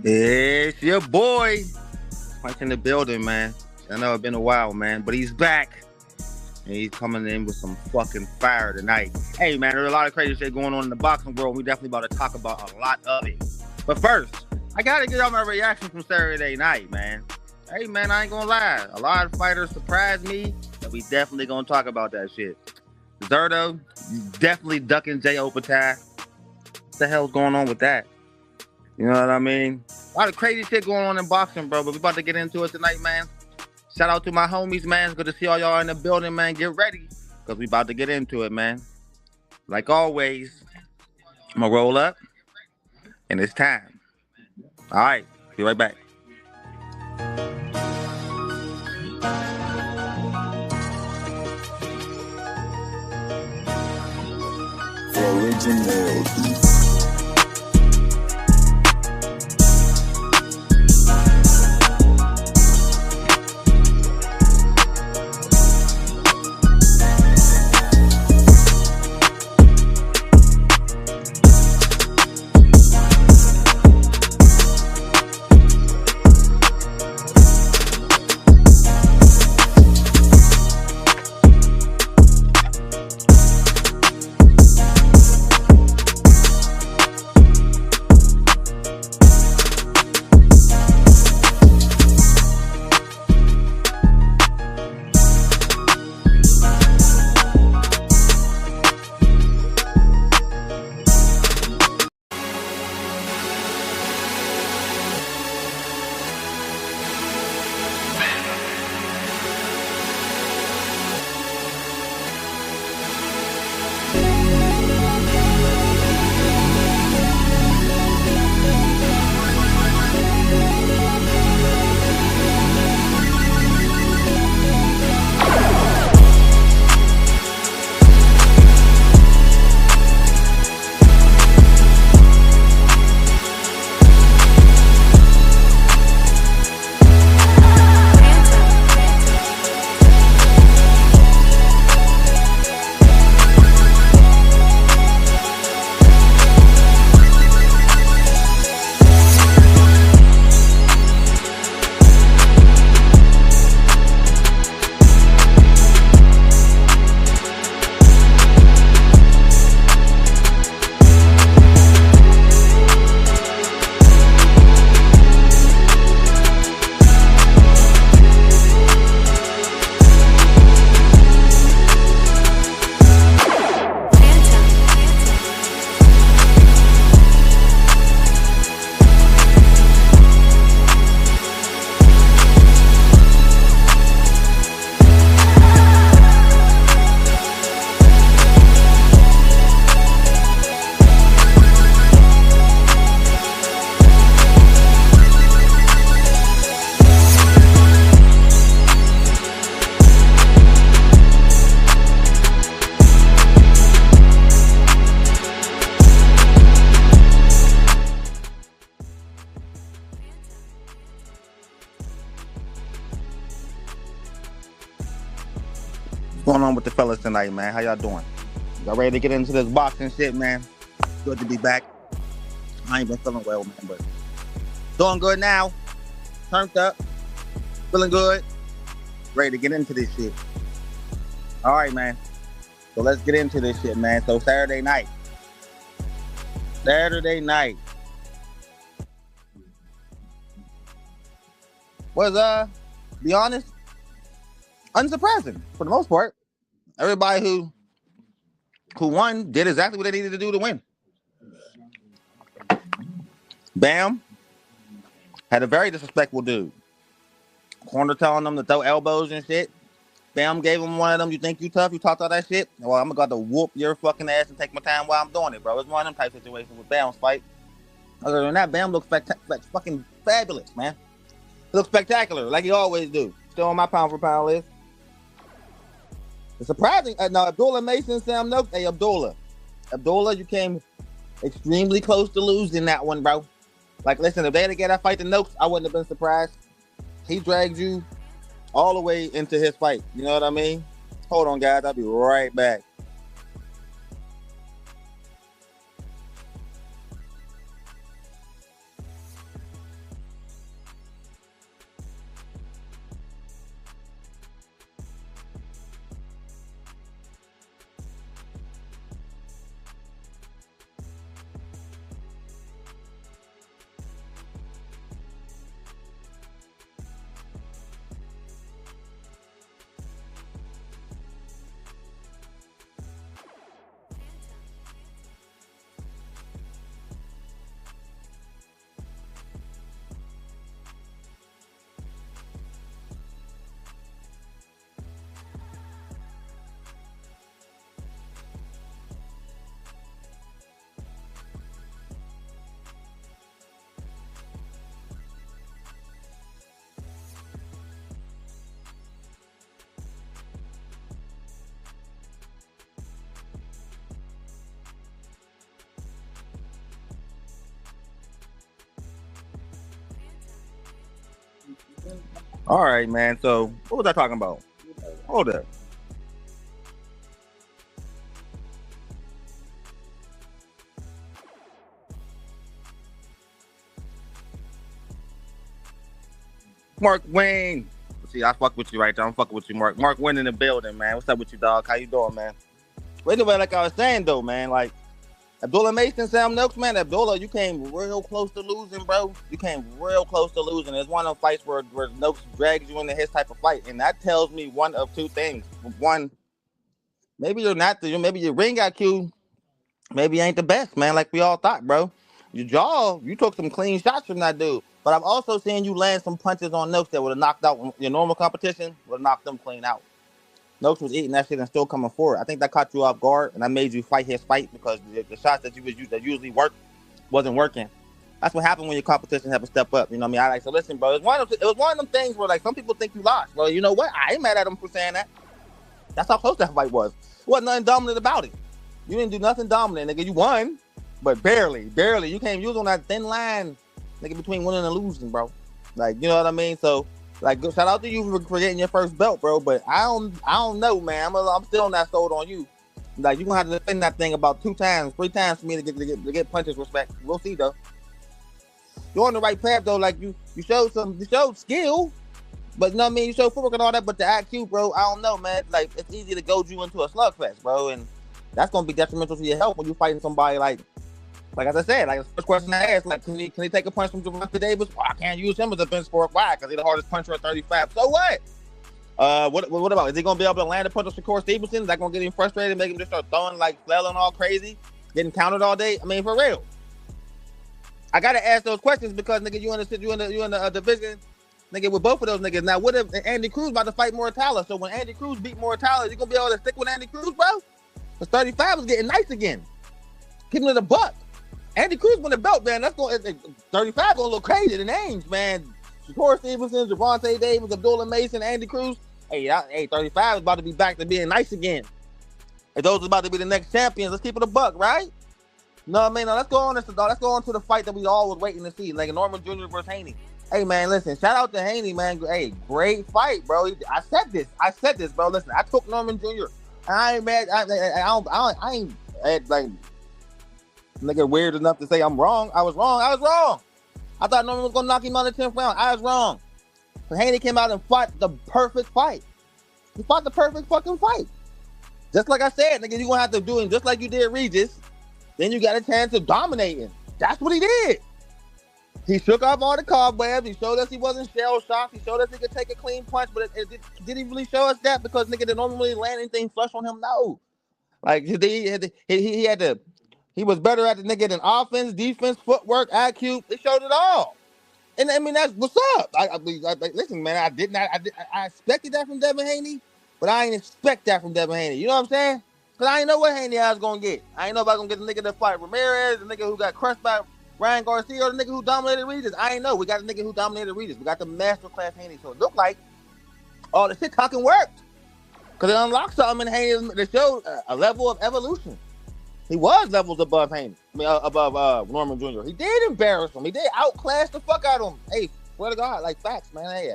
It's your boy, Punch in the building, man. I know it's been a while, man, but he's back. And he's coming in with some fucking fire tonight. Hey, man, there's a lot of crazy shit going on in the boxing world. We definitely about to talk about a lot of it. But first, I got to get out my reaction from Saturday night, man. Hey, man, I ain't going to lie. A lot of fighters surprised me, and we definitely going to talk about that shit. Zerto, definitely ducking Jay Opatai. What the hell's going on with that? You know what I mean? A lot of crazy shit going on in boxing, bro, but we about to get into it tonight, man. Shout out to my homies, man. It's good to see all y'all in the building, man. Get ready, because we about to get into it, man. Like always, I'm going to roll up, and it's time. All right, be right back. Original. with the fellas tonight, man. How y'all doing? Y'all ready to get into this boxing shit, man? Good to be back. I ain't been feeling well, man, but doing good now. Turned up. Feeling good. Ready to get into this shit. All right, man. So let's get into this shit, man. So Saturday night was, be honest, unsurprising for the most part. Everybody who won did exactly what they needed to do to win. Bam had a very disrespectful dude. Corner telling them to throw elbows and shit. Bam gave him one of them. You think you tough? You talked all that shit? Well, I'm gonna whoop your fucking ass and take my time while I'm doing it, bro. It's one of them type situations with Bam's fight. Other than that, Bam looks fucking fabulous, man. He looks spectacular, like he always do. Still on my pound for pound list. It's surprising. Now, Abdullah Mason, Sam Noakes. Hey, Abdullah, you came extremely close to losing that one, bro. Like, listen, if they had to get that fight to Noakes, I wouldn't have been surprised. He dragged you all the way into his fight. You know what I mean? Hold on, guys. I'll be right back. All right, man. So, what was I talking about? Hold up. Mark Wayne. See, I fuck with you right there. I'm fucking with you, Mark. Mark Wayne in the building, man. What's up with you, dog? How you doing, man? But anyway, like I was saying, though, man, like, Abdullah Mason, Sam Noakes, man. Abdullah, you came real close to losing, bro. You came real close to losing. It's one of those fights where Noakes drags you into his type of fight. And that tells me one of two things. One, maybe you're not maybe your ring IQ, maybe ain't the best, man, like we all thought, bro. Your jaw, you took some clean shots from that dude. But I've also seen you land some punches on Noakes that would have knocked out your normal competition, would have knocked them clean out. Noakes was eating that shit and still coming forward. I think that caught you off guard, and that made you fight his fight because the shots that that usually work wasn't working. That's what happened when your competition have to step up. You know what I mean? So listen, bro. It was one of them things where like some people think you lost. Well, you know what? I ain't mad at him for saying that. That's how close that fight was. There wasn't nothing dominant about it. You didn't do nothing dominant, nigga. You won, but barely. You was on that thin line, nigga, between winning and losing, bro. Like, you know what I mean? So. Like, shout out to you for getting your first belt, bro. But I don't know, man. I'm still not sold on you. Like, you gonna have to defend that thing about 3 times for me to get punches respect. We'll see though. You're on the right path though. Like you showed skill, but you know what I mean. You showed footwork and all that, but the IQ, bro. I don't know, man. Like, it's easy to goad you into a slugfest, bro, and that's gonna be detrimental to your health when you fighting somebody like as I said, like the first question I asked, like, can he take a punch from Gervonta Davis? Well, I can't use him as a bench sport. Why? Because he's the hardest puncher at 35. So what? What about? Is he gonna be able to land a punch on Shakur Stevenson? Is that gonna get him frustrated, make him just start throwing like flailing all crazy, getting countered all day? I mean, for real. I gotta ask those questions because nigga, you in the division, nigga, with both of those niggas. Now, what if Andy Cruz about to fight Mortala? So when Andy Cruz beat Mortala, you gonna be able to stick with Andy Cruz, bro? Because 35 is getting nice again. Give him the buck. Andy Cruz won the belt, man. That's going 35 gonna look crazy. The names, man. Shakur Stevenson, Gervonta Davis, Abdullah Mason, Andy Cruz. Hey, 35 is about to be back to being nice again. And those are about to be the next champions. Let's keep it a buck, right? No, I mean, let's go on to the fight that we all was waiting to see, like Norman Jr. versus Haney. Hey, man, listen, shout out to Haney, man. Hey, great fight, bro. I said this, bro. Listen, I took Norman Jr. I ain't mad. I ain't like nigga weird enough to say I'm wrong. I was wrong. I thought Norman was gonna knock him out in the 10th round. I was wrong. So Haney came out and fought the perfect fight. He fought the perfect fucking fight. Just like I said, nigga, you gonna have to do him just like you did Regis. Then you got a chance of dominating. That's what he did. He shook off all the cobwebs. He showed us he wasn't shell shocked. He showed us he could take a clean punch, but did he really show us that? Because nigga didn't normally land anything flush on him. No. Like he was better at the nigga than offense, defense, footwork, IQ. It showed it all. And I mean, that's what's up. Listen, man, I expected that from Devin Haney, but I ain't expect that from Devin Haney. You know what I'm saying? Because I ain't know what Haney I was going to get. I ain't know if I was going to get the nigga that fight Ramirez, the nigga who got crushed by Ryan Garcia, or the nigga who dominated Regis. I ain't know. We got the nigga who dominated Regis. We got the masterclass Haney. So it looked like all the shit talking worked. Because it unlocked something in Haney that showed a level of evolution. He was levels above Haney. I mean, above Norman Jr. He did embarrass him. He did outclass the fuck out of him. Hey, swear to God, like facts, man. Hey,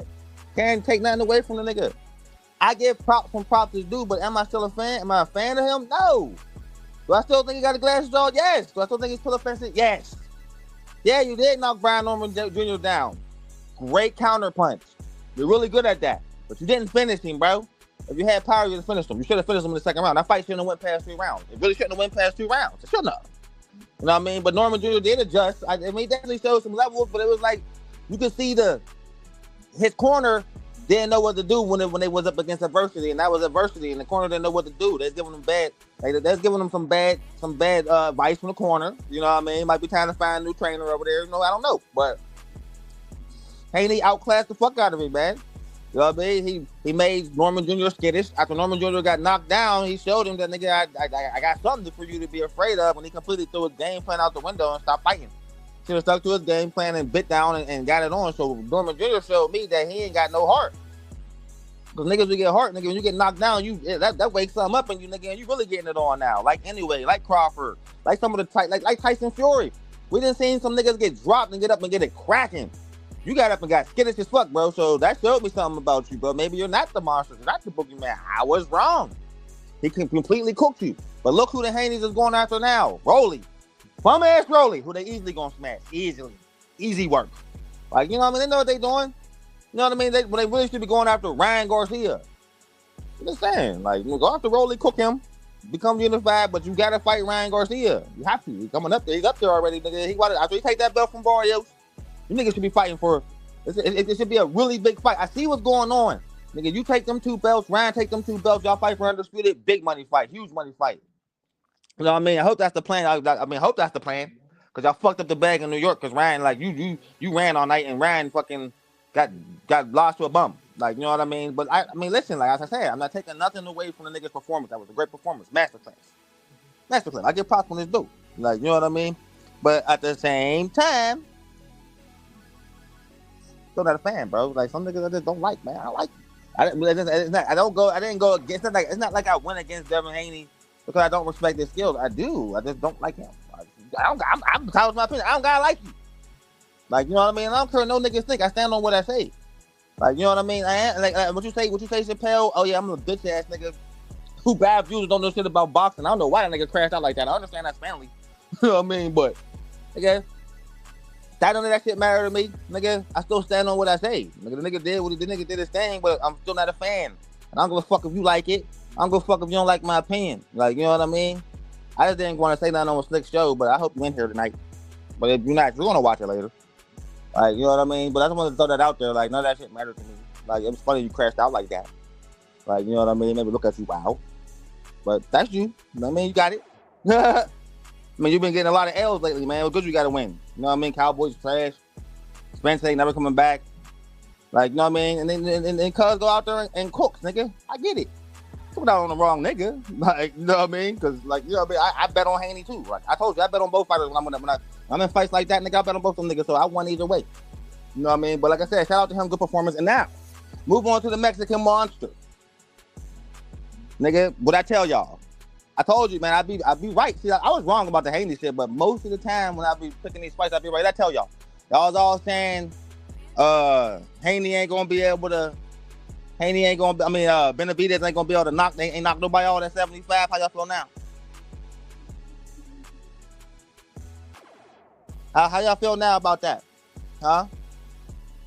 can't take nothing away from the nigga. I give props when props is due, but am I still a fan? Am I a fan of him? No. Do I still think he got the glasses on? Yes. Do I still think he's still offensive? Yes. Yeah, you did knock Brian Norman Jr. down. Great counter punch. You're really good at that. But you didn't finish him, bro. If you had power, you would have finished him. You should have finished him in the second round. That fight shouldn't have went past 3 rounds. It really shouldn't have went past 2 rounds. It shouldn't have. You know what I mean? But Norman Jr. did adjust. I mean, he definitely showed some levels, but it was like you could see his corner didn't know what to do when they was up against adversity, and that was adversity, and the corner didn't know what to do. They're giving them some bad advice from the corner. You know what I mean? Might be trying to find a new trainer over there. You know, I don't know. But Haney outclassed the fuck out of him, man. You know what I mean? He made Norman Jr. skittish. After Norman Jr. got knocked down, he showed him that nigga, I got something for you to be afraid of, when he completely threw his game plan out the window and stopped fighting. Should have stuck to his game plan and bit down and got it on. So Norman Jr. showed me that he ain't got no heart. Because niggas will get heart, nigga. When you get knocked down, that wakes something up in you, nigga, and you really getting it on now. Like anyway, like Crawford, like some of the like Tyson Fury. We done seen some niggas get dropped and get up and get it cracking. You got up and got skittish as fuck, bro. So that showed me something about you, bro. Maybe you're not the monster. You're not the boogeyman. I was wrong. He can completely cook you. But look who the Haneys is going after now. Rolly. Bum ass Rolly, who they easily gonna smash. Easily. Easy work. Like, you know what I mean? They know what they doing. You know what I mean? They really should be going after Ryan Garcia. I'm just saying. Like, you go after Rolly, cook him, become unified, but you gotta fight Ryan Garcia. You have to. He's coming up there. He's up there already, nigga. After he take that belt from Barrios, you niggas should be fighting for it should be a really big fight. I see what's going on. Nigga, you take them 2 belts, Ryan take them 2 belts, y'all fight for undisputed, big money fight, huge money fight. You know what I mean? I hope that's the plan. I hope that's the plan. Cause y'all fucked up the bag in New York, cause Ryan, like, you ran all night and Ryan fucking got lost to a bum. Like, you know what I mean? But I mean, listen, like, as I said, I'm not taking nothing away from the nigga's performance. That was a great performance. Masterclass. I give props on this dude. Like, you know what I mean? But at the same time, still not a fan, bro. Like, some niggas I just don't like, man. I like it. It's not like I went against Devin Haney because I don't respect his skills. I do. I just don't like him. I'm my opinion. I don't gotta like you. Like, you know what I mean? I don't care what no niggas think. I stand on what I say. Like, you know what I mean? What you say, Chappelle? Oh yeah, I'm a bitch ass nigga who bad views, don't know shit about boxing. I don't know why that nigga crashed out like that. I understand that's family. You know what I mean? But nigga, that none of that shit matter to me, nigga. I still stand on what I say. Nigga, the nigga did what he did. Nigga did his thing, but I'm still not a fan. And I don't give a fuck if you like it. I don't give a fuck if you don't like my opinion. Like, you know what I mean? I just didn't want to say nothing on a slick show, but I hope you in here tonight. But if you're not, you're gonna watch it later. Like, you know what I mean? But I just wanted to throw that out there. Like, none of that shit mattered to me. Like, it was funny you crashed out like that. Like, you know what I mean? Maybe look at you, wow. But that's you. You know what I mean? You got it. I mean, you've been getting a lot of L's lately, man. It's good you got to win. You know what I mean? Cowboys trash. Spence ain't never coming back. Like, you know what I mean? And then Cuz go out there and cook, nigga. I get it. Put out on the wrong nigga. Like, you know what I mean? Because, like, you know what I mean? I bet on Haney, too. Like, I told you, I bet on both fighters when I'm in fights like that, nigga. I bet on both of them niggas, so I won either way. You know what I mean? But like I said, shout out to him, good performance. And now, move on to the Mexican monster. Nigga, what I tell y'all? I told you, man, I be right. See, I was wrong about the Haney shit, but most of the time when I be picking these fights, I be right. I tell y'all. Y'all was all saying Haney ain't gonna be able to Haney ain't gonna. I mean, Benavides ain't gonna be able to knock. They ain't knock nobody all that 75. How y'all feel now? How y'all feel now about that? Huh?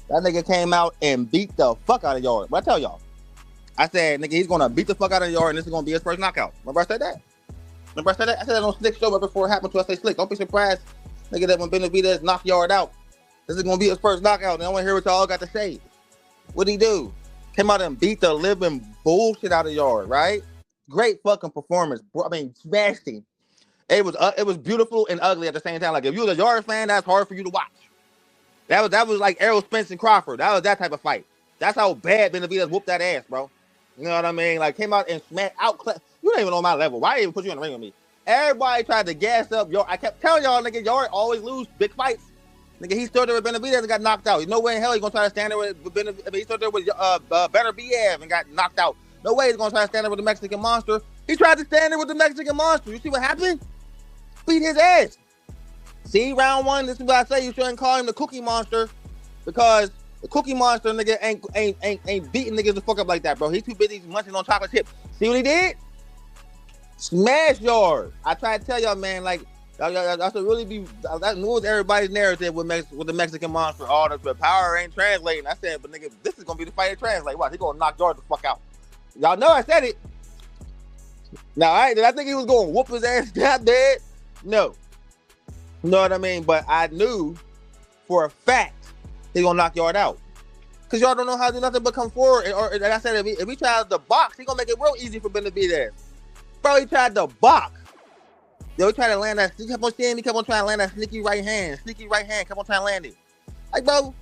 That nigga came out and beat the fuck out of Yard. But I tell y'all, I said, nigga, he's gonna beat the fuck out of Yard, and this is gonna be his first knockout. Remember I said that? I said that on Slick show right before it happened to us. I say Slick, don't be surprised, nigga, that when Benavides knock Yard out, this is gonna be his first knockout. And I want to hear what y'all got to say. What'd he do? Came out and beat the living bullshit out of Yard, right? Great fucking performance. I mean, smashed him. It was beautiful and ugly at the same time. Like, if you was a Yard fan, that's hard for you to watch. That was like Errol Spence and Crawford. That was that type of fight. That's how bad Benavides whooped that ass, bro. You know what I mean? Like, came out and smashed out. You don't even know my level. Why even put you in the ring with me? Everybody tried to gas up Yard. I kept telling y'all, nigga, Yard always lose big fights. Nigga, he stood there with Benavides and got knocked out. There's no way in hell he's gonna try to stand there with Benavides. He stood there with Benavides and got knocked out. No way he's gonna try to stand there with the Mexican Monster. He tried to stand there with the Mexican Monster. You see what happened? Beat his ass. See, round one, this is what I say. You shouldn't call him the Cookie Monster, because the Cookie Monster nigga ain't beating niggas the fuck up like that, bro. He's too busy munching on chocolate chips. See what he did? Smash Yard. I try to tell y'all, man, like, y'all should really be. That was everybody's narrative with the Mexican Monster. All the power ain't translating. I said, but nigga, this is gonna be the fight that translate. Watch, he gonna knock Yard the fuck out. Y'all know I said it. Now, did I think he was gonna whoop his ass that bad? No. You know what I mean? But I knew for a fact he's gonna knock Yard out. Cause y'all don't know how to do nothing but come forward. Or like I said, if he tries to box, he gonna make it real easy for Benavides. Bro, he tried to box. Yo, he tried to land that. He kept on seeing me, kept on trying to land that sneaky right hand, kept on trying to land it. Like, bro.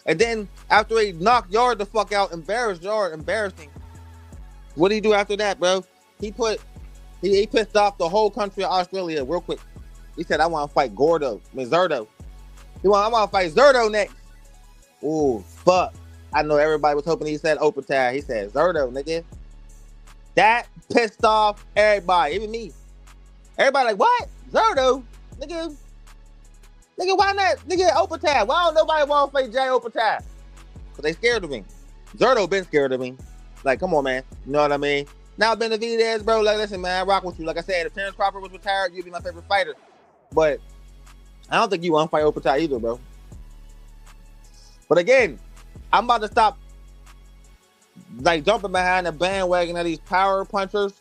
And then after he knocked Yard the fuck out, embarrassed Yard, embarrassing. What did he do after that, bro? He pissed off the whole country of Australia real quick. He said, I want to fight Zerdo. I want to fight Zerdo next. Ooh, fuck. I know everybody was hoping he said Opatar. He said Zerdo, nigga. That pissed off everybody, even me. Everybody like, what? Zerdo? Nigga, why not? Nigga, Opatar. Why don't nobody want to fight Jay Opatar? Because they scared of me. Zerdo been scared of me. Like, come on, man. You know what I mean? Now, Benavides, bro, like, listen, man, I rock with you. Like I said, if Terrence Crawford was retired, you'd be my favorite fighter. But I don't think you want to fight Opatar either, bro. But again, I'm about to stop, like, jumping behind the bandwagon of these power punchers.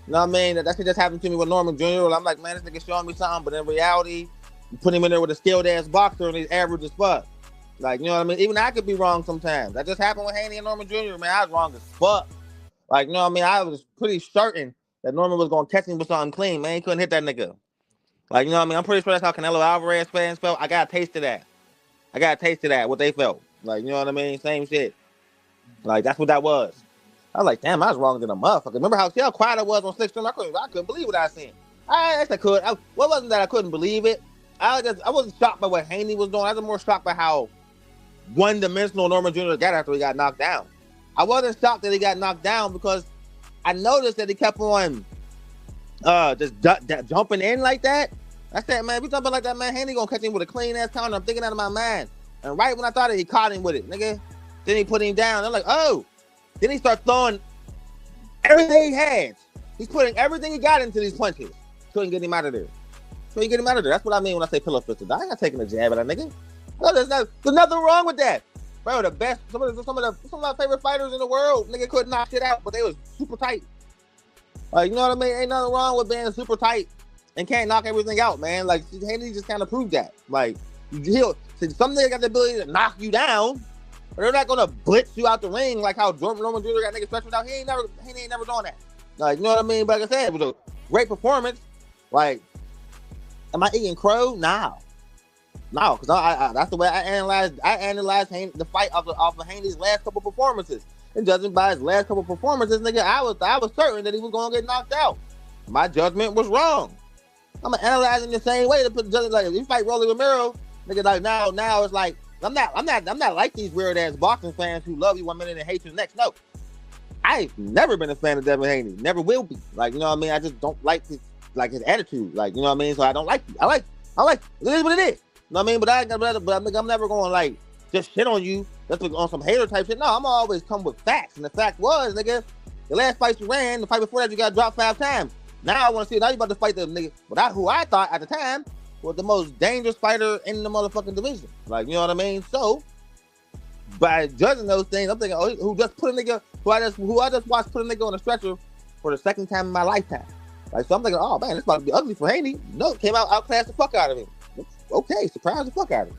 You know what I mean? That shit just happened to me with Norman Jr. I'm like, man, this nigga showing me something. But in reality, you put him in there with a skilled-ass boxer and he's average as fuck. Like, you know what I mean? Even I could be wrong sometimes. That just happened with Haney and Norman Jr., man. I was wrong as fuck. Like, you know what I mean? I was pretty certain that Norman was going to catch him with something clean, man. He couldn't hit that nigga. Like, you know what I mean? I'm pretty sure that's how Canelo Alvarez fans felt. I got a taste of that. What they felt. Like, you know what I mean? Same shit. Like, that's what that was. I was like, damn, I was wrong than a motherfucker. Remember how quiet I was on Slick Stream? I couldn't believe what I seen. I could. What wasn't that I couldn't believe it? I wasn't shocked by what Haney was doing. I was more shocked by how one-dimensional Norman Jr. got after he got knocked down. I wasn't shocked that he got knocked down because I noticed that he kept on just jumping in like that. I said, man, if he jumping like that, man, Haney gonna catch him with a clean-ass counter. I'm thinking out of my mind. And right when I thought it, he caught him with it, nigga. Then he put him down. I'm like, oh. Then he starts throwing everything he has. He's putting everything he got into these punches. Couldn't get him out of there. That's what I mean when I say pillow fisted. I ain't not taking a jab at that nigga. No, there's nothing wrong with that. Bro, the best, some of my favorite fighters in the world, nigga, couldn't knock shit out, but they was super tight. Like, you know what I mean? Ain't nothing wrong with being super tight and can't knock everything out, man. Like, Haney just kind of proved that. Like, some nigga got the ability to knock you down, but they're not gonna blitz you out the ring like how Norman Jr. got niggas stretched out. Haney ain't never doing that. Like, you know what I mean? But like I said, it was a great performance. Like, am I eating crow? No, because that's the way I analyzed the fight off of Haney's last couple performances. And judging by his last couple performances, nigga, I was certain that he was gonna get knocked out. My judgment was wrong. I'm analyzing the same way to put judging, like, if you fight Rolly Romero, nigga, like now it's like I'm not like these weird ass boxing fans who love you one minute and hate you the next. No, I've never been a fan of Devin Haney. Never will be. Like, you know what I mean? I just don't like his attitude. Like, you know what I mean? So I don't like it. I like it is what it is. You know what I mean? But I'm never going like just shit on you. That's on some hater type shit. No, I'm always come with facts. And the fact was, nigga, the last fight you ran, the fight before that, you got dropped 5 times. Now I want to see, now you about to fight the nigga, who I thought at the time was the most dangerous fighter in the motherfucking division. Like, you know what I mean? So, by judging those things, I'm thinking, oh, who just put a nigga, who I just watched put a nigga on a stretcher for the second time in my lifetime. Like, so I'm thinking, oh man, it's about to be ugly for Haney. No, came out, outclassed the fuck out of him. Okay, surprised the fuck out of him.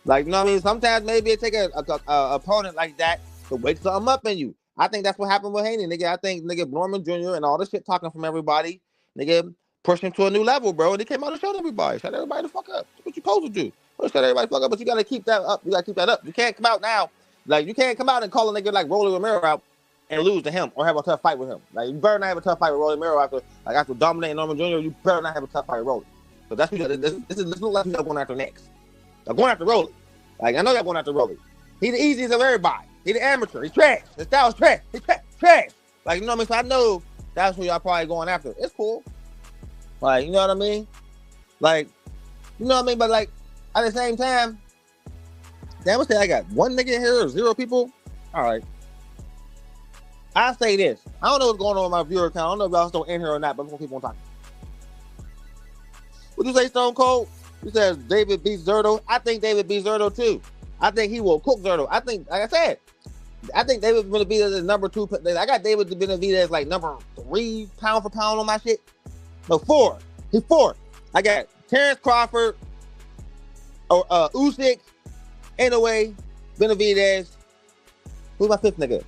Like, you know what I mean? Sometimes maybe it take a opponent like that to wake something up in you. I think that's what happened with Haney, nigga. I think nigga Norman Jr. and all the shit talking from everybody, nigga, pushed him to a new level, bro. And he came out and showed everybody. Shut everybody the fuck up. That's what you supposed to do. Shut everybody the fuck up, but you gotta keep that up. You gotta keep that up. You can't come out now. Like, you can't come out and call a nigga like Rolly Romero out and lose to him or have a tough fight with him. Like, you better not have a tough fight with Rolly Romero after dominating Norman Jr. You better not have a tough fight with Rolly. So that's what this looks like you're going after next. They're going after Rolly. Like, I know y'all going after Rolly. He's the easiest of everybody. He's the amateur. He's trash. His style's trash. He's trash. Like, you know what I mean? So I know that's who y'all probably going after. It's cool. Like, you know what I mean? Like, you know what I mean? But like, at the same time, damn, I say I got one nigga here or 0 people. All right. I say this. I don't know what's going on with my viewer account. I don't know if y'all still in here or not, but I'm gonna keep on talking. What you say, Stone Cold? You said David beats Zerto. I think David beats Zerto too. I think he will cook Zerto. I think, like I said, I think David Benavides is number 2. I got David Benavides like number 3 pound for pound on my shit. No, 4. He's 4. I got Terrence Crawford, or Usyk, anyway, Benavides. Who's my 5th nigga?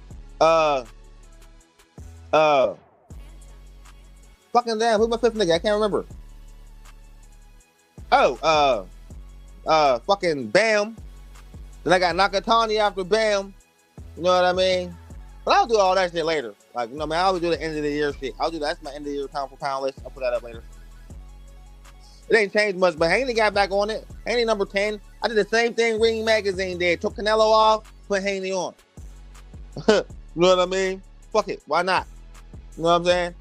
Fucking damn, who's my 5th nigga? I can't remember. Oh, fucking Bam. Then I got Nakatani after Bam. You know what I mean? But I'll do all that shit later. Like, you know, man, I always do the end of the year shit. I'll do that. That's my end of the year pound for pound list. I'll put that up later. It ain't changed much, but Haney got back on it. Haney number 10. I did the same thing Ring Magazine did. Took Canelo off, put Haney on. You know what I mean? Fuck it. Why not? You know what I'm saying?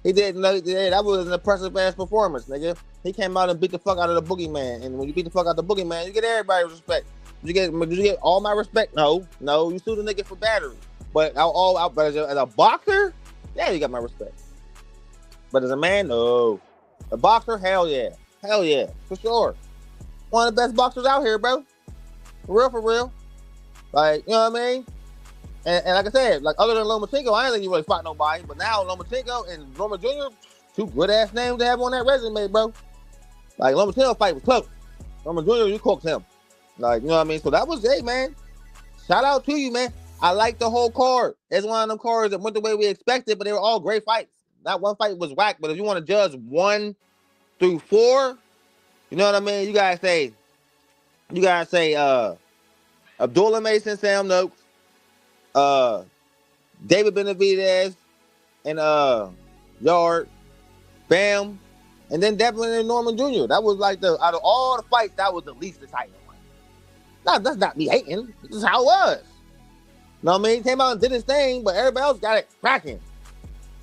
He did. That was an impressive ass performance, nigga. He came out and beat the fuck out of the boogeyman. And when you beat the fuck out of the boogeyman, you get everybody's respect. Did you get all my respect? No. You sued a nigga for battery. But as a boxer, yeah, you got my respect. But as a man, no. A boxer, hell yeah. Hell yeah. For sure. One of the best boxers out here, bro. For real. Like, you know what I mean? And like I said, like, other than Lomachenko, I ain't think you really fought nobody. But now Lomachenko and Norman Jr., 2 good ass names to have on that resume, bro. Like, Lomachenko fight was close. Norman Jr., you cooked him. Like, you know what I mean? So that was it, man. Shout out to you, man. I like the whole card. It's one of them cards that went the way we expected, but they were all great fights. Not one fight was whack, but if you want to judge 1 through 4, you know what I mean? You guys say Abdullah Mason, Sam Noakes, David Benavides, and Yard, Bam, and then definitely Norman Jr. That was like out of all the fights, that was the least exciting one. No, that's not me hating. This is how it was. You know what I mean? He came out and did his thing, but everybody else got it cracking.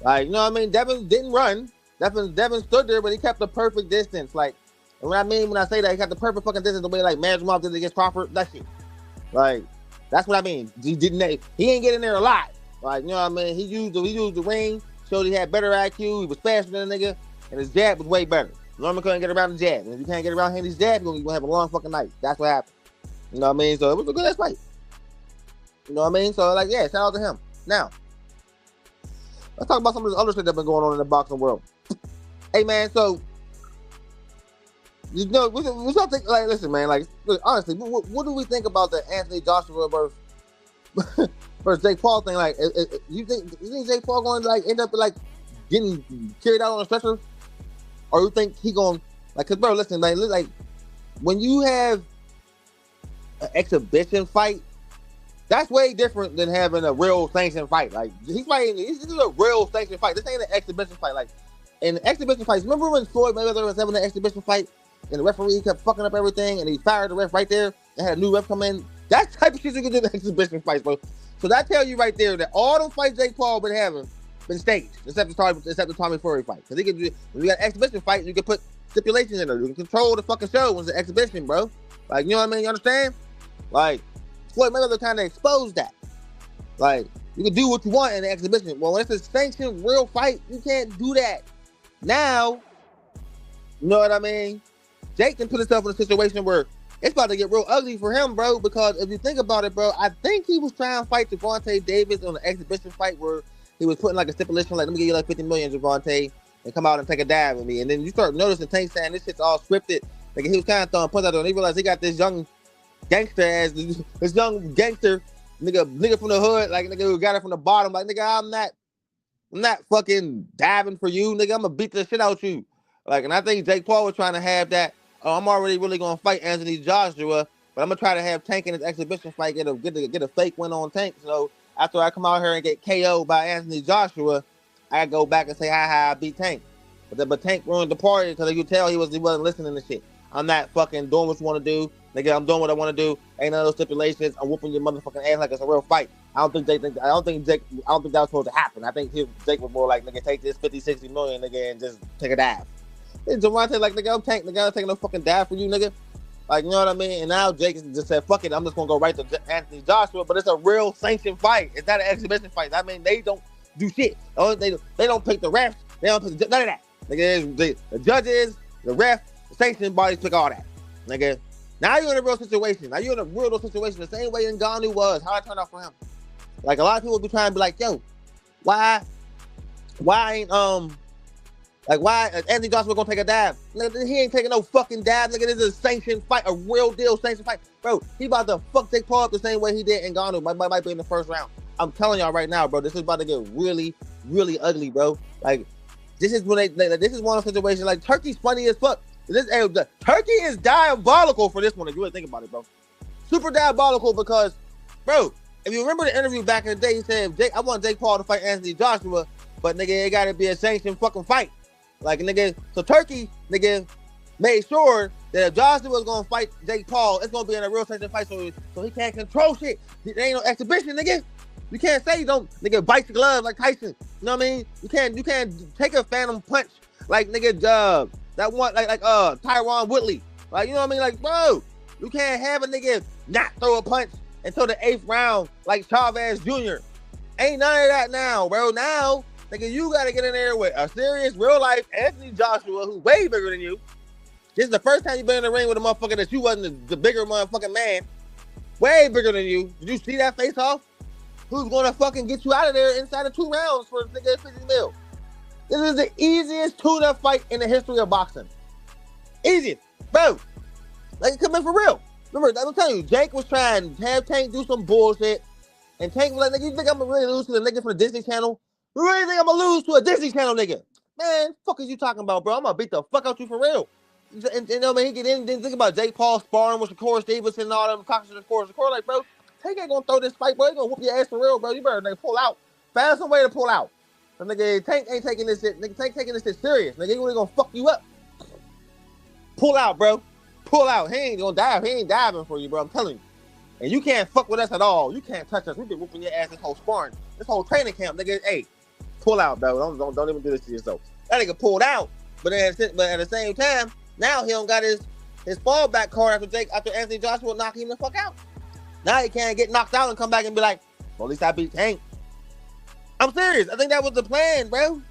Like, you know what I mean? Devin didn't run. Devin stood there, but he kept the perfect distance. Like, and what I mean when I say that, he kept the perfect fucking distance the way like Madrimov did against Crawford. That shit. Like, that's what I mean. He ain't get in there a lot. Like, you know what I mean? He used the ring, showed he had better IQ, he was faster than a nigga, and his jab was way better. Norman couldn't get around the jab. And if you can't get around Haney's jab, you're gonna have a long fucking night. That's what happened. You know what I mean? So it was a good ass fight. You know what I mean? So, like, yeah, shout out to him. Now, let's talk about some of this other shit that's been going on in the boxing world. Hey, man, so, you know, we think, like, listen, man, like, honestly, what do we think about the Anthony Joshua versus Jake Paul thing? Like, you think Jake Paul going to, like, end up, like, getting carried out on a stretcher? Or you think he going, like, because, bro, listen, man, like, when you have an exhibition fight, that's way different than having a real sanctioned fight. Like, he's fighting, this is a real sanctioned fight. This ain't an exhibition fight. Like, in exhibition fights, remember when Floyd Mayweather was having an exhibition fight and the referee kept fucking up everything and he fired the ref right there and had a new ref come in? That type of shit you can do in exhibition fights, bro. So that tell you right there that all them fights Jake Paul been having been staged, except the Tommy Fury fight. Because when you got exhibition fights, you can put stipulations in there. You can control the fucking show when it's an exhibition, bro. Like, you know what I mean? You understand? Like, Floyd Mayweather kind of exposed that. Like, you can do what you want in the exhibition. Well, when it's a sanctioned real fight, you can't do that. Now, you know what I mean? Jake can put himself in a situation where it's about to get real ugly for him, bro, because if you think about it, bro, I think he was trying to fight Gervonta Davis on an exhibition fight where he was putting like a stipulation, like, let me give you like 50 million, Gervonta, and come out and take a dive with me. And then you start noticing Tank saying this shit's all scripted. Like, he was kind of throwing punches out there, and he realized he got this young gangster ass, this young gangster nigga from the hood, like, nigga who got it from the bottom. Like, nigga, I'm not fucking diving for you, nigga. I'm gonna beat the shit out you. Like, and I think Jake Paul was trying to have that. Oh, I'm already really gonna fight Anthony Joshua, but I'm gonna try to have Tank in his exhibition fight, get a fake win on Tank. So after I come out here and get KO'd by Anthony Joshua, I go back and say, I beat Tank. But Tank ruined the party because you could tell he wasn't listening to shit. I'm not fucking doing what you want to do, nigga. I'm doing what I want to do. Ain't none of those stipulations. I'm whooping your motherfucking ass like it's a real fight. I don't think that was supposed to happen. I think Jake was more like, nigga, take this 50, 60 million, nigga, and just take a dive. And Gervonta like, nigga, I'm Tank, nigga, I'm taking no fucking dive for you, nigga. Like, you know what I mean? And now Jake just said, fuck it, I'm just gonna go right to Anthony Joshua, but it's a real sanctioned fight. It's not an exhibition fight. I mean, they don't do shit. They don't pick the refs. They don't pick none of that. Nigga, the judges, the ref, the sanctioning bodies pick all that. Nigga, now you're in a real situation. Now you're in a real situation. The same way Ngannou was. How it turned out for him. Like, a lot of people be trying to be like, yo, why ain't why Anthony Joshua gonna take a dive? Nigga, he ain't taking no fucking dive. Nigga, this is a sanctioned fight, a real deal sanctioned fight. Bro, he about to fuck Jake Paul up the same way he did Ngannou. Might be in the first round. I'm telling y'all right now, bro, this is about to get really, really ugly, bro. Like, this is when this is one of the situations, like, Turkey's funny as fuck. Turkey is diabolical for this one, if you really think about it, bro. Super diabolical because, bro, if you remember the interview back in the day, he said, I want Jake Paul to fight Anthony Joshua, but, nigga, it gotta be a sanctioned fucking fight. Like, nigga, so Turkey, nigga, made sure that if Joshua was gonna fight Jake Paul, it's gonna be in a real sanctioned fight, so he can't control shit. There ain't no exhibition, nigga. You can't say you don't, nigga, bite the glove like Tyson. You know what I mean? You can't take a phantom punch like, nigga, that one, like Tyron Woodley. Like, you know what I mean? Like, bro, you can't have a nigga not throw a punch until the 8th round like Chavez Jr. Ain't none of that now, bro. Now, nigga, you gotta get in there with a serious, real life Anthony Joshua, who's way bigger than you. This is the first time you've been in the ring with a motherfucker that you wasn't the bigger motherfucking man. Way bigger than you. Did you see that face off? Who's gonna fucking get you out of there inside of 2 rounds for nigga 50 mil? This is the easiest tune-up fight in the history of boxing. Easiest, bro. Like, come in for real. Remember, I'm telling you, Jake was trying to have Tank do some bullshit, and Tank was like, nigga, you think I'm gonna really lose to the nigga from the Disney Channel? You really think I'm gonna lose to a Disney Channel nigga? Man, fuck is you talking about, bro? I'm gonna beat the fuck out you for real. And you know, man, he get in, didn't think about Jake Paul sparring with Shakur Stevenson and all them, talking to Shakur like, bro, Tank ain't gonna throw this fight, bro. He gonna whoop your ass for real, bro. You better, nigga, pull out. Find some way to pull out. So, nigga, Tank ain't taking this shit. Nigga, Tank taking this shit serious. Nigga, he really gonna fuck you up. Pull out, bro. Pull out. He ain't gonna dive. He ain't diving for you, bro. I'm telling you. And you can't fuck with us at all. You can't touch us. We've been whooping your ass this whole sparring, this whole training camp, nigga. Hey, pull out, bro. Don't even do this to yourself. That nigga pulled out, but at the same time, now he don't got his fallback card after Anthony Joshua knock him the fuck out. Now he can't get knocked out and come back and be like, well, at least I beat Tank. I'm serious. I think that was the plan, bro.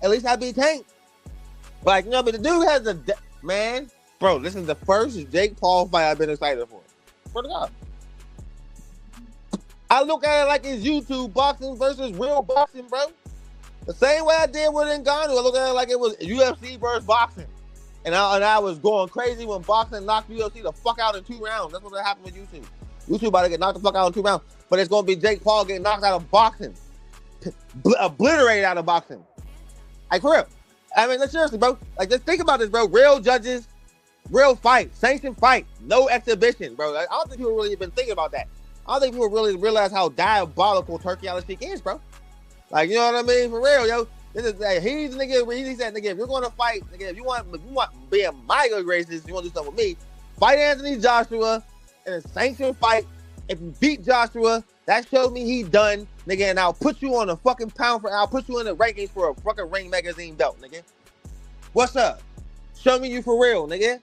At least I beat Tank. Like, you know, but the dude has man, bro, this is the first Jake Paul fight I've been excited for. Swear to God. I look at it like it's YouTube boxing versus real boxing, bro. The same way I did with Ngannou. I look at it like it was UFC versus boxing. And I was going crazy when boxing knocked UFC the fuck out in 2 rounds. That's what happened with YouTube. YouTube about to get knocked the fuck out in 2 rounds. But it's going to be Jake Paul getting knocked out of boxing. Obliterated out of boxing. Like, for real. I mean, seriously, bro. Like, just think about this, bro. Real judges, real fight, sanctioned fight, no exhibition, bro. I don't think people really even thinking about that. I don't think people really realize how diabolical Turkey Al-Sheikh is, bro. Like, you know what I mean? For real, yo. This is like, he's the nigga. He said, nigga, if you're going to fight, nigga, if you want to be in my good graces, you want to do something with me, fight Anthony Joshua in a sanctioned fight. If you beat Joshua, that shows me he done, nigga, and I'll put you on a fucking I'll put you in the rankings for a fucking Ring magazine belt, nigga. What's up? Show me you for real, nigga.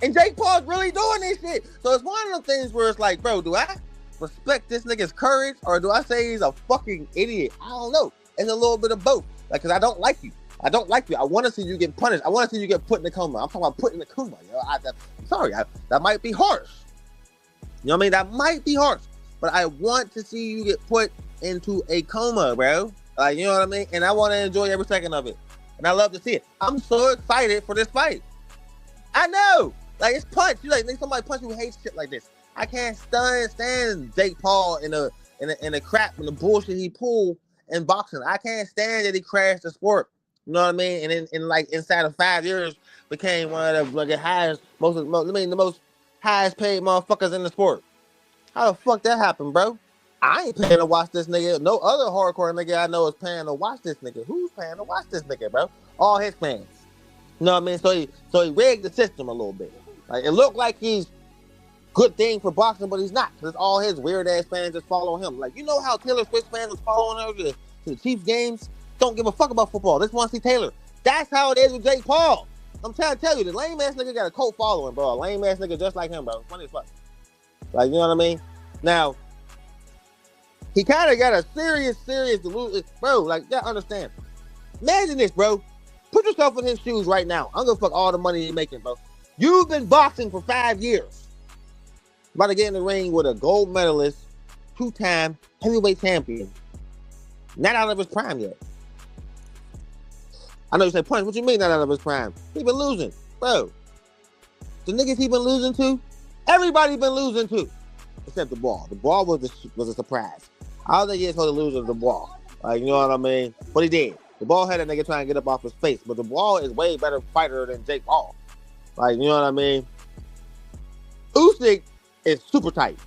And Jake Paul's really doing this shit. So it's one of them things where it's like, bro, do I respect this nigga's courage or do I say he's a fucking idiot? I don't know. It's a little bit of both. Like, because I don't like you. I don't like you. I want to see you get punished. I want to see you get put in the coma. I'm talking about put in the coma. You know, I'm sorry. That might be harsh. You know what I mean? That might be harsh. But I want to see you get put into a coma, bro. Like, you know what I mean? And I want to enjoy every second of it. And I love to see it. I'm so excited for this fight. I know. Like, it's punch. You like somebody punch who hates shit like this. I can't stand Jake Paul in the crap and the bullshit he pulled in boxing. I can't stand that he crashed the sport. You know what I mean? And in like inside of 5 years became one of the the most highest paid motherfuckers in the sport. How the fuck that happened, bro? I ain't paying to watch this nigga. No other hardcore nigga I know is paying to watch this nigga. Who's paying to watch this nigga, bro? All his fans. You know what I mean? So he rigged the system a little bit. Like, it looked like he's good thing for boxing, but he's not. Because all his weird ass fans just follow him. Like, you know how Taylor Swift fans was following her to the Chiefs games? Don't give a fuck about football. They just want to see Taylor. That's how it is with Jake Paul. I'm trying to tell you, the lame ass nigga got a cult following, bro. A lame ass nigga just like him, bro. Funny as fuck. Like, you know what I mean? Now, he kind of got a serious delusion. Bro, like, you gotta understand. Imagine this, bro. Put yourself in his shoes right now. I'm gonna fuck all the money you're making, bro. You've been boxing for 5 years. About to get in the ring with a gold medalist, 2-time heavyweight champion. Not out of his prime yet. I know you say, Punch, what you mean not out of his prime? He been losing. Bro, the niggas he been losing to, everybody been losing to. Except the ball. The ball was a surprise. I don't think he told the loser the ball. Like, you know what I mean? But he did. The ball had a nigga trying to get up off his face. But the ball is way better fighter than Jake Paul. Like, you know what I mean? Usyk is super tight.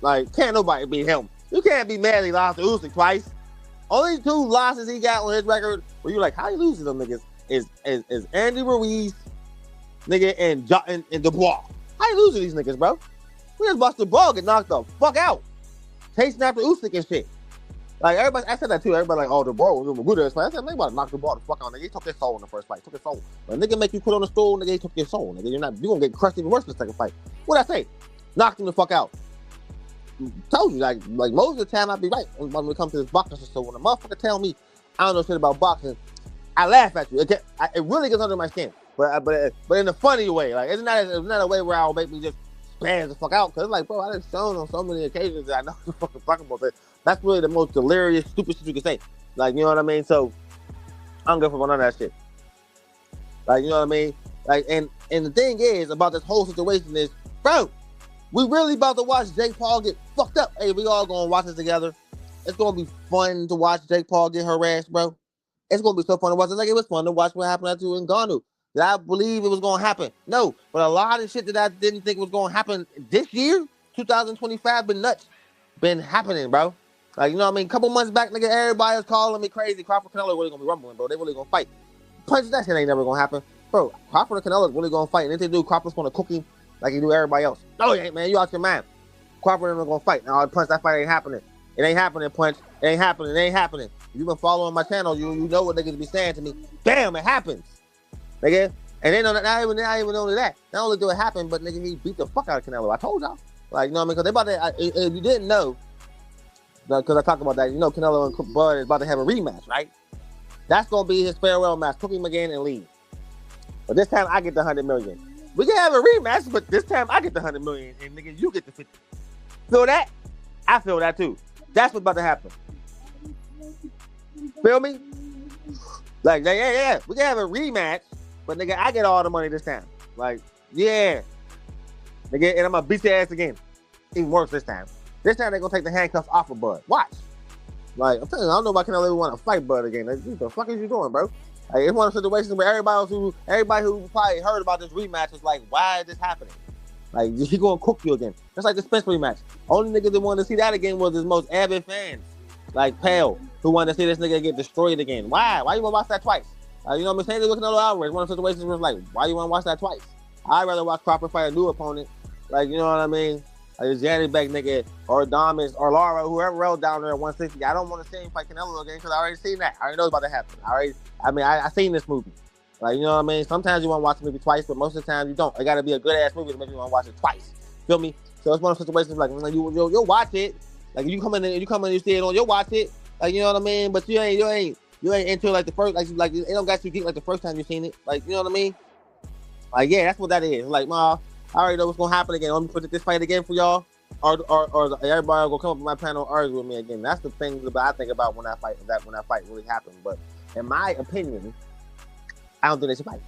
Like, can't nobody beat him. You can't be mad he lost to Usyk twice. Only 2 losses he got on his record where you're like, how you lose to them niggas is Andy Ruiz, nigga, and Dubois. How you lose to these niggas, bro? We just watched the ball get knocked the fuck out. Chasing after Usyk and shit. Like, everybody, I said that too. Everybody like, oh, the ball was good as fight. I said, man, about to knock the ball the fuck out. Nigga, he took his soul in the first fight. Took his soul. When a nigga make you put on the stool, nigga, he took your soul. Nigga, you're gonna get crushed even worse in the second fight. What'd I say? Knocked him the fuck out. Told you, like most of the time I be right when it comes to this boxing. So when a motherfucker tell me I don't know shit about boxing, I laugh at you. It really gets under my skin. But in a funny way. Like, it's not a way where I'll make me just spaz the fuck out, because it's like, bro, I done shown on so many occasions that I know the fucking talking about that. That's really the most delirious, stupid shit you can say. Like, you know what I mean? So I don't give a fuck none of that shit. Like, you know what I mean? Like, and the thing is about this whole situation is, bro, we really about to watch Jake Paul get fucked up. Hey, we all gonna watch this together. It's gonna be fun to watch Jake Paul get harassed, bro. It's gonna be so fun to watch. It's like, it was fun to watch what happened to Ngannou. Did I believe it was gonna happen? No, but a lot of shit that I didn't think was gonna happen this year, 2025, been nuts, been happening, bro. Like, you know what I mean? A couple months back, nigga, everybody was calling me crazy. Crawford and Canelo really gonna be rumbling, bro. They really gonna fight. Punch, that shit ain't never gonna happen, bro. Crawford and Canelo is really gonna fight, and if they do, Crawford's gonna cook him like he do everybody else. No, he ain't, man. You out your mind. Crawford and them gonna fight. Now, Punch, that fight ain't happening. It ain't happening, Punch. It ain't happening. It ain't happening. If you've been following my channel, you know what niggas be saying to me. Bam, it happens, nigga. And they know that not even only that. Not only do it happen, but nigga, he beat the fuck out of Canelo. I told y'all. Like, you know what I mean? Because they about to, if you didn't know, because I talked about that, you know, Canelo and Bud is about to have a rematch, right? That's gonna be his farewell match. Cook him again and leave. But this time I get the 100 million. We can have a rematch, but this time I get the 100 million, and nigga, you get the 50. Feel that? I feel that too. That's what's about to happen. Feel me? Like, yeah. We can have a rematch. But nigga, I get all the money this time. Like, yeah. Nigga, and I'm gonna beat your ass again. Even worse this time. This time they're gonna take the handcuffs off of Bud. Watch. Like, I'm telling you, I don't know if I can ever want to fight Bud again. Like, what the fuck is you doing, bro? Like, it's one of the situations where everybody who probably heard about this rematch is like, why is this happening? Like, he gonna cook you again. Just like the Spence rematch. Only nigga that wanted to see that again was his most avid fans. Like Pale, who wanted to see this nigga get destroyed again. Why? Why you wanna watch that twice? You know what I'm saying? They're looking at Alvarez. One of the situations where it's like, why you want to watch that twice? I'd rather watch Crawford fight a new opponent. Like, you know what I mean? Like a Janny Beck nigga, or Adames, or Lara, whoever else down there at 160. I don't want to see him fight Canelo again because I already seen that. I already know it's about to happen. I seen this movie. Like, you know what I mean? Sometimes you want to watch a movie twice, but most of the time you don't. It got to be a good ass movie to make you want to watch it twice. Feel me? So it's one of those situations like you'll watch it. Like you come in and you see it on, you'll watch it. Like, you know what I mean? But you ain't into like the first, like it don't got you geek like the first time you seen it. Like, you know what I mean? Like, yeah, that's what that is. Like, ma, I already know what's gonna happen again. Let me put this fight again for y'all, or everybody will come up with my panel and argue with me again. That's the thing that I think about when that fight really happened. But in my opinion, I don't think they should fight.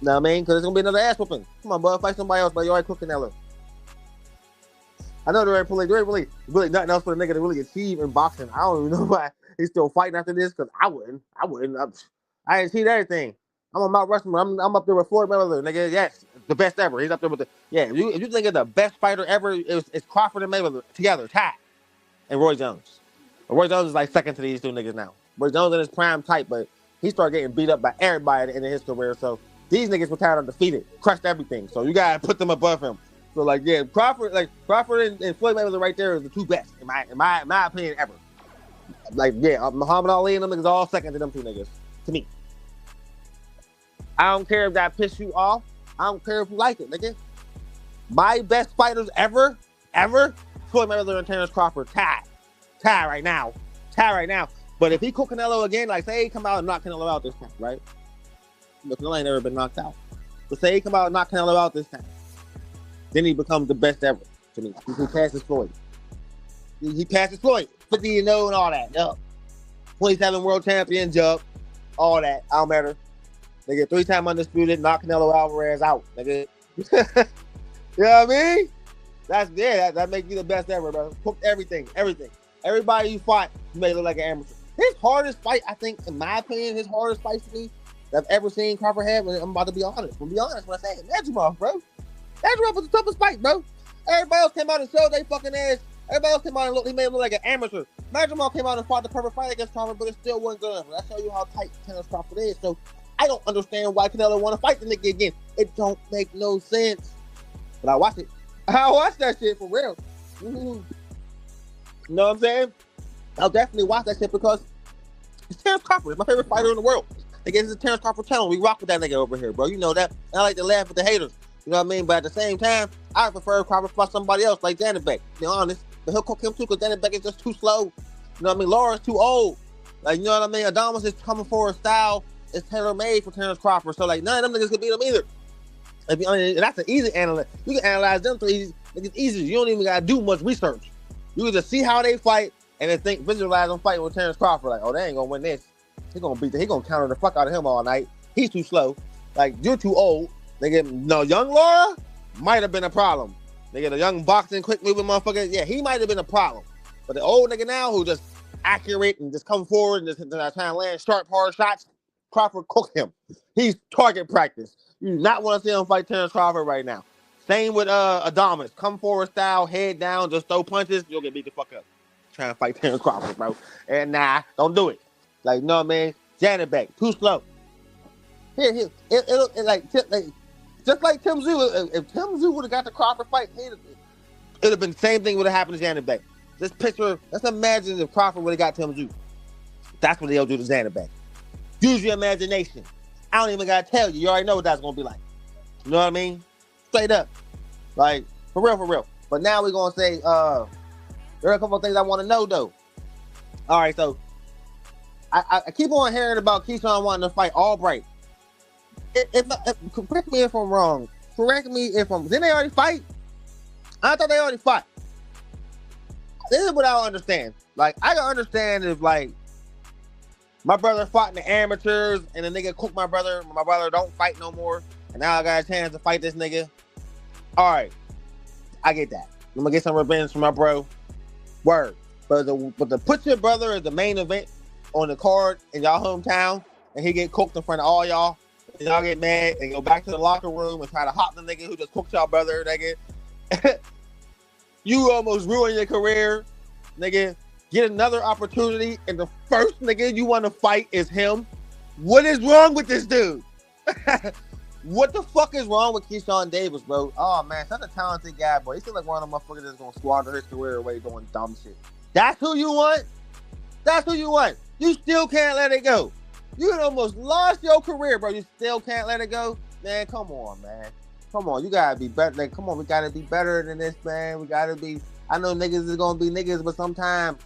You know what I mean? Because it's gonna be another ass whooping. Come on, bud, fight somebody else. But you already cooking that look. I know there ain't really nothing else for the nigga to really achieve in boxing. I don't even know why he's still fighting after this. Because I wouldn't. I ain't seen everything. I'm a Mount Rushmore. I'm up there with Floyd Mayweather, nigga. Yes, the best ever. He's up there with the If you think of the best fighter ever, it's Crawford and Mayweather together, tied, and Roy Jones. Roy Jones is like second to these two niggas now. Roy Jones in his prime type, but he started getting beat up by everybody at the end of his career. So these niggas were tired of defeated, crushed everything. So you gotta put them above him. So like, yeah, Crawford and Floyd Mayweather right there is the two best in my opinion ever. Like, yeah, Muhammad Ali and them niggas all second to them two niggas to me. I don't care if that piss you off. I don't care if you like it, nigga. My best fighters ever, Floyd Mayweather and Terrence Crawford, tied right now. But if he cook Canelo again, like say he come out and knock Canelo out this time, right? But Canelo ain't never been knocked out. But say he come out and knock Canelo out this time, then he becomes the best ever to me. He passes Floyd. He passes Floyd. 50-0 and all that. Yup. 27 world champions, yup. All that. I don't matter. They get 3-time undisputed, knock Canelo Alvarez out, nigga. You know what I mean? That makes you the best ever, bro. Cooked everything. Everybody you fought, you made it look like an amateur. His hardest fight, I think, in my opinion, his hardest fight to me that I've ever seen Crawford have, I'm about to be honest. I'm gonna be honest when I say it. Nadrimov, bro. Nadrimov was the toughest fight, bro. Everybody else came out and showed they fucking ass. Everybody else came out and he made him look like an amateur. Nadrimov came out and fought the perfect fight against Crawford, but it still wasn't good enough. That show you how tight Terrence Crawford is. So I don't understand why Canelo want to fight the nigga again. It don't make no sense. But I watch it. I watch that shit for real. Mm-hmm. You know what I'm saying? I'll definitely watch that shit because it's Terrence Crawford. It's my favorite fighter in the world. I guess it's the Terrence Crawford channel. We rock with that nigga over here, bro. You know that. I like to laugh at the haters. You know what I mean? But at the same time, I prefer Crawford fight somebody else like Beck. To be honest, but he'll cook him too because Beck is just too slow. You know what I mean? Laura's too old. Like, you know what I mean? Adonis is coming for a style. It's tailor-made for Terrence Crawford. So, like, none of them niggas can beat him either. And that's an easy analyze. You can analyze them three. It's easy. You don't even got to do much research. You can just see how they fight and then visualize them fighting with Terrence Crawford. Like, oh, they ain't going to win this. He going to counter the fuck out of him all night. He's too slow. Like, you're too old. Nigga, no, young Laura might have been a problem. Nigga, the young boxing, quick moving motherfucker, yeah, he might have been a problem. But the old nigga now who just accurate and just come forward and just trying to land sharp, hard shots, Crawford cooked him. He's target practice. You do not want to see him fight Terrence Crawford right now. Same with Adonis. Come forward style, head down, just throw punches, you'll get beat the fuck up. Trying to fight Terrence Crawford, bro. And nah, don't do it. Like, no, man. Janet Beck, too slow. Here. Just like Tim Tszyu. If Tim Tszyu would have got the Crawford fight, it'd have been the same thing would have happened to Janet Beck. Let's imagine if Crawford would have got Tim Tszyu. That's what they'll do to Janet Beck. Use your imagination. I don't even gotta tell you. You already know what that's gonna be like. You know what I mean? Straight up. Like, for real. But now we're gonna say, there are a couple of things I want to know though. All right, so I keep on hearing about Keyshawn wanting to fight Albright. Correct me if I'm wrong. Didn't they already fight? I thought they already fought. This is what I don't understand. Like, I can understand if, like, my brother fought in the amateurs and the nigga cooked my brother don't fight no more, and now I got a chance to fight this nigga. All right, I get that. I'm gonna get some revenge from my bro. Word. But to put your brother as the main event on the card in y'all hometown and he get cooked in front of all y'all, and y'all get mad and go back to the locker room and try to hop the nigga who just cooked y'all brother, nigga. You almost ruined your career, nigga. Get another opportunity, and the first nigga you want to fight is him. What is wrong with this dude? What the fuck is wrong with Keyshawn Davis, bro? Oh, man, such a talented guy, bro. He seems like one of the motherfuckers that's going to squander his career away doing dumb shit. That's who you want? You still can't let it go. You almost lost your career, bro. You still can't let it go, man. Come on, man. Come on, you gotta be better. Like, come on, we gotta be better than this, man. We gotta be. I know niggas is gonna be niggas, but sometimes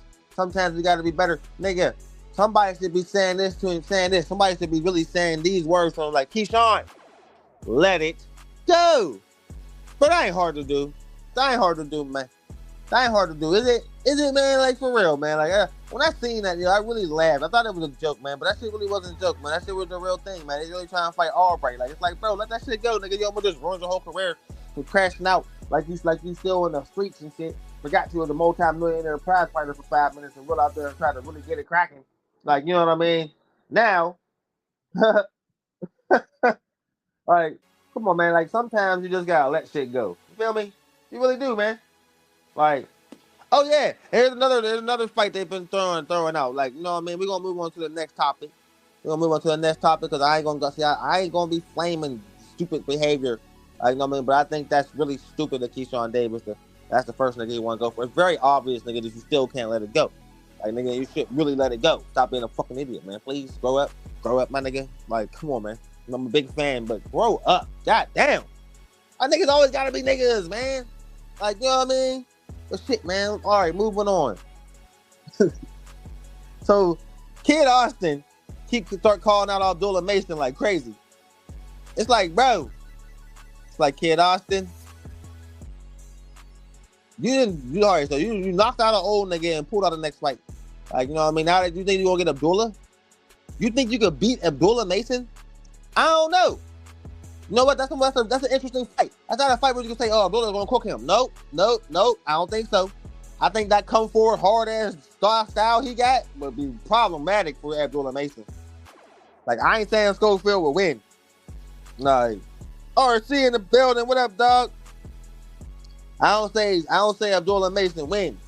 we gotta be better, nigga. Somebody should be saying this to him, saying this. Somebody should be really saying these words to him, like, Keyshawn, let it go. But that ain't hard to do. That ain't hard to do, man. That ain't hard to do, is it? Is it, man? Like, for real, man. Like, when I seen that, I really laughed. I thought it was a joke, man. But that shit really wasn't a joke, man. That shit was the real thing, man. They really trying to fight Albright. Like, it's like, bro, let that shit go, nigga. You almost just ruined your whole career for crashing out. Like you still in the streets and shit. Forgot you were the multi-millionaire prize fighter for 5 minutes and roll out there and try to really get it cracking. Like, you know what I mean? Now, like, come on, man. Like, sometimes you just gotta let shit go. You feel me? You really do, man. Like, oh yeah, there's another fight they've been throwing out. Like, you know what I mean? We're gonna move on to the next topic. Because I ain't gonna see. I ain't gonna be flaming stupid behavior. Like, you know what I mean? But I think that's really stupid that Keyshawn Davis. That's the first nigga you want to go for. It's very obvious, nigga, that you still can't let it go. Like, nigga, you should really let it go. Stop being a fucking idiot, man. Please grow up, my nigga. Like, come on, man. I'm a big fan, but grow up. God damn. Our niggas always gotta be niggas, man. Like, you know what I mean? But shit, man. All right, moving on. So, Kid Austin start calling out Abdullah Mason like crazy. It's like, bro. It's like, Kid Austin. You knocked out an old nigga and pulled out the next fight. Like, you know what I mean? Now that you think you're gonna get Abdullah? You think you could beat Abdullah Mason? I don't know. You know what? That's an interesting fight. That's not a fight where you can say, oh, Abdullah's gonna cook him. Nope. I don't think so. I think that come forward hard ass style he got would be problematic for Abdullah Mason. Like, I ain't saying Schofield will win. Like, RC in the building. What up, dog? I don't say Abdullah Mason wins.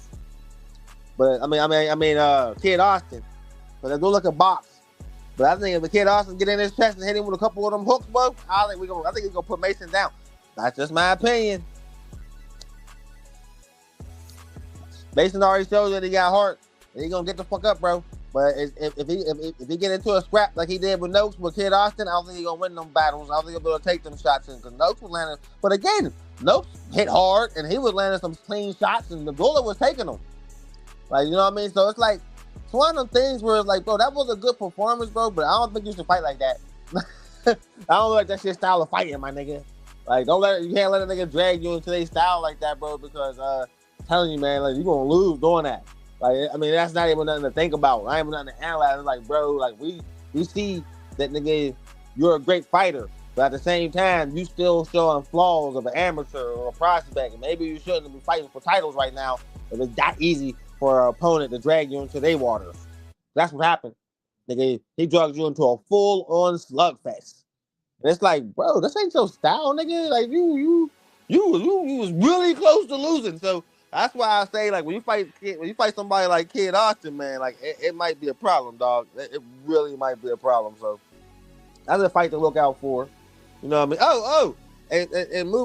But I mean Kid Austin. But Abdullah can box. But I think if the Kid Austin get in his chest and hit him with a couple of them hooks, bro, I think he's gonna put Mason down. That's just my opinion. Mason already showed that he got heart, and he gonna get the fuck up, bro. But if he get into a scrap like he did with Noakes with Kid Austin, I don't think he's gonna win them battles. I don't think he'll be able to take them shots in, because Noakes was landing. But again, Noakes hit hard, and he was landing some clean shots, and the Abdullah was taking them. Like, you know what I mean? So it's like, it's one of them things where it's like, bro, that was a good performance, bro, but I don't think you should fight like that. I don't like that shit style of fighting, my nigga. Like, you can't let a nigga drag you into their style like that, bro, because I'm telling you, man, like, you're gonna lose doing that. Like, I mean, that's not even nothing to think about. I ain't even nothing to analyze. It's like, bro, like, we see that, nigga, you're a great fighter, but at the same time, you still showing flaws of an amateur or a prospect, and maybe you shouldn't be fighting for titles right now if it's that easy for an opponent to drag you into their waters. That's what happened. Nigga, he dragged you into a full-on slugfest. And it's like, bro, this ain't your style, nigga. Like, you was really close to losing. So that's why I say, like, when you fight somebody like Kid Austin, man, like, it might be a problem, dog. It really might be a problem. So that's a fight to look out for. You know what I mean?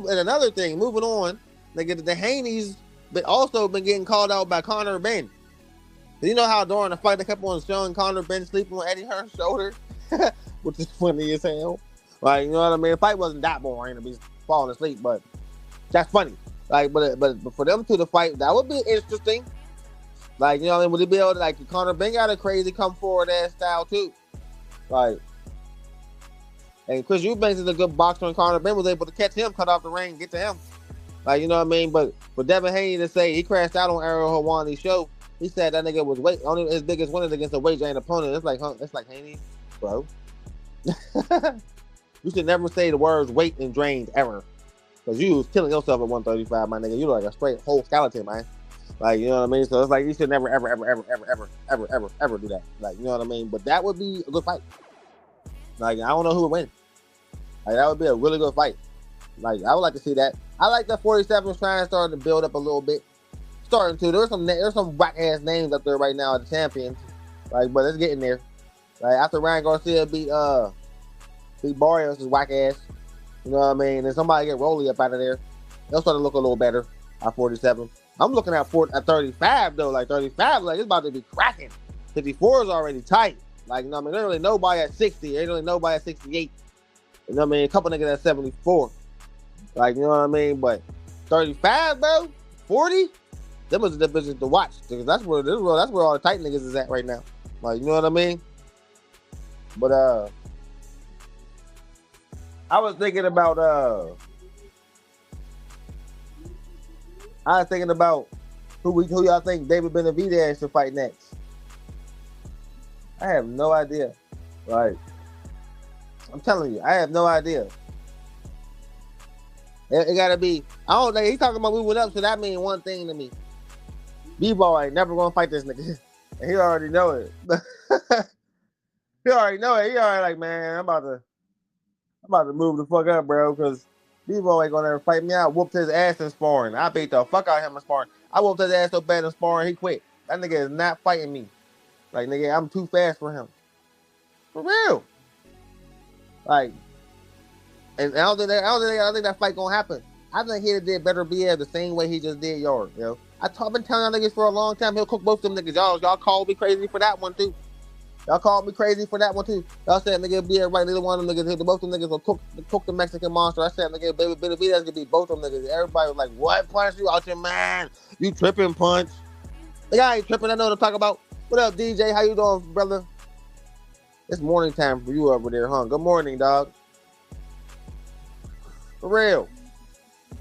And another thing, moving on, nigga, the Haneys but also been getting called out by Conor Benn. You know how during the fight they kept on showing Conor Benn sleeping on Eddie Hearn's shoulder, which is funny as hell. Like, you know what I mean? The fight wasn't that boring to be falling asleep, but that's funny. Like, but for them to the fight, that would be interesting. Like, you know what I mean? Would it be able to, like, Conor Benn got a crazy come forward ass style too. Like, and Chris Eubanks is a good boxer, and Conor Benn was able to catch him, cut off the ring, get to him. Like, you know what I mean? But for Devin Haney to say he crashed out on Ariel Helwani's show, he said that nigga was only his biggest winners against a weight drained opponent. It's like Haney, bro. You should never say the words weight and drained ever, because you was killing yourself at 135, my nigga. You look like a straight whole skeleton, man. Like, you know what I mean? So it's like you should never ever do that. Like, you know what I mean? But that would be a good fight. Like, I don't know who would win. Like, that would be a really good fight. Like, I would like to see that. I like that 47 is trying to start to build up a little bit. Starting to. There's some whack ass names up there right now at the champions. Like, but it's getting there. Like, after Ryan Garcia beat Barrios' whack ass. You know what I mean? And somebody get Rolly up out of there. They'll start to look a little better at 47. I'm looking at 35 though. Like 35, like it's about to be cracking. 54 is already tight. Like, you know what I mean? There ain't really nobody at 60. Ain't really nobody at 68. You know what I mean? A couple niggas at 74. Like, you know what I mean? But 35, bro? 40? Them was the bitches to watch. Because that's where all the tight niggas is at right now. Like, you know what I mean? But I was thinking about who y'all think David Benavides should fight next. I have no idea. Like, I'm telling you, I have no idea. It gotta be. I don't think he's talking about moving up, so that means one thing to me. B-Ball ain't never gonna fight this nigga. And he already know it. He already know it. He already like, man, I'm about to move the fuck up, bro, because B-Ball ain't gonna ever fight me. I whooped his ass in sparring. I beat the fuck out of him in sparring. I whooped his ass so bad in sparring, he quit. That nigga is not fighting me. Like, nigga, I'm too fast for him. For real. Like, and I don't think that fight gonna happen. I think he'd did better BF the same way he just did yours, yo. I've been telling y'all niggas for a long time he'll cook both them niggas. Y'all called me crazy for that one too. Y'all called me crazy for that one too. Y'all said nigga be right, neither one of them niggas, both them niggas will cook the Mexican monster. I said nigga, baby, Benavides gonna beat both them niggas. Everybody was like, what, Punch? You out your man? You tripping, Punch? Nigga, I ain't tripping. I know what I'm talking about. What up, DJ? How you doing, brother? It's morning time for you over there, huh? Good morning, dog. For real.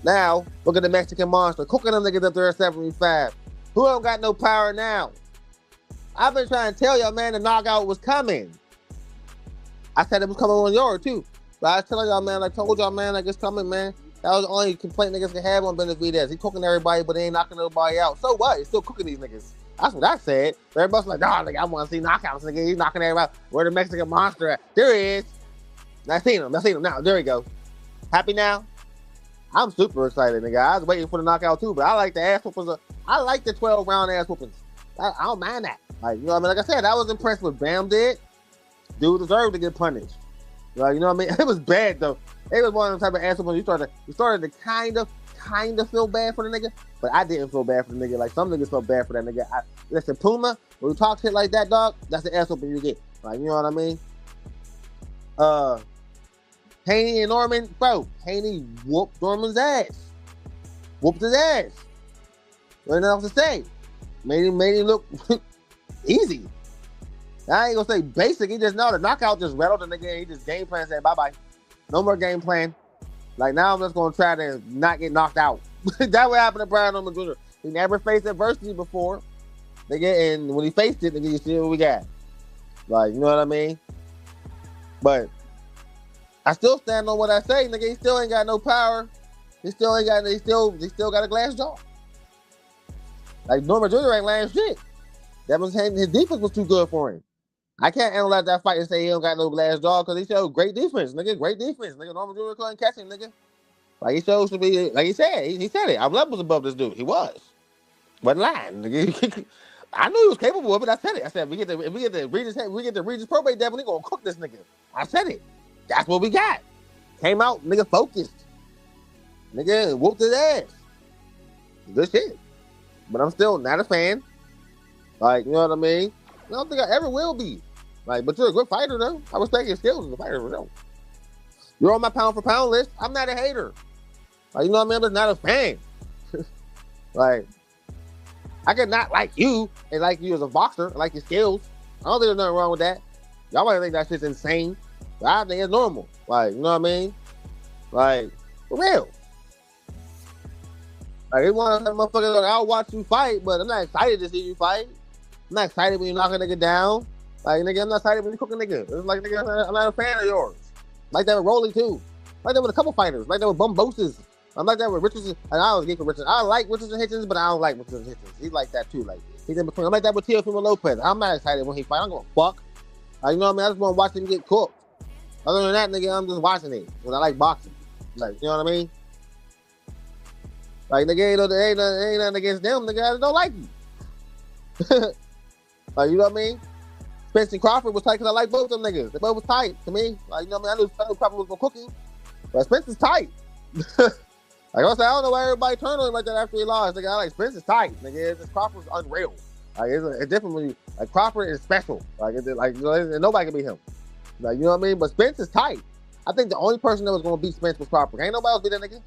Now, look at the Mexican monster. Cooking them niggas up there at 75. Who don't got no power now? I've been trying to tell y'all, man, the knockout was coming. I said it was coming on yours, too. But I was telling y'all, man, I told y'all, man, like it's coming, man. That was the only complaint niggas can have on Benavides. He cooking everybody, but he ain't knocking nobody out. So what? He's still cooking these niggas. That's what I said. Everybody's like, nah, nigga, I want to see knockouts, nigga. He's knocking everybody out. Where the Mexican monster at? There he is. I seen him now. There he go. Happy now? I'm super excited, nigga. I was waiting for the knockout too, but I like the ass whoopings. I like the 12-round ass whoopings. I don't mind that. Like, you know what I mean? Like I said, I was impressed with Bam did. Dude deserved to get punished. Like, you know what I mean? It was bad though. It was one of the type of ass whoopings you started to kind of feel bad for the nigga, but I didn't feel bad for the nigga. Like some niggas felt bad for that nigga. Listen, Puma, when you talk shit like that, dog, that's the ass whooping you get. Like, you know what I mean? Haney and Norman, bro. Haney whooped Norman's ass. Whooped his ass. Nothing else to say. Made him look easy. I ain't gonna say basic. He just know the knockout just rattled the nigga. He just game plan and said bye-bye. No more game plan. Like now I'm just gonna try to not get knocked out. That what happened to Brian Norman Jr. He never faced adversity before. Nigga, and when he faced it, nigga, you see what we got. Like, you know what I mean? But I still stand on what I say, nigga. He still ain't got no power. He still got a glass jaw. Like Norman Jr. ain't laying shit. That was his defense was too good for him. I can't analyze that fight and say he don't got no glass jaw because he showed great defense, nigga. Great defense, nigga. Norman Jr. couldn't catch him, nigga. Like he shows to be, like he said, he said it. I'm levels above this dude. He was. Wasn't lying, nigga. I knew he was capable of it. I said it. I said if we get the Regis probate devil, he gonna cook this nigga. I said it. That's what we got. Came out, nigga, focused. Nigga, whooped his ass. Good shit. But I'm still not a fan. Like, you know what I mean? I don't think I ever will be. Like, but you're a good fighter, though. I respect your skills as a fighter, though. You're on my pound for pound list. I'm not a hater. Like, you know what I mean? I'm just not a fan. Like, I could not like you and like you as a boxer, like your skills. I don't think there's nothing wrong with that. Y'all might think that shit's insane. But I think it's normal. Like, you know what I mean? Like, for real. Like, they want to motherfucker, like, I'll watch you fight, but I'm not excited to see you fight. I'm not excited when you knock a nigga down. Like, nigga, I'm not excited when you cook a nigga. It's like, nigga, I'm not a fan of yours. Like that with Rolly, too. Like that with a couple fighters. Like that with Bumbosis. I'm like that with Richardson. And I was gay for Richardson. I like Richardson Hitchens, but I don't like Richardson Hitchens. He's like that, too. Like, he's in between. I'm like that with Teofimo Lopez. I'm not excited when he fight. I'm going to fuck. Like, you know what I mean? I just want to watch him get cooked. Other than that, nigga, I'm just watching it. Because I like boxing. Like, you know what I mean? Like, nigga, ain't nothing against them. Nigga, I don't like you. Like, you know what I mean? Spence and Crawford was tight because I like both of them niggas. They both was tight to me. Like, you know what I mean? I knew Crawford was for cooking. But Spence is tight. Like I said, I don't know why everybody turned on him like that after he lost. Nigga, I like Spence is tight. Nigga, this Crawford's unreal. Like it's different when you like Crawford is special. Like nobody can beat him. Like you know what I mean? But Spence is tight. I think the only person that was gonna beat Spence was Crawford. Ain't nobody else beat that nigga.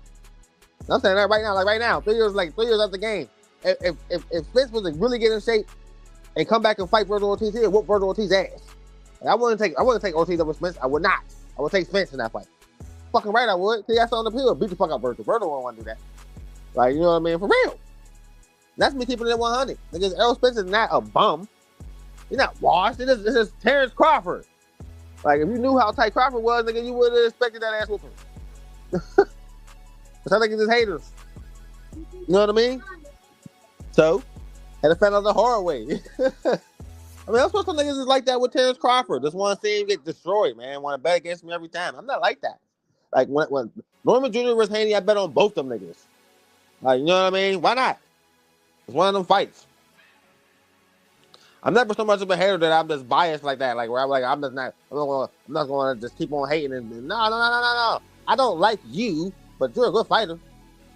I'm saying that right now, like right now, 3 years after the game. If Spence was to really get in shape and come back and fight Virgil Ortiz, he'd whoop Virgil Ortiz's ass. Like, I wouldn't take Ortiz over Spence. I would not. I would take Spence in that fight. Fucking right, I would. See, that's on the pill. Beat the fuck out Virgil. Virgil won't want to do that. Like, you know what I mean? For real. That's me keeping it at 100. Because Errol Spence is not a bum. He's not washed. It's just Terrence Crawford. Like, if you knew how tight Crawford was, nigga, you would have expected that ass whooping. But I think it's just haters. You know what I mean? So, had to find out the hard way. I mean, I'm supposed to niggas is like that with Terrence Crawford. Just want to see him get destroyed, man. Want to bet against me every time. I'm not like that. Like, when Norman Jr. versus Haney, I bet on both them niggas. Like, you know what I mean? Why not? It's one of them fights. I'm never so much of a hater that I'm just biased like that. Like, where I'm not going to just keep on hating. No. I don't like you, but you're a good fighter.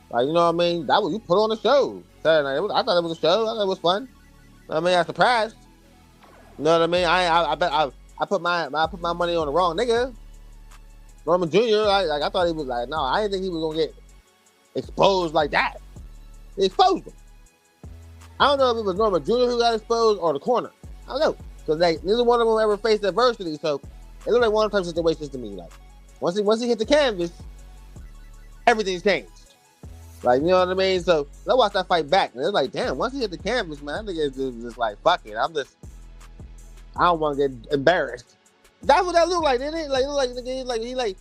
Like, you know what I mean? That was you put on the show. Saturday night. I thought it was a show. I thought it was fun. I mean, I'm surprised. You know what I mean? I bet I put my money on the wrong nigga. Norman Jr. I thought he was like, no, I didn't think he was gonna get exposed like that. They exposed him. I don't know if it was Norman Jr. who got exposed or the corner. I don't know, because neither one of them ever faced adversity. So it looked like one of those situations to me. Like once he hit the canvas, everything's changed. Like, you know what I mean? So I watched that fight back, and it's like, damn, once he hit the canvas, man, I think it's just like, fuck it. I don't want to get embarrassed. That's what that looked like, didn't it? Like, it looked like, he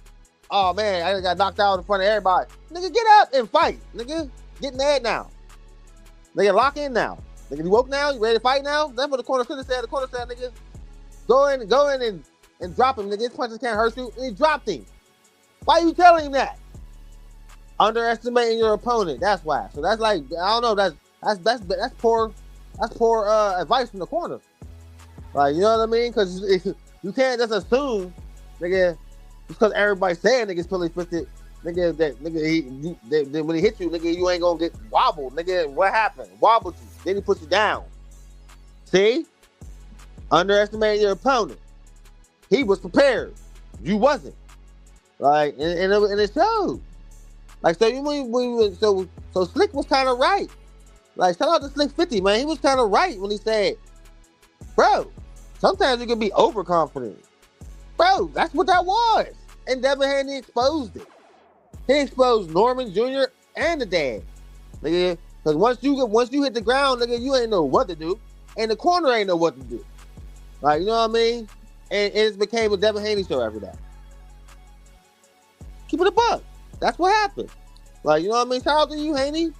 oh man, I got knocked out in front of everybody. Nigga, get up and fight. Nigga, get in there now. Nigga, lock in now. Nigga, you woke now? You ready to fight now? That's what the corner should have said. The corner said, nigga, go in and drop him, nigga. His punches can't hurt you. And he dropped him. Why you telling him that? Underestimating your opponent. That's why. So that's like, I don't know. That's poor advice from the corner. Like, you know what I mean? Because you can't just assume, nigga, because everybody's saying nigga's fully fisted, nigga, that nigga, when he hit you, nigga, you ain't gonna get wobbled, nigga. What happened? Wobbled you. Then he put you down. See? Underestimating your opponent. He was prepared. You wasn't. Like, and it showed. Like, so so Slick was kind of right. Like, shout out to Slick 50, man. He was kind of right when he said, bro, sometimes you can be overconfident. Bro, that's what that was. And Devin Haney exposed it. He exposed Norman Jr. and the dad. Nigga, because once you hit the ground, nigga, you ain't know what to do. And the corner ain't know what to do. Like, you know what I mean? And it became a Devin Haney show after that. Keep it a buck. That's what happened. Like, you know what I mean? Shout out to you, Haney.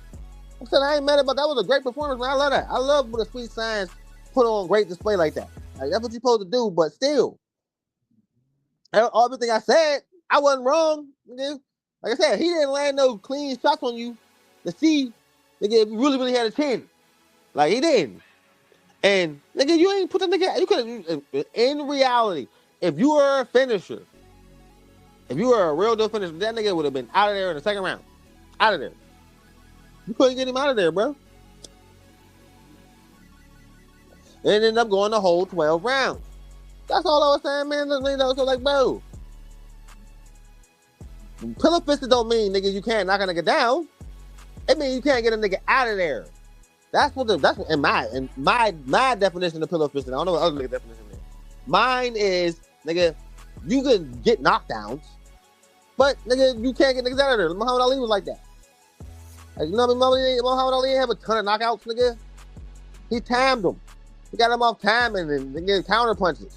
I said I ain't mad about that. Was a great performance, man. I love that. I love when the Sweet Science put on great display like that. Like, that's what you're supposed to do, but still. Everything I said, I wasn't wrong. Nigga. Like I said, he didn't land no clean shots on you to see, nigga, if you really had a chin. Like, he didn't. And, nigga, you ain't put the nigga, you could, in reality, if you were a finisher, if you were a real deal finisher, that nigga would have been out of there in the second round. Out of there. You couldn't get him out of there, bro. And it ended up going the whole 12 rounds. That's all I was saying, man. So, like, bro, pillow fisted don't mean, nigga, you can't knock a nigga down. It means you can't get a nigga out of there. That's what in my definition of pillow fisted. I don't know what other nigga definition is. Mine is, nigga, you can get knockdowns, but nigga, you can't get niggas out of there. Muhammad Ali was like that. Like, you know what I mean? Muhammad Ali have a ton of knockouts, nigga. He timed them. He got him off timing and nigga counter punches.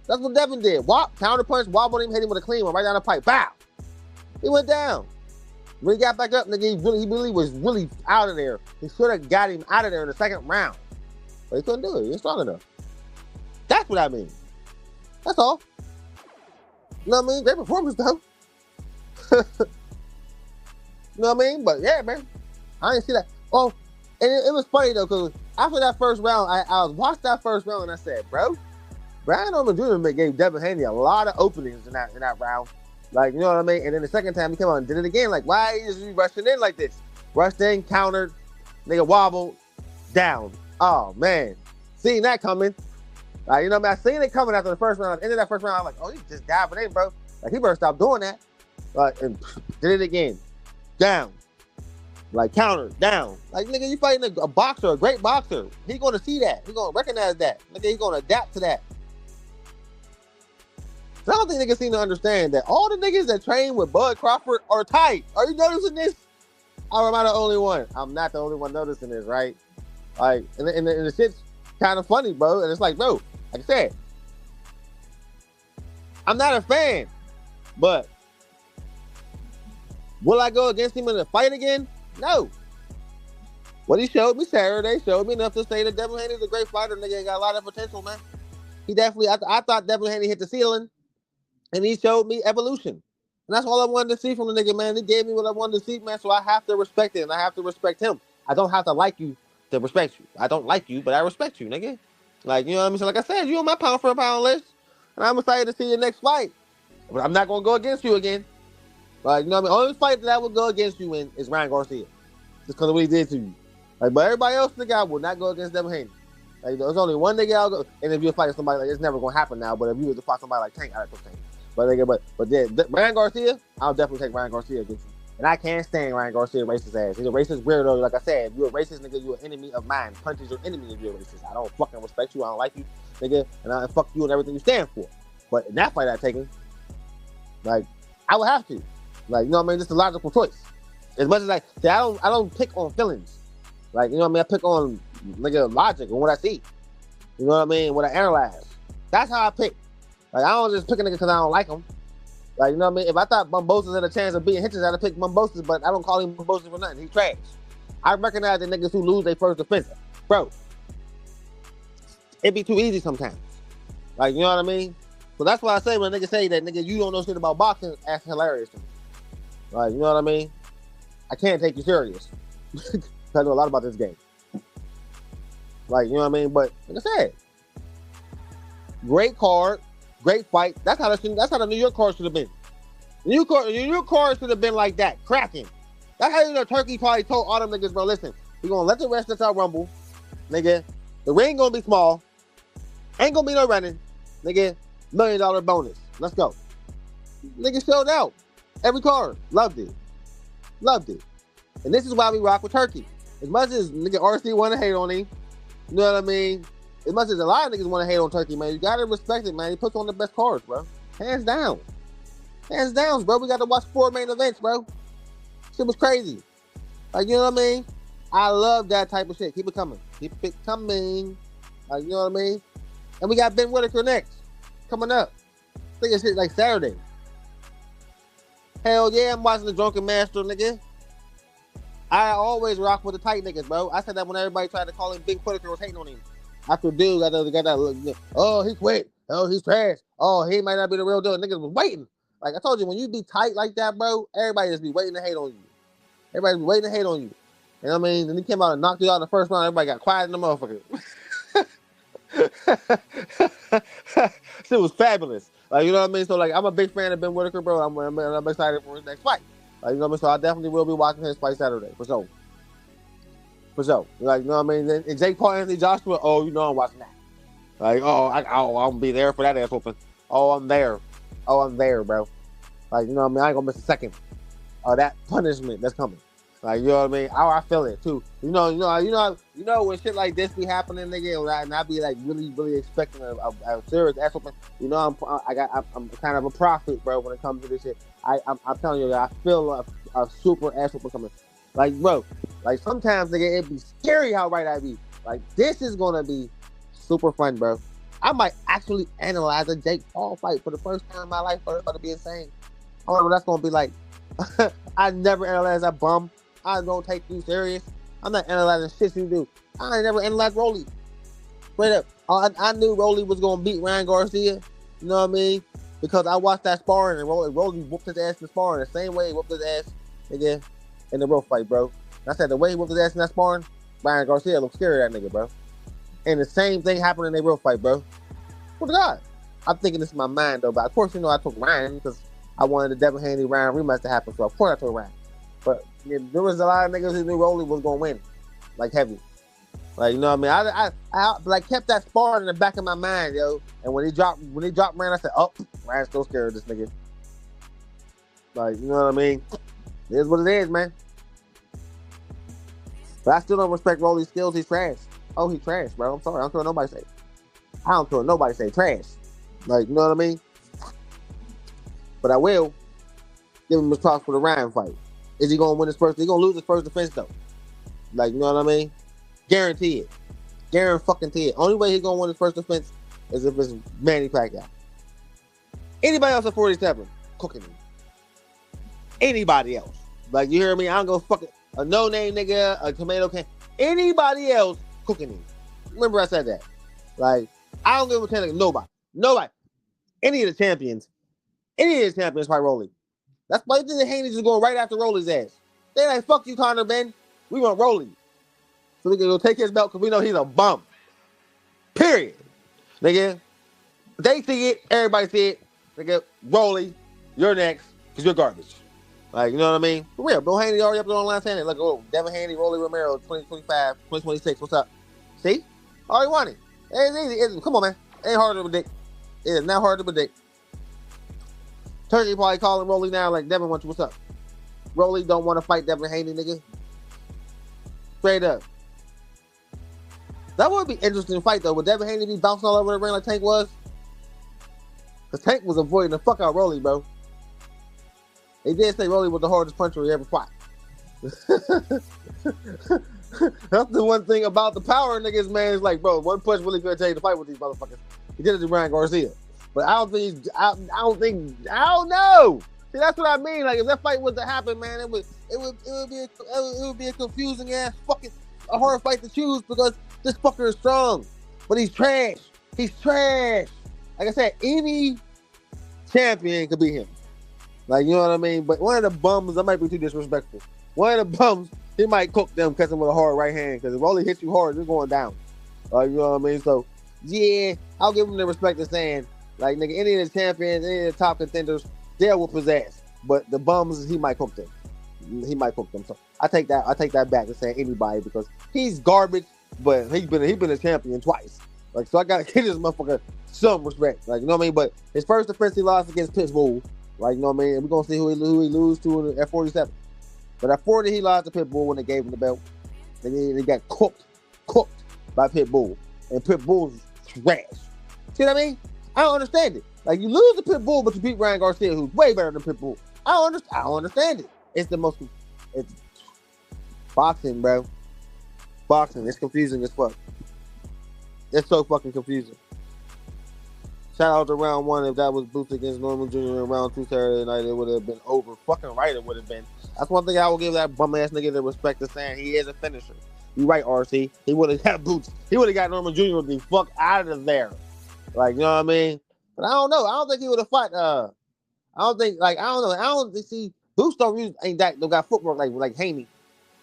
That's what Devin did. Counter punch, wobbled him, hit him with a clean one right down the pipe. Bow. He went down. When he got back up, nigga, he really was really out of there. He should have got him out of there in the second round. But he couldn't do it. He was strong enough. That's what I mean. That's all. You know what I mean? Great performance, though. You know what I mean? But yeah, man. I didn't see that. Oh, and it was funny, though, because after that first round, I watched that first round and I said, bro, Brian Norman Jr. gave Devin Haney a lot of openings in that round. Like, you know what I mean? And then the second time he came out and did it again. Like, why is he rushing in like this? Rushed in, countered, nigga wobbled, down. Oh, man. Seen that coming. Like, you know what I mean? I seen it coming after the first round. At the end of that first round, I'm like, oh, he just diving in, bro. Like, he better stop doing that. And did it again. Down. Like, counter, down. Like, nigga, you fighting a boxer, a great boxer. He gonna see that. He gonna recognize that. Nigga, he gonna adapt to that. So I don't think niggas seem to understand that all the niggas that train with Bud Crawford are tight. Are you noticing this? Or am I the only one? I'm not the only one noticing this, right? Like, and the shit's kind of funny, bro. And it's like, bro, like I said, I'm not a fan, but will I go against him in a fight again? No. What he showed me Saturday showed me enough to say that Devin Haney is a great fighter. Nigga got a lot of potential, man. He definitely, I thought Devin Haney hit the ceiling, and he showed me evolution. And that's all I wanted to see from the nigga, man. He gave me what I wanted to see, man, so I have to respect it, and I have to respect him. I don't have to like you to respect you. I don't like you, but I respect you, nigga. Like, you know what I mean? So like I said, you on my pound for pound list, and I'm excited to see your next fight. But I'm not going to go against you again. Like, you know what I mean? Only fight that I would go against you in is Ryan Garcia. Just because of what he did to you. Like, but everybody else, nigga, I will not go against Devin Haney. Like, there's only one nigga I'll go. And if you're fighting somebody, like, it's never going to happen now. But if you were to fight somebody like Tank, I'd go Tank. But nigga, but yeah, Ryan Garcia, I'll definitely take Ryan Garcia against you. And I can't stand Ryan Garcia racist ass. He's a racist weirdo. Like I said, if you're a racist nigga, you're an enemy of mine. Punch is your enemy if you're a racist. I don't fucking respect you. I don't like you, nigga. And I fuck you and everything you stand for. But in that fight I taken, like, I would have to. Like, you know what I mean? It's a logical choice. As much as like, see, I don't pick on feelings. Like, you know what I mean? I pick on nigga logic and what I see. You know what I mean? What I analyze. That's how I pick. Like, I don't just pick a nigga because I don't like him. Like, you know what I mean? If I thought Bumbosis had a chance of beating Hitchens, I'd have picked Bumbosis, but I don't call him Bumbosis for nothing. He's trash. I recognize the niggas who lose their first defense. Bro, it be too easy sometimes. Like, you know what I mean? So that's why I say when a nigga say that, nigga, you don't know shit about boxing, that's hilarious to me. Like, you know what I mean? I can't take you serious. I know a lot about this game. Like, you know what I mean? But like I said, great card, great fight. That's how the New York card should have been. The New York card should have been like that, cracking. That's how the Turkey probably told all them niggas, bro, listen, we're gonna let the rest of us rumble, nigga. The ring gonna be small, ain't gonna be no running, nigga. $1 million bonus. Let's go. Nigga showed out. Every card. Loved it. Loved it. And this is why we rock with Turkey. As much as nigga RC want to hate on him, you know what I mean? As much as a lot of niggas want to hate on Turkey, man, you gotta respect it, man. He puts on the best cards, bro. Hands down. Hands down, bro. We got to watch 4 main events, bro. Shit was crazy. Like, you know what I mean? I love that type of shit. Keep it coming. Keep it coming. Like, you know what I mean? And we got Ben Whitaker next. Coming up. I think it's shit like Saturday. Hell yeah, I'm watching the Drunken Master, nigga. I always rock with the tight niggas, bro. I said that when everybody tried to call him Big Whitaker was hating on him. After dude got that look, oh, he quit. Oh, he's trash. Oh, he might not be the real deal. Niggas was waiting. Like I told you, when you be tight like that, bro, everybody just be waiting to hate on you. Everybody be waiting to hate on you. You know what I mean? Then he came out and knocked you out in the first round. Everybody got quiet in the motherfucker. Shit was fabulous. Like, you know what I mean? So, like, I'm a big fan of Ben Whitaker, bro. I'm excited for his next fight. Like, you know what I mean? So, I definitely will be watching his fight Saturday, for sure. For sure. Like, you know what I mean? Then Jake Paul, Anthony Joshua, oh, you know I'm watching that. Like, I'm gonna be there for that ass whooping. Oh, I'm there. Oh, I'm there, bro. Like, you know what I mean? I ain't gonna miss a second of that punishment that's coming. Like, you know what I mean? I feel it too. You know when shit like this be happening, nigga, and I be like really expecting a serious ass whooping. You know, I'm kind of a prophet, bro, when it comes to this shit. I'm telling you, I feel a super ass whooping coming. Like, bro, like sometimes, nigga, it be scary how right I be. Like, this is gonna be super fun, bro. I might actually analyze a Jake Paul fight for the first time in my life, bro. It's about to be insane. I don't know what that's gonna be like. I never analyze that bum. I don't take you serious. I'm not analyzing shit you do. I ain't never analyzed Rolly. Straight up. I knew Rolly was going to beat Ryan Garcia. You know what I mean? Because I watched that sparring and Rolly whooped his ass in the sparring the same way he whooped his ass again in the rope fight, bro. And I said the way he whooped his ass in that sparring, Ryan Garcia looked scary, that nigga, bro. And the same thing happened in their real fight, bro. What the God? I'm thinking this in my mind, though. But of course, you know, I took Ryan because I wanted the Devin Haney Ryan rematch to happen. So of course I took Ryan. But yeah, there was a lot of niggas who knew Rolly was going to win. Like heavy. Like, you know what I mean? I like kept that spar in the back of my mind, yo. And when he dropped Rand, I said, oh, Rand's still scared of this nigga. Like, you know what I mean? It is what it is, man. But I still don't respect Rolly's skills. He's trash. Oh, he's trash, bro. I'm sorry. I don't care what nobody say. I don't care what nobody say. Trash. Like, you know what I mean? But I will give him his props for the Ryan fight. Is he gonna win his first? He's gonna lose his first defense though. Like, you know what I mean? Guarantee it. Guarantee it. Only way he's gonna win his first defense is if it's Manny Pacquiao. Anybody else at 47, cooking him. Anybody else. Like, you hear me? I don't go fucking a no-name nigga, a tomato can. Anybody else cooking him. Remember I said that. Like, I don't give a chance. Nobody. Any of the champions fight Rolly. That's why you think the Haney's is going right after Rolly's ass. They like, fuck you, Conor Ben. We want Rolly. So we can go take his belt because we know he's a bum. Period. Nigga. They see it. Everybody see it. Nigga, Rolly, you're next because you're garbage. Like, you know what I mean? For real. Bill Haney already up there on line standing. Look, oh, Devin Haney, Rolly Romero, 2025, 2026. What's up? See? Already won it. It's easy. Come on, man. It ain't hard to predict. It is not hard to predict. Turkey probably calling Rolly now like, Devin, what's up? Rolly don't want to fight Devin Haney, nigga. Straight up. That would be an interesting fight, though. Would Devin Haney be bouncing all over the ring like Tank was? Because Tank was avoiding the fuck out Rolly, bro. They did say Rolly was the hardest puncher he ever fought. That's the one thing about the power niggas, man. It's like, bro, one punch really could take the fight with these motherfuckers. He did it to Ryan Garcia. But I don't know. See, that's what I mean. Like, if that fight was to happen, man, it would be a confusing ass fucking a hard fight to choose because this fucker is strong. But he's trash. He's trash. Like I said, any champion could beat him. Like, you know what I mean? But one of the bums, I might be too disrespectful. One of the bums, he might cook them, catch him with a hard right hand. Because if Rolly hits you hard, it's going down. Like, you know what I mean? So, yeah, I'll give him the respect of saying, like, nigga, any of the champions, any of the top contenders, they will possess. But the bums, he might cook them. So I take that back and say anybody because he's garbage, but he's been a champion twice. Like, so I gotta give this motherfucker some respect. Like, you know what I mean? But his first defense he lost against Pitbull. Like, you know what I mean? We're gonna see who he lose to at 47. But at 40 he lost to Pitbull when they gave him the belt. They got cooked by Pitbull. And Pitbull's trash. See what I mean? I don't understand it. Like, you lose to Pitbull, but you beat Ryan Garcia, who's way better than Pitbull. I don't understand it. It's boxing, bro. Boxing. It's confusing as fuck. It's so fucking confusing. Shout out to round one. If that was Boots against Norman Jr. in round 2 Saturday night, it would have been over. Fucking right, it would have been. That's one thing I will give that bum ass nigga the respect of saying he is a finisher. You right, RC. He would have got Boots. He would have got Norman Jr. the fuck out of there. Like, you know what I mean? But I don't know. I don't think he would have fought. I don't think. See, Boots don't got footwork like Haney.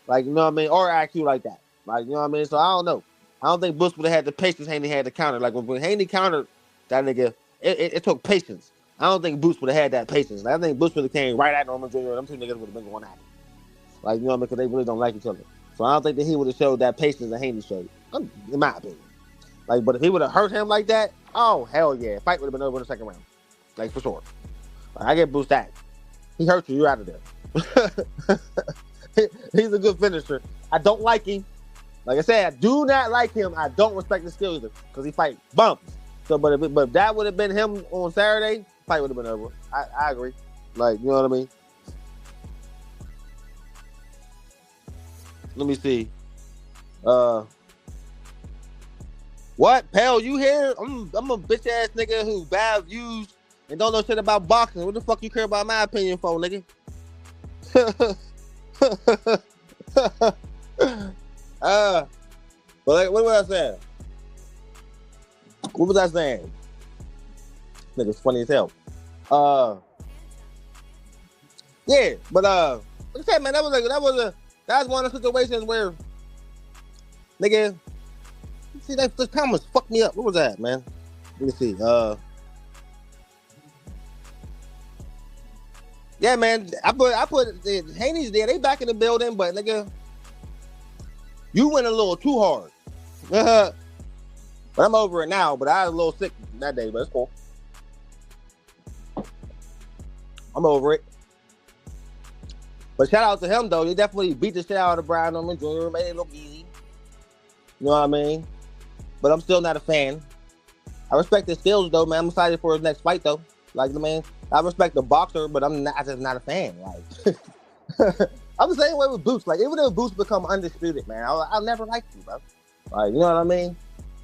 Like, you know what I mean? Or IQ like that. Like, you know what I mean? So I don't know. I don't think Boots would have had the patience Haney had to counter. Like, when Haney countered that nigga, it took patience. I don't think Boots would have had that patience. Like, I think Boots would have came right at Norman Jr. Them two niggas would have been going at it. Like, you know what I mean? Because they really don't like each other. So I don't think that he would have showed that patience that Haney showed. In my opinion. Like, but if he would have hurt him like that, oh, hell yeah. Fight would have been over in the second round. Like, for sure. Like, I get Boots that. He hurt you, you're out of there. He's a good finisher. I don't like him. Like I said, I do not like him. I don't respect his skill either. Because he fight bumps. So, but if that would have been him on Saturday, fight would have been over. I agree. Like, you know what I mean? Let me see. What? Pal, you here? I'm a bitch ass nigga who bad views and don't know shit about boxing. What the fuck you care about my opinion for, nigga? But like, what was I saying? What was I saying? Nigga's funny as hell. Yeah, but like I said, man, that was one of the situations where, nigga, see that the comments fucked me up. What was that, man? Let me see. Yeah, man, I put Haney's there. They back in the building, but nigga, you went a little too hard. But I'm over it now. But I was a little sick that day, but it's cool. I'm over it. But shout out to him though. He definitely beat the shit out of Brian Norman Jr. Made it look easy. You know what I mean? But I'm still not a fan. I respect his skills though, man. I'm excited for his next fight though. Like, man, I respect the boxer, but I'm just not a fan. Like, I'm the same way with Boots. Like, even if Boots become undisputed, man, I'll never like you, bro. Like, you know what I mean?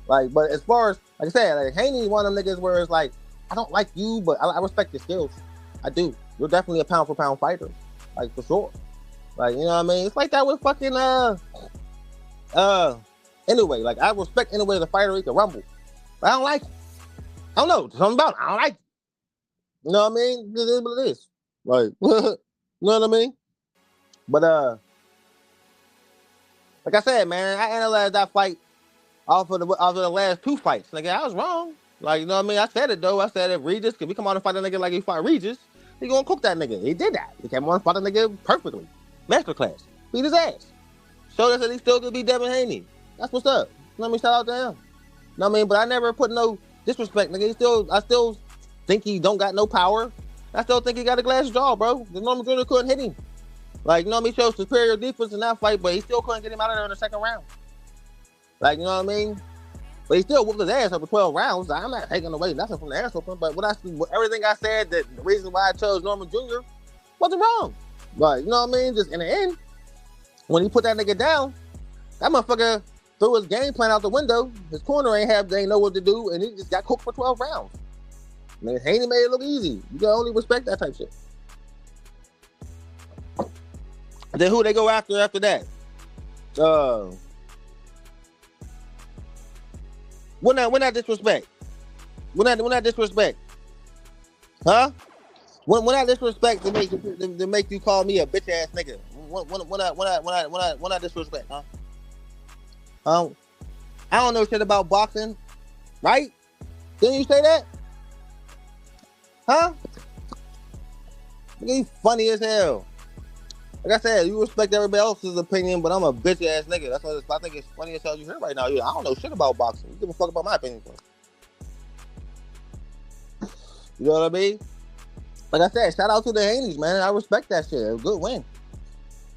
Like, but as far as, like I said, like Haney, one of them niggas where it's like, I don't like you, but I respect your skills. I do. You're definitely a pound for pound fighter, like for sure. Like, you know what I mean? It's like that with fucking anyway. Like, I respect anyway the fighter he can rumble, but I don't like him. I don't know something about him. I don't like him. You know what I mean? It is what it is. Like, you know what I mean? But like I said, man, I analyzed that fight off of the last two fights. Like, I was wrong. Like, you know what I mean? I said it though. I said if Regis, if he come out and fight a nigga like he fought Regis, he gonna cook that nigga. He did that. He came on and fought a nigga perfectly. Masterclass. Beat his ass. Showed us that he still could be Devin Haney. That's what's up. Let me shout out to him. You know what I mean? But I never put no disrespect, nigga. I still think he don't got no power. I still think he got a glass jaw, bro. The Norman Jr. couldn't hit him. Like, you know what I mean? He showed superior defense in that fight, but he still couldn't get him out of there in the second round. Like, you know what I mean? But he still whooped his ass over 12 rounds. I'm not taking away nothing from the ass whooping, but everything I said, that the reason why I chose Norman Jr. wasn't wrong. But, you know what I mean? Just in the end, when he put that nigga down, that motherfucker threw his game plan out the window. His corner ain't know what to do, and he just got cooked for 12 rounds. I mean, Haney made it look easy. You can only respect that type shit. And then who they go after that? When that disrespect? When that disrespect? Huh? When that disrespect to make you call me a bitch ass nigga? When that disrespect? Huh? I don't know shit about boxing, right? Didn't you say that? Huh? You funny as hell. Like I said, you respect everybody else's opinion, but I'm a bitch ass nigga. That's what I think it's funny as hell you hear right now. I don't know shit about boxing. You give a fuck about my opinion. You know what I mean? Like I said, shout out to the Haneys, man. I respect that shit. It was a good win.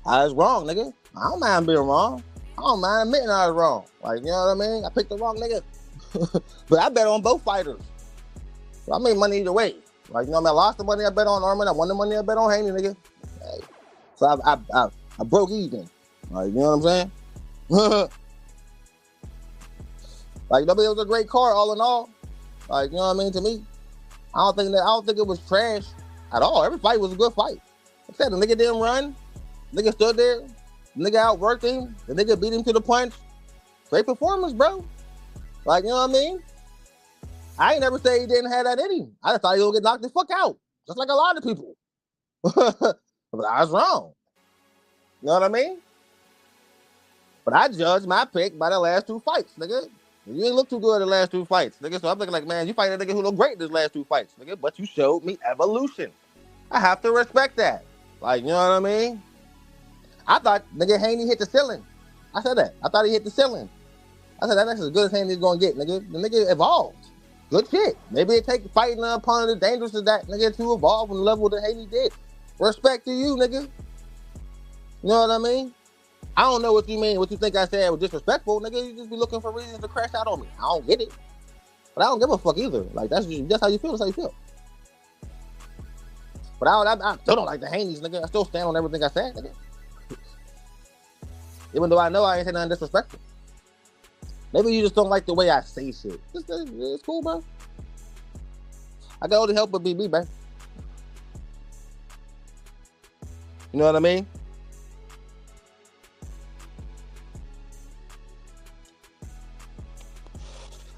I was wrong, nigga. I don't mind being wrong. I don't mind admitting I was wrong. Like, you know what I mean? I picked the wrong nigga. But I bet on both fighters. So I made money either way. Like, you know what I mean? I lost the money I bet on Norman. I won the money I bet on Haney, nigga. Hey. So I broke even. Like, you know what I'm saying? Like, it was a great card all in all. Like, you know what I mean? To me, I don't think it was trash at all. Every fight was a good fight. Like I said, the nigga didn't run. The nigga stood there. The nigga outworked him. The nigga beat him to the punch. Great performance, bro. Like, you know what I mean? I ain't never say he didn't have that in him. I just thought he would get knocked the fuck out. Just like a lot of people. But I was wrong. You know what I mean? But I judged my pick by the last two fights, nigga. You ain't look too good in the last two fights, nigga. So I'm looking like, man, you fight a nigga who looked great in his last two fights, nigga. But you showed me evolution. I have to respect that. Like, you know what I mean? I thought nigga Haney hit the ceiling. I said that. I thought he hit the ceiling. I said that's as good as Haney's gonna get, nigga. The nigga evolved. Good shit. Maybe it take fighting an opponent as dangerous as that nigga to evolve on the level that Haney did. Respect to you, nigga. You know what I mean? I don't know what you mean, what you think I said was disrespectful, nigga. You just be looking for reasons to crash out on me. I don't get it. But I don't give a fuck either. Like, that's how you feel, that's how you feel. But I still don't like the Haneys, nigga. I still stand on everything I said, nigga. Even though I know I ain't saying nothing disrespectful. Maybe you just don't like the way I say shit. It's cool, bro. I got all the help but be me, bro. You know what I mean?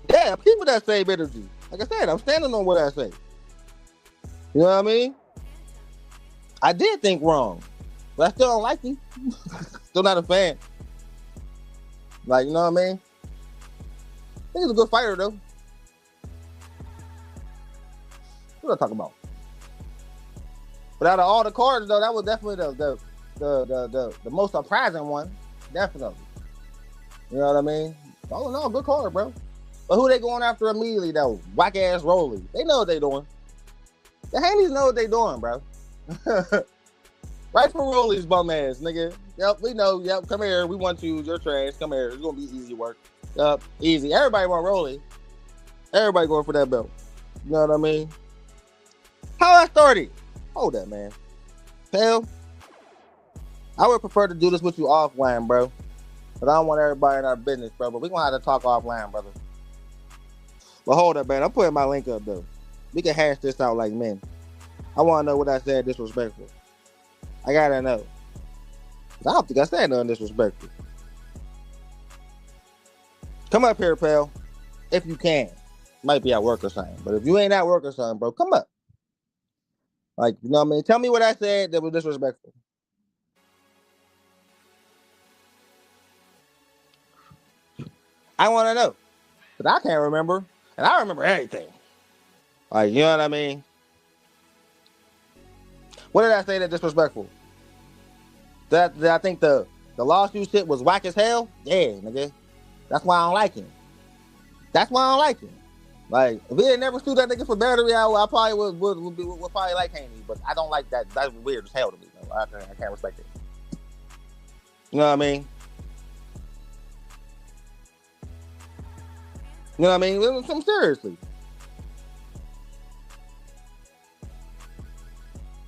Yeah, people that same energy. Like I said, I'm standing on what I say. You know what I mean? I did think wrong, but I still don't like you. Still not a fan. Like, you know what I mean? I think he's a good fighter, though. What am I talking about? But out of all the cards, though, that was definitely the most surprising one. Definitely. You know what I mean? All in all, good card, bro. But who they going after immediately, though? Whack ass Rolly. They know what they doing. The Haneys know what they doing, bro. Right for Rolly's bum ass, nigga. Yep, we know. Yep, come here. We want you. You're trash. Come here. It's gonna be easy work. Yep, easy. Everybody want Rolly. Everybody going for that belt. You know what I mean? How I started? Hold that, man. Hell, I would prefer to do this with you offline, bro. But I don't want everybody in our business, bro. But we gonna have to talk offline, brother. But hold up, man. I'm putting my link up, though. We can hash this out like men. I want to know what I said disrespectful. I gotta know. I don't think I said nothing disrespectful. Come up here, pal. If you can. Might be at work or something. But if you ain't at work or something, bro, come up. Like, you know what I mean? Tell me what I said that was disrespectful. I want to know. Because I can't remember. And I remember everything. Like, you know what I mean? What did I say that's disrespectful? That I think the lawsuit shit was whack as hell? Yeah, nigga. That's why I don't like him. That's why I don't like him. Like, if he had never sued that nigga for battery, I probably would probably like Haney, but I don't like that. That's weird as hell to me. I can't respect it. You know what I mean? You know what I mean? Some seriously.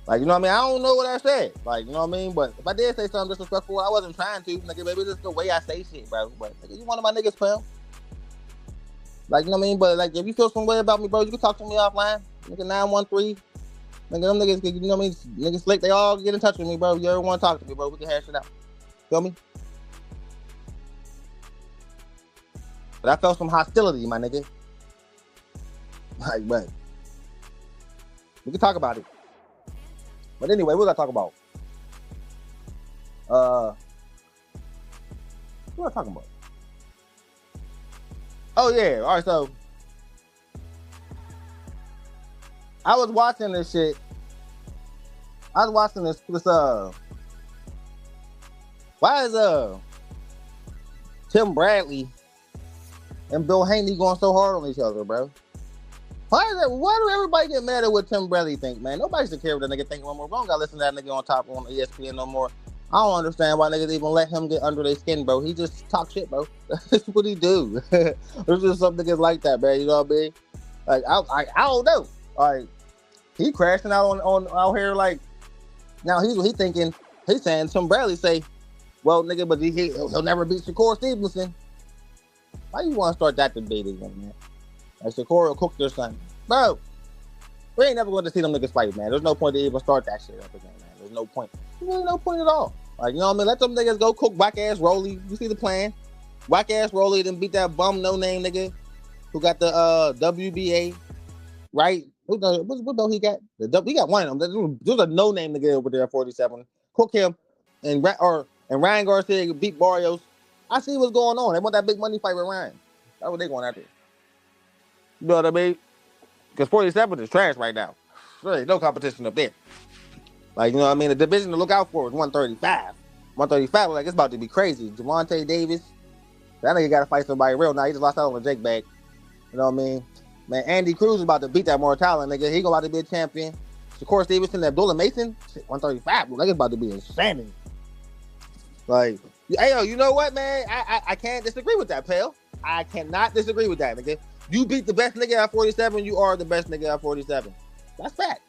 Like, you know what I mean? I don't know what I said. Like, you know what I mean? But if I did say something disrespectful, I wasn't trying to. Nigga, maybe it's the way I say shit, bro. But, nigga, you one of my niggas, pal. Like, you know what I mean? But, like, if you feel some way about me, bro, you can talk to me offline. Nigga, 913. Nigga, them niggas, you know what I mean? Niggas slick, they all get in touch with me, bro. You ever want to talk to me, bro? We can hash it out. Feel me? But I felt some hostility, my nigga. Like, but we can talk about it. But anyway, what did I talk about? What am I talking about? Oh yeah, all right. So I was watching this shit. I was watching this. Why is Tim Bradley and Bill Haney going so hard on each other, bro? Why do everybody get mad at what Tim Bradley think, man? Nobody should care what that nigga think no more. We don't gotta listen to that nigga on top on ESPN no more. I don't understand why niggas even let him get under their skin, bro. He just talk shit, bro. That's what he do. There's just some niggas like that, man. You know what I mean? Like, I don't know. Like, he crashing out on out here, like, now he thinking, he's saying Tim Bradley say, well, nigga, but he'll never beat Shakur Stevenson. Why you want to start that debate again, man? Like, Shakur will cook their son. Bro, we ain't never going to see them niggas fight, man. There's no point to even start that shit up again, man. There's no point. There's really no point at all. Like, you know what I mean? Let them niggas go cook whack-ass Rolly. You see the plan? Whack-ass Rolly, then beat that bum no-name nigga who got the WBA, right? What belt he got? He got one of them. There's a no-name nigga over there at 47. Cook him, and Ryan Garcia beat Barrios. I see what's going on. They want that big money fight with Ryan. That's what they going after. You know what I mean? Because 47 is trash right now. Really, no competition up there. Like, you know what I mean? The division to look out for is 135. 135, like, it's about to be crazy. Javante Davis, that nigga got to fight somebody real now. He just lost out on the Jake bag. You know what I mean? Man, Andy Cruz is about to beat that Mortala nigga. He about to be a champion. Shakur Stevenson, Abdullah Mason, 135. Well, nigga's about to be insanity. Like, hey, yo, you know what, man? I can't disagree with that, pal. I cannot disagree with that, nigga. You beat the best nigga at 47, you are the best nigga at 47. That's fact.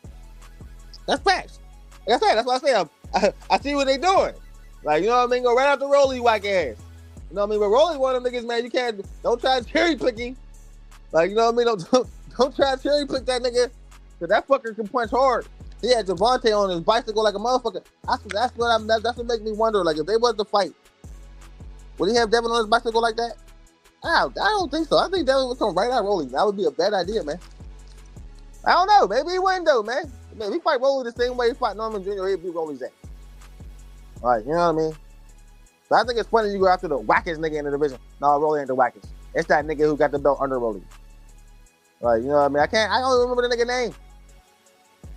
That's facts. Like I said, that's what I say. I see what they doing. Like, you know what I mean? Go right after Rolly, whack ass. You know what I mean? But Rolly one of them niggas, man, you don't try cherry picking. Like, you know what I mean? Don't try cherry pick that nigga. Cause that fucker can punch hard. He had Javante on his bicycle like a motherfucker. That's what makes me wonder. Like, if they was to fight, would he have Devin on his bicycle like that? I don't think so. I think Devin would come right out Rolly. That would be a bad idea, man. I don't know. Maybe he wouldn't, though, man. Man, we fight Rolly the same way he fought Norman Jr. He'd beat Rolly's ass. All right, you know what I mean? So I think it's funny you go after the wackest nigga in the division. No, Rolly ain't the wackest. It's that nigga who got the belt under Rolly. Like, you know what I mean? I don't remember the nigga name.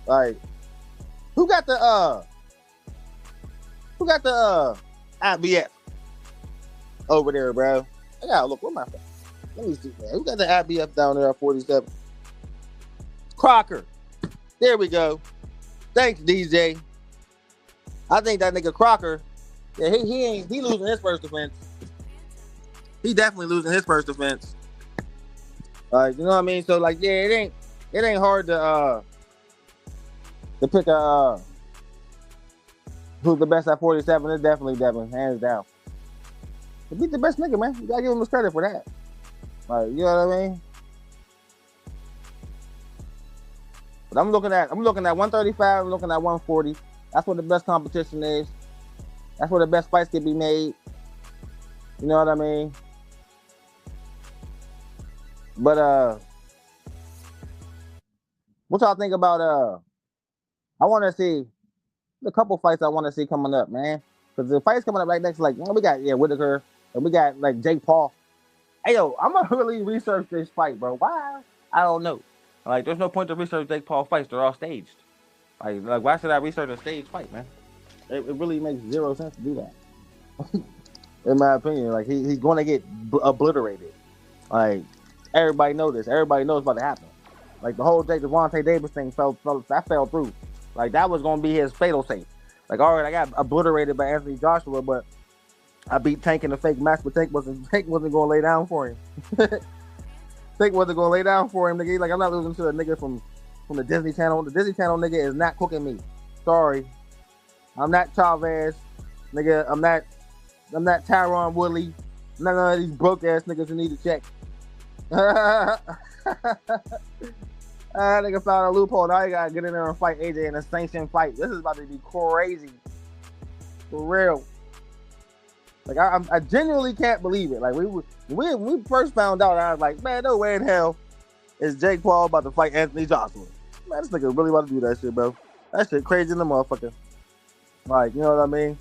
Like, who got the IBF over there, bro? I gotta look. Where my phone? Let me see, man. Who got the IBF down there at 47? Crocker. There we go. Thanks, DJ. I think that nigga Crocker, yeah, he losing his first defense. He definitely losing his first defense. You know what I mean? So like, yeah, it ain't hard to pick who's the best at 47. It's definitely Devin, hands down. To beat the best nigga, man. You gotta give him his credit for that. Like, you know what I mean? But I'm looking at 135, I'm looking at 140. That's where the best competition is. That's where the best fights can be made. You know what I mean? But what y'all think about I wanna see a couple fights I wanna see coming up, man. Because the fights coming up right next, like we got Whitaker and we got like Jake Paul. Hey yo, I'm gonna really research this fight, bro. Why? I don't know. Like, there's no point to research Jake Paul fights. They're all staged. Like why should I research a staged fight, man? It really makes zero sense to do that. In my opinion, like he's going to get obliterated. Like everybody knows this. Everybody knows what's about to happen. Like the whole Devontae Davis thing fell through. Like that was going to be his fatal fate. Like, all right, I got obliterated by Anthony Joshua, but I beat Tank in a fake match, but Tank wasn't going to lay down for him. Tank wasn't going to lay down for him, nigga. Like, I'm not losing to a nigga from the Disney Channel. The Disney Channel nigga is not cooking me. Sorry. I'm not Chavez, nigga. I'm not Tyron Woodley. I'm not none of these broke ass niggas who need to check. Nigga found a loophole. Now you gotta get in there and fight AJ in a sanctioned fight. This is about to be crazy. For real. Like I genuinely can't believe it. Like we first found out, I was like, man, no way in hell is Jake Paul about to fight Anthony Joshua. Man, this nigga really about to do that shit, bro. That shit crazy in the motherfucker. Like, you know what I mean?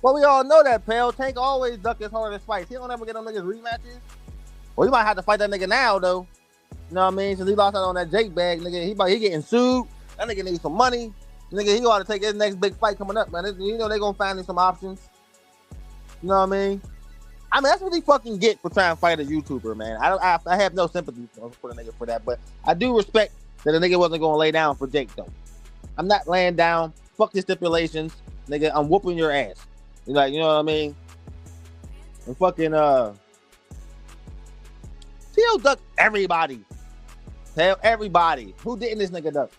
Well, we all know that, pal. Tank always duck his hardest fights. He don't ever get them niggas rematches. Well, he might have to fight that nigga now, though. You know what I mean? Since he lost out on that Jake bag, nigga, he getting sued. That nigga needs some money. Nigga, he got to take his next big fight coming up, man. You know they gonna find him some options. You know what I mean? I mean, that's what he fucking get for trying to fight a YouTuber, man. I have no sympathy for the nigga for that, but I do respect that the nigga wasn't gonna lay down for Jake, though. I'm not laying down. Fuck the stipulations, nigga. I'm whooping your ass. Like, you know what I mean? And fucking Theo ducked everybody. Hell, everybody. Who didn't this nigga duck?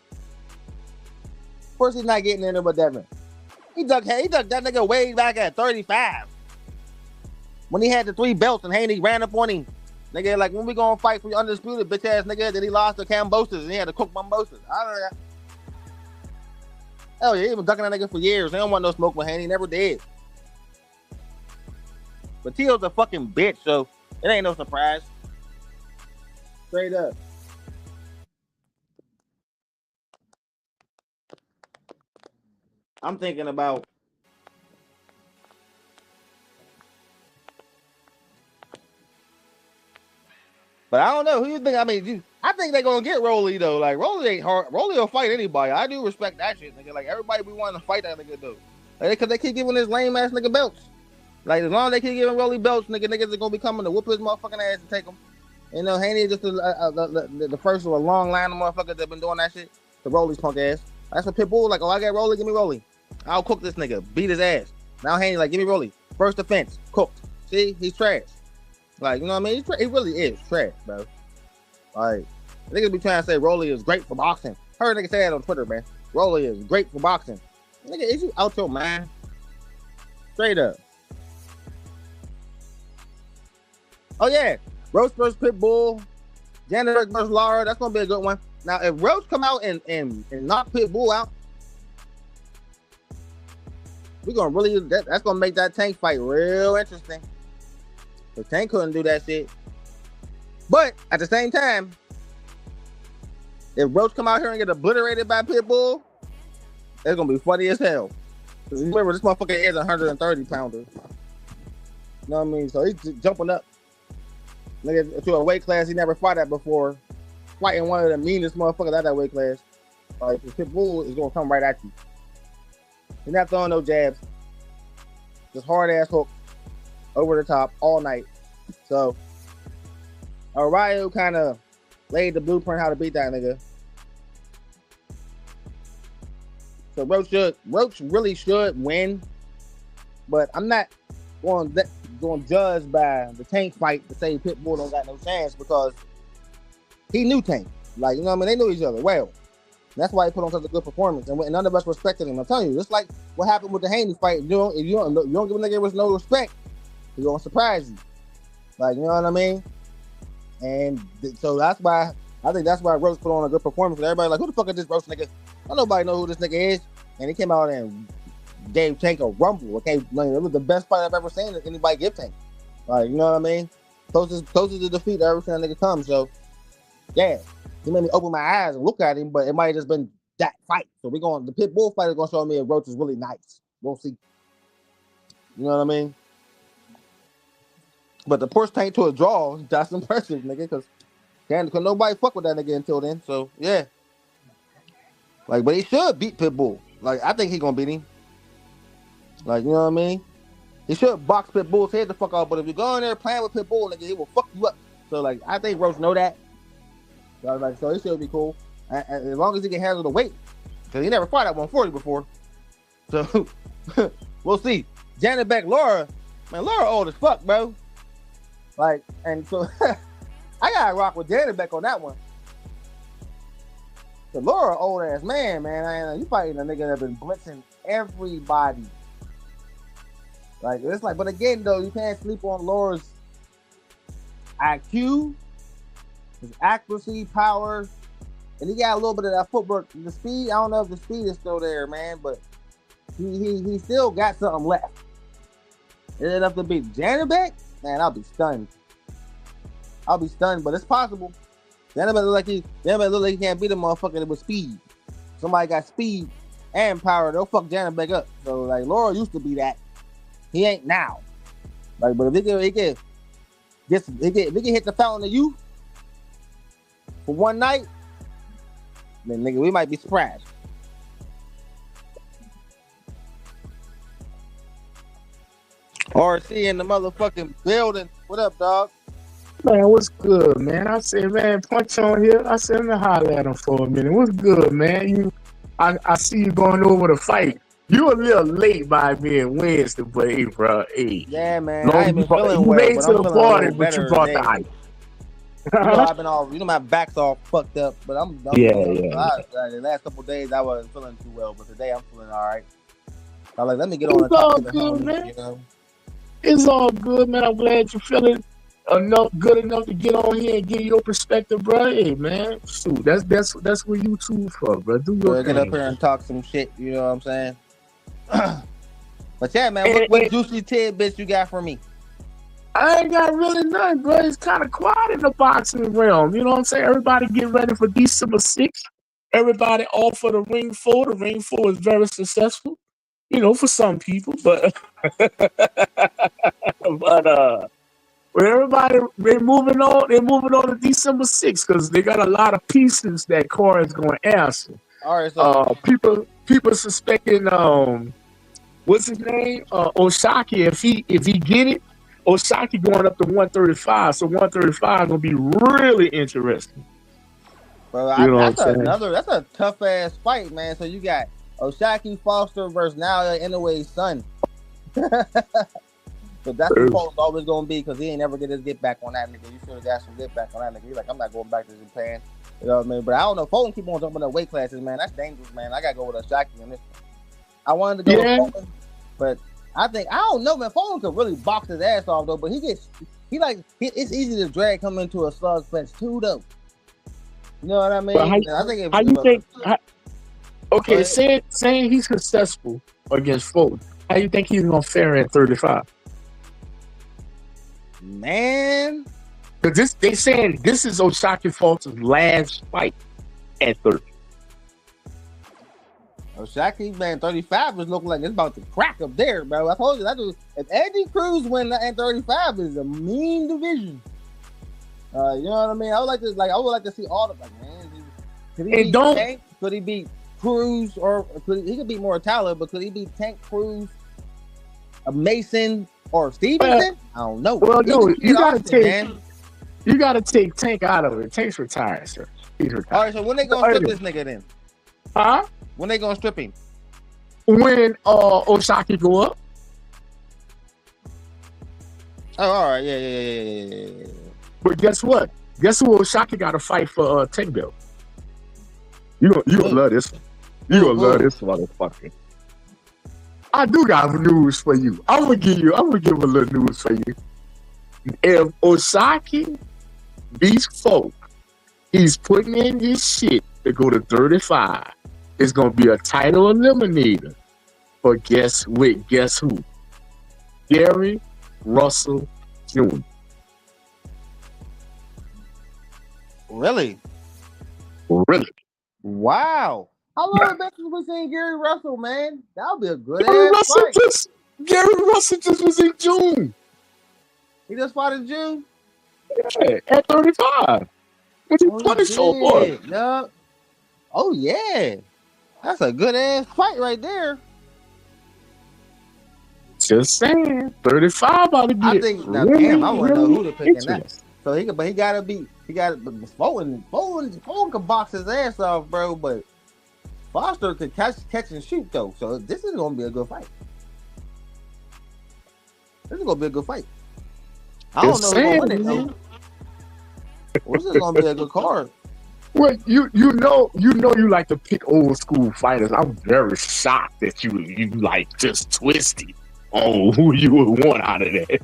Of course he's not getting in there but Devin. He ducked that nigga way back at 35. When he had the 3 belts and Haney ran up on him. Nigga, like, when we gonna fight for your undisputed bitch ass nigga, then he lost to Cambosis and he had to cook mimosas. I don't know. Hell yeah, he been ducking that nigga for years. They don't want no smoke with Haney. Never did. But Teal's a fucking bitch, so it ain't no surprise. Straight up. I'm thinking about but I don't know. Who you think? I mean, I think they're gonna get Rolly though. Like Rolly ain't hard. Rolly will fight anybody. I do respect that shit, nigga. Like everybody be wanting to fight that nigga though. Like, because they keep giving this lame ass nigga belts. Like as long as they keep giving Rolly belts, niggas are gonna be coming to whoop his motherfucking ass and take him. You know, Haney is just the first of a long line of motherfuckers that been doing that shit. The Rolly's punk ass. That's what Pitbull like. Oh, I got Rolly, give me Rolly. I'll cook this nigga, beat his ass. Now Haney like, give me Rolly. First offense, cooked. See, he's trash. Like, you know what I mean? He really is trash, bro. Like, niggas be trying to say Rolly is great for boxing. Heard niggas say that on Twitter, man. Rolly is great for boxing. Nigga, is you out your mind? Straight up. Oh yeah, Roach versus Pitbull, Janet versus Lara. That's gonna be a good one. Now, if Roach come out and knock Pitbull out, we gonna really that's gonna make that Tank fight real interesting. But Tank couldn't do that shit. But at the same time, if Roach come out here and get obliterated by Pitbull, it's gonna be funny as hell. Because remember, this motherfucker is a 130 pounder. You know what I mean? So he's jumping up. Nigga, to a weight class he never fought at before. Fighting one of the meanest motherfuckers at that weight class. Like, Pitbull is gonna come right at you. He's not throwing no jabs. Just hard ass hook over the top all night. So Ryu kind of laid the blueprint how to beat that nigga. So Roach really should win, but I'm not going to judge by the Tank fight to say Pitbull don't got no chance because he knew Tank. Like, you know what I mean? They knew each other well. That's why he put on such a good performance, and none of us respected him. I'm telling you, just like what happened with the Haney fight. If you don't give a nigga with no respect, he's gonna surprise you. Like, you know what I mean? And so that's why I think that's why Roach put on a good performance. Everybody like, who the fuck is this Roach nigga? Don't nobody know who this nigga is. And he came out and gave Tank a rumble. Okay, like, it was the best fight I've ever seen that anybody give Tank. Like, you know what I mean? Closest to defeat every time that nigga comes. So yeah, he made me open my eyes and look at him, but it might have just been that fight. So the Pitbull fight is gonna show me if Roach is really nice. We'll see. You know what I mean? But the push Tank to a draw, that's impressive, nigga, because nobody fuck with that nigga until then. So yeah. Like, but he should beat Pitbull. Like, I think he's gonna beat him. Like, you know what I mean? He should box Pitbull's head the fuck off. But if you go in there playing with Pitbull, nigga, he will fuck you up. So like, I think Roach know that. So he should be cool. As long as he can handle the weight. Because he never fought at 140 before. So we'll see. Janet Beck, Laura, man, Laura old as fuck, bro. Like, and so I gotta rock with Janet Beck on that one. The Laura old ass man, you fighting a nigga that been blitzing everybody. Like, it's like, but again though, you can't sleep on Laura's IQ, his accuracy, power, and he got a little bit of that footwork. The speed, I don't know if the speed is still there, man, but he still got something left. Is it enough to beat Janet Beck? Man, I'll be stunned. But it's possible. Janet Beck look like he can't beat a motherfucker with speed. Somebody got speed and power, they'll fuck Janet Beck up. So like, Laura used to be that. He ain't now. Like, but if he can hit the fountain of youth for one night, then nigga, we might be surprised. RC in the motherfucking building. What up, dog? Man, what's good, man? I said, man, Punch on here. I said, let me holler at him for a minute. What's good, man? I see you going over the fight. You a little late by being Wednesday, but hey, bro, hey. Yeah, man. I ain't been feeling well. You made to the party, but you brought the hype. I've been all, my back's all fucked up, but I'm yeah. The last couple of days I wasn't feeling too well, but today I'm feeling all right. I'm like, let me get on the top of the good, man. You know? It's all good, man. I'm glad you're feeling good enough to get on here and get your perspective, bro. Hey, man, shoot, that's what you two for, bro. Do your thing. Get up here and talk some shit. You know what I'm saying? But yeah, man, what juicy tidbits you got for me? I ain't got really none, bro. It's kind of quiet in the boxing realm. You know what I'm saying? Everybody get ready for December 6th. Everybody off for the Ring 4. The Ring 4 is very successful, you know, for some people, but everybody they're moving on to December 6th because they got a lot of pieces that Corey's going to answer. All right, so people suspecting what's his name? Oshaki, if he get it, Oshaki going up to 135. So 135 is gonna be really interesting. Bro, that's a tough ass fight, man. So you got Oshaki Foster versus Naoya Inoue's son. So that's what Paul's always gonna be because he ain't never get his get back on that nigga. You should have got some get back on that nigga. He's like, I'm not going back to Japan. You know what I mean? But I don't know. Fulton keep on jumping up weight classes, man. That's dangerous, man. I gotta go with Oshaki on this one. I wanted to go with Fulton, but I don't know, man. Fulton could really box his ass off though, but it's easy to drag him into a slug fence too, though. You know what I mean? Okay, saying he's successful against Fulton, how you think he's gonna fare at 35? Man, because they saying this is Oshaki Fulton's last fight at 30. Oshaki, man, 35 is looking like it's about to crack up there, bro. I told you if Eddie Cruz win at 35 is a mean division. You know what I mean? I would like to see all the man. Could he beat Tank? Could he beat Cruz? Or he could beat Mortala, but could he beat Tank, Cruz, a Mason or Stevenson? I don't know. Well, no, you gotta Austin, take Tank out of it. Tank's retired, sir. He's retired. All right, so when they gonna strip this nigga then? Huh? When they gonna strip him? When Osaki go up. Oh, all right, yeah. But guess what? Guess who Osaki got to fight for Tank belt? You gonna love this one. You gonna love this motherfucker. I do got news for you. I'm gonna give a little news for you. If Osaki beats Folk, he's putting in his shit to go to 35. It's gonna be a title eliminator. But guess who? Gary Russell Jr. Really? Wow. How long have we seen Gary Russell, man? That'll be a good ass fight. Gary Russell just was in June. He just fought in June? Yeah, at 35. What you punished for? No. Oh, yeah. That's a good ass fight right there. Just saying. 35 about to get I think, now, really, damn, I want to know who to pick in that. So he gotta be, Foden can box his ass off, bro, but Foster could catch and shoot, though. So this is going to be a good fight. I don't know who's going to win it, though. This is going to be a good card. Well, you know you like to pick old school fighters. I'm very shocked that you like just twisty on who you would want out of that.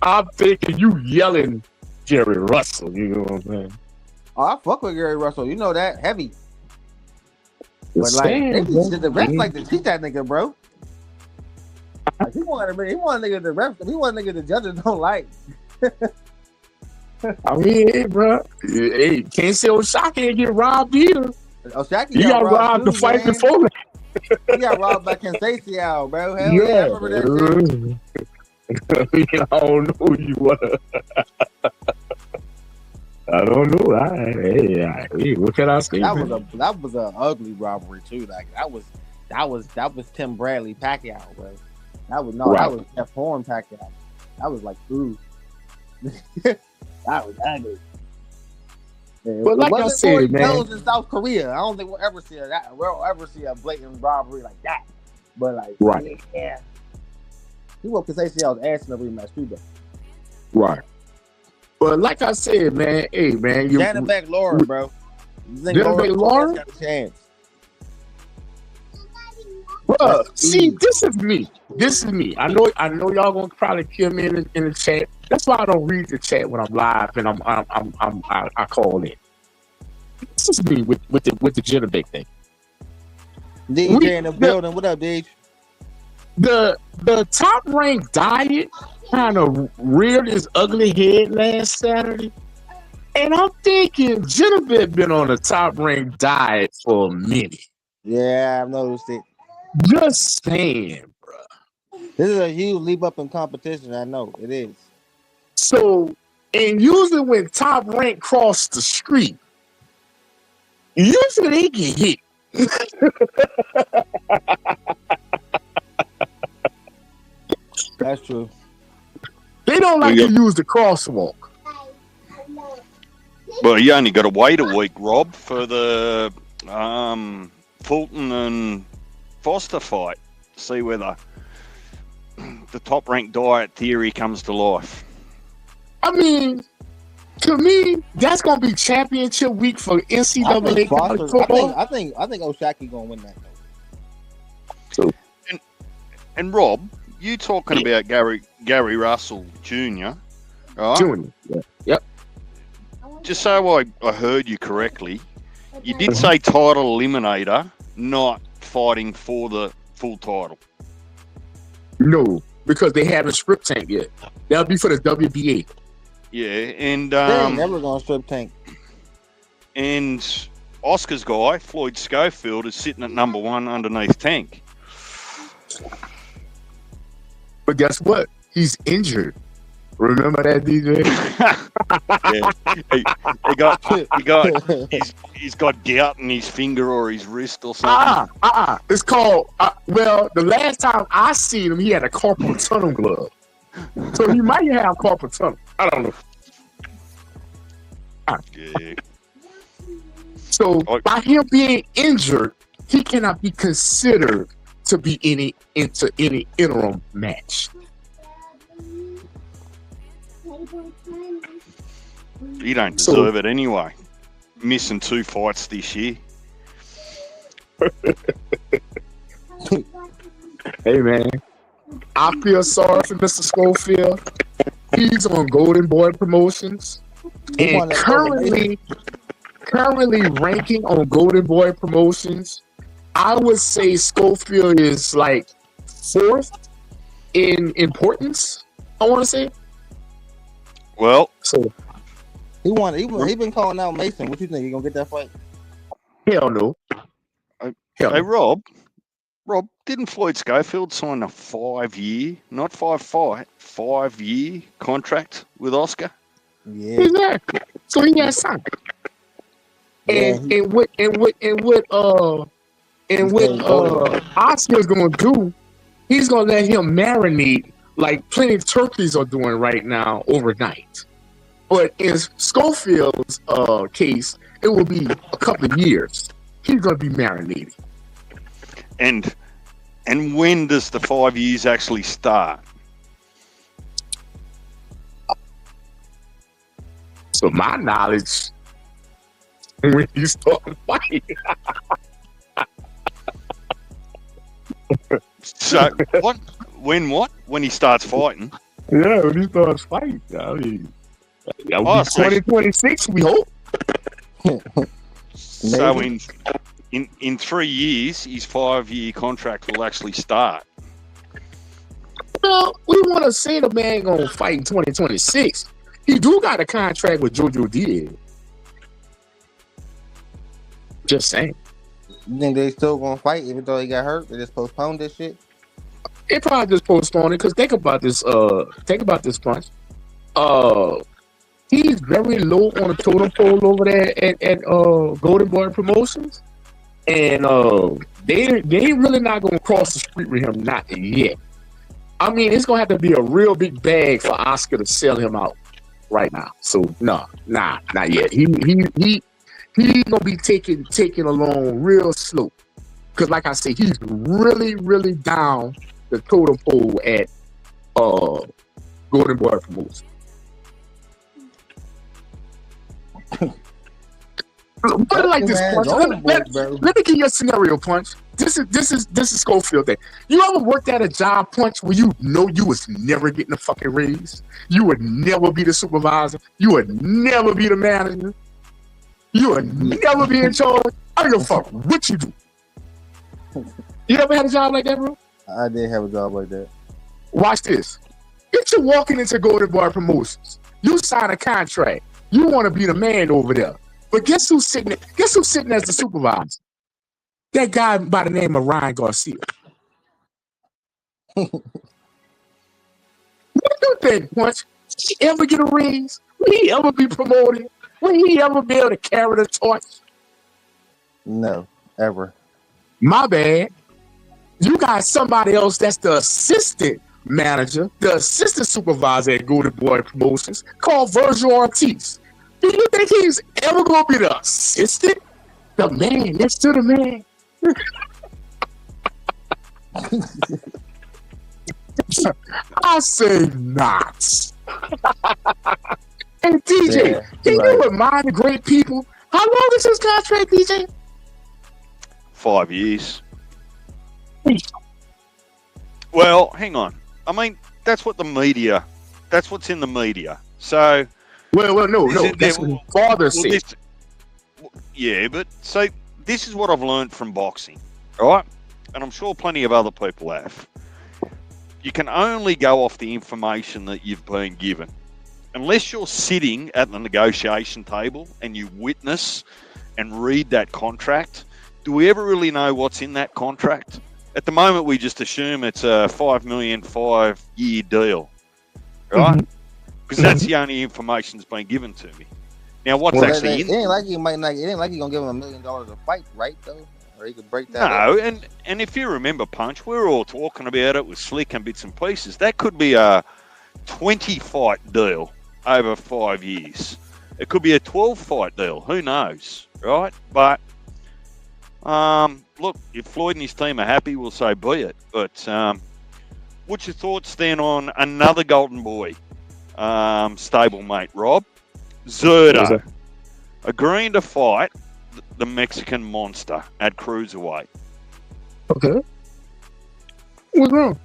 I'm thinking you yelling Gary Russell, you know what I'm saying? Oh, I fuck with Gary Russell. You know that heavy. But like the refs like to cheat that nigga, bro. Like, he want a nigga the refs. He want a nigga the judges don't like. I mean, hey, bro. Hey, can't say Osaki and get robbed either. Osaki got robbed the fight before that. He got robbed by Kensei, bro. Hell yeah, I remember that shit. I don't know you wanna. I don't know. Hey, what can I say? That was a ugly robbery too. Like that was Tim Bradley Pacquiao, bro. That was Jeff Horn Pacquiao. That was like ooh. That was ugly. Yeah, but like I said, man, in South Korea, I don't think we'll ever see a blatant robbery like that. But like, right, yeah, he whooped Kensei's ass in the rematch too, though. Right. But like I said, man, hey, man, Janet back Lauren, bro. Janet back Lauren got a chance. Bro, see, this is me. I know y'all gonna probably kill me in the chat. That's why I don't read the chat when I'm live and I call in. This is me with the Jitterbait thing. DJ in the building. What up, DJ? The Top Rank diet kind of reared his ugly head last Saturday, and I'm thinking Jitterbait been on the Top Rank diet for a minute. Yeah, I've noticed it. Just saying, bro. This is a huge leap up in competition. I know it is. So, and usually when Top Rank cross the street, usually they get hit. That's true. They don't like to use the crosswalk. Well, you only got to wait a week, Rob, for the Fulton and Foster fight. See whether the Top Rank diet theory comes to life. I mean, to me, that's gonna be championship week for NCAA football. I think Osaki gonna win that. So, and Rob, you talking about Gary Russell Jr. Right? Junior, yeah. Yep. Just so I heard you correctly, you did say title eliminator, not fighting for the full title. No, because they haven't strip tank yet. That'll be for the WBA. Yeah, and they ain't never gonna strip tank. And Oscar's guy, Floyd Schofield, is sitting at number 1 underneath Tank. But guess what? He's injured. Remember that, DJ? He's got gout in his finger or his wrist or something. It's called. Well, the last time I seen him, he had a carpal tunnel glove. So he might have carpal tunnel. I don't know. Yeah. So by him being injured, he cannot be considered to be into any interim match. He don't deserve it anyway. Missing 2 fights this year. Hey man, I feel sorry for Mr. Schofield. He's on Golden Boy Promotions, and currently ranking on Golden Boy Promotions, I would say Schofield is like 4th in importance. I want to say. Well, so he been calling out Mason. What you think? You gonna get that fight? Hell no. Hey, Rob, didn't Floyd Schofield sign a 5-year, not 5-fight, 5-year contract with Oscar? Yeah, exactly. So he has something. And what Oscar's gonna do, he's gonna let him marinate like plenty of turkeys are doing right now overnight. But in Schofield's case, it will be a couple of years. He's gonna be marinated. And when does the 5 years actually start? So my knowledge, when you start fighting. So what? When he starts fighting? Yeah, when he starts fighting. I mean, 2026, we hope. So in 3 years, his 5-year contract will actually start. Well, we want to say the man gonna fight in 2026. He do got a contract with Jojo Diaz. Just saying. You think they still gonna fight even though he got hurt? They just postponed this shit. They probably just postponed it because think about this punch. He's very low on the totem pole over there at Golden Boy Promotions, and they really not gonna cross the street with him, not yet. I mean, it's gonna have to be a real big bag for Oscar to sell him out right now. So not yet. He gonna be taking along real slow, because like I said, he's really down the totem pole at Golden Boy Promotions. But like this, Punch. Let me give you a scenario, Punch. This is Schofield thing. You ever worked at a job, Punch, where you know you was never getting a fucking raise? You would never be the supervisor. You would never be the manager. You would never be in charge. I don't give a fuck what you do. You ever had a job like that, bro? I did have a job like that. Watch this. If you're walking into Golden Boy Promotions, you sign a contract. You want to be the man over there. But guess who's sitting as the supervisor? That guy by the name of Ryan Garcia. What do you think, Punch? Did he ever get a raise? Will he ever be promoted? Will he ever be able to carry the torch? No, ever. My bad. You got somebody else that's the assistant manager, the assistant supervisor at Golden Boy Promotions, called Virgil Ortiz. Do you think he's ever going to be the assistant? The man next to the man? I say not. And DJ, can you remind the great people, how long is his contract, DJ? 5 years. Well, hang on. I mean, that's what's in the media. So... Well, no. That's what father said. Yeah, but so this is what I've learned from boxing, right? And I'm sure plenty of other people have. You can only go off the information that you've been given. Unless you're sitting at the negotiation table and you witness and read that contract, do we ever really know what's in that contract? At the moment, we just assume it's a $5 million 5-year deal, right? Mm-hmm. because that's the only information that's been given to me. Now, what's Well, actually it in? ain't like he might not. It ain't like he gonna give him $1 million a fight, right? Though, or he could break that. No, up. and if you remember, Punch, we were all talking about it with Slick and bits and pieces. That could be a 20-fight deal over 5 years. It could be a 12-fight deal. Who knows, right? But look, if Floyd and his team are happy, we'll say be it. But what's your thoughts then on another Golden Boy stablemate, Rob? Zerto agreeing to fight the Mexican monster at cruiserweight. Okay. What's wrong?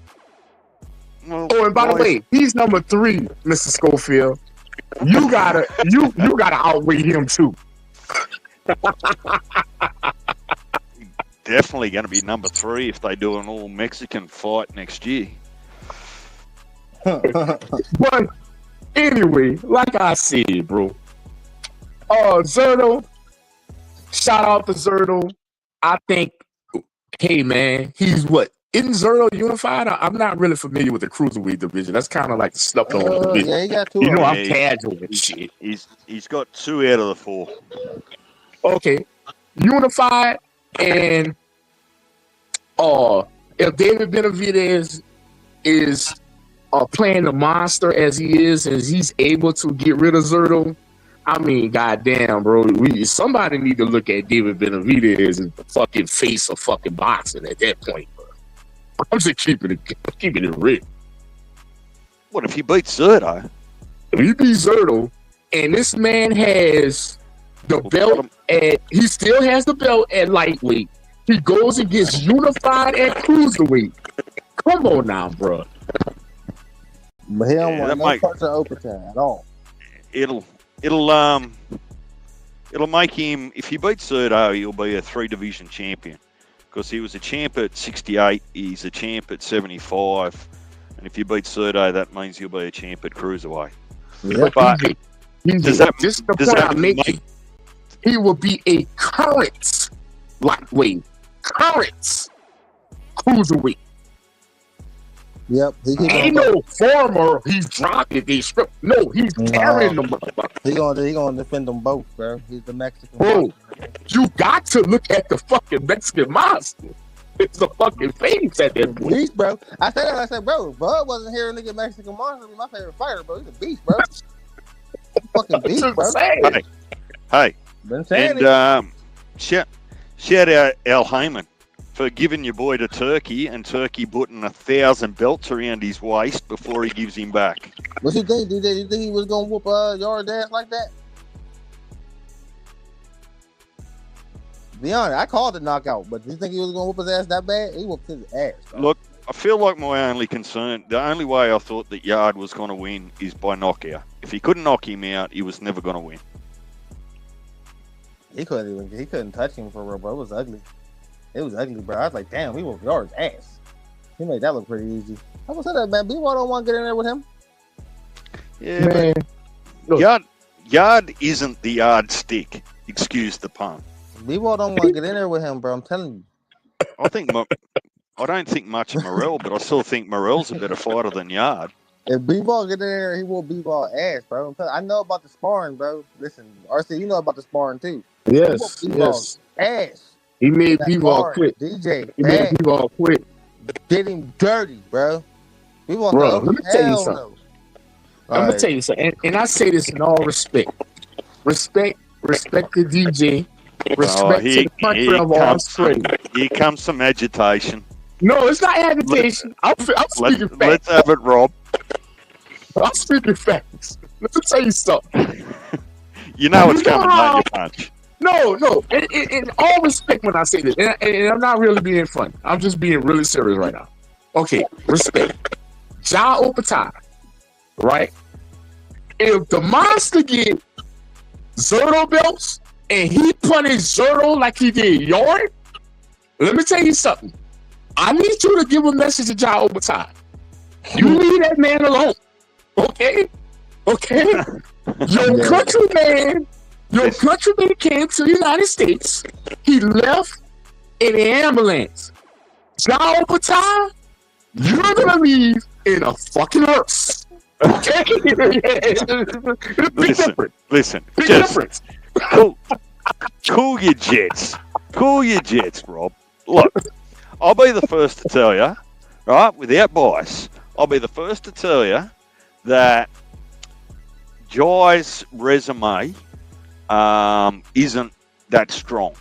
Well, Oh, and by the way, he's number 3, Mr. Schofield. You gotta outweigh him too. definitely going to be number 3 if they do an all Mexican fight next year. But anyway, like I said, bro. Zerto, shout out to Zerto. I think, hey man, he's what? Isn't Zerto unified? I'm not really familiar with the cruiserweight division. That's kind of like the slept on division. Yeah, he got 2. You know, Yeah, I'm casual and shit. He's got 2 out of the 4. Okay, unified, and if David Benavides is playing the monster as he is, and he's able to get rid of Zerto, I mean, goddamn, bro, somebody need to look at David Benavides as the fucking face of fucking boxing at that point, bro. I'm just keeping it real. What if he beats Zerto? If he beats Zerto, and this man has the belt he still has the belt at lightweight. He goes and gets unified at cruiserweight. Come on now, bro. But he don't want no might- parts of overtime at all. It'll make him, if he beats Zerto, he'll be a 3-division champion, because he was a champ at 68, he's a champ at 75, and if you beat Zerto, that means he'll be a champ at cruiserweight. Yeah. But does that- this is the does point that I'm making. He will be a current lightweight, current cruiserweight. Yep. Ain't no former. He's dropped it. They stripped. No, he's carrying them. He gonna defend them both, bro. He's the Mexican. Bro, you got to look at the fucking Mexican monster. It's a fucking face at that point. Beast, bro. I said, bro, Bud wasn't here. Nigga, Mexican monster be my favorite fighter, bro. He's a beast, bro. Fucking beast, bro. hey, Been saying and it. shout out Al Heyman for giving your boy to Turkey, and Turkey putting 1,000 belts around his waist before he gives him back. What you think, DJ? You think he was gonna whoop Yard's ass like that? Be honest, I called the knockout, but do you think he was gonna whoop his ass that bad? He whooped his ass, bro. Look, I feel like my only concern, the only way I thought that Yard was going to win is by knockout. If he couldn't knock him out, he was never going to win. He couldn't touch him for real, bro. It was ugly. It was ugly, bro. I was like, damn, he whooped Yard's ass. He made that look pretty easy. I was saying that, man. B-Wall don't want to get in there with him. Yeah, Man, but Yard isn't the yardstick. Excuse the pun. B-Wall don't want to get in there with him, bro. I'm telling you. I don't think much of Morrell, but I still think Morrell's a better fighter than Yard. If B-Ball get in there, he will B-Ball ass, bro. I know about the sparring, bro. Listen, RC, you know about the sparring too. yes, He whooped yes. ass. He made That B-Ball sparring, quit. DJ, He made ass. B-Ball quit. Did him dirty, bro. B-Ball, Bro, no, let me tell you hell something. no. I'm gonna tell you something, and I say this in all respect. Respect to DJ. Respect to the country of Australia. Here comes some agitation. No, it's not agitation. I'm speaking facts. Let's have it, Rob. I'm speaking facts. Let me tell you something. You know it's You know coming, how- don't you, Punch? No. In all respect when I say this, and I'm not really being funny. I'm just being really serious right now. Okay, respect. Ja Opatai, right? If the monster get Zerto belts and he punished Zerto like he did Yard, let me tell you something. I need you to give a message to Ja Opatai. You leave that man alone. Okay? Your countryman came to the United States. He left in an ambulance. Ja Opatai, you're gonna leave in a fucking hearse. Okay, big difference. Listen. Big Just difference. cool your jets. Cool your jets, Rob. Look, I'll be the first to tell you, right, without bias, I'll be the first to tell you that Jai's resume isn't that strong.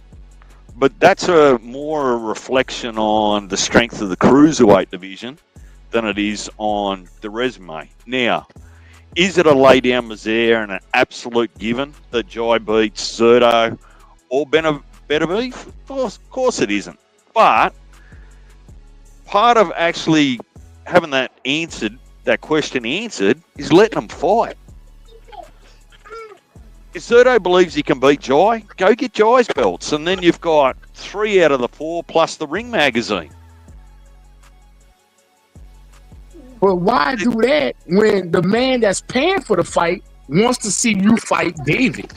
But that's more a reflection on the strength of the cruiserweight division than it is on the resume. Now, is it a lay down misère and an absolute given that Jai beats Zerto or Benavides? Of course it isn't. But part of actually having that question answered, is letting them fight. If Zerto believes he can beat Jai, go get Jai's belts, and then you've got 3 out of the 4 plus the Ring magazine. But why do that when the man that's paying for the fight wants to see you fight David?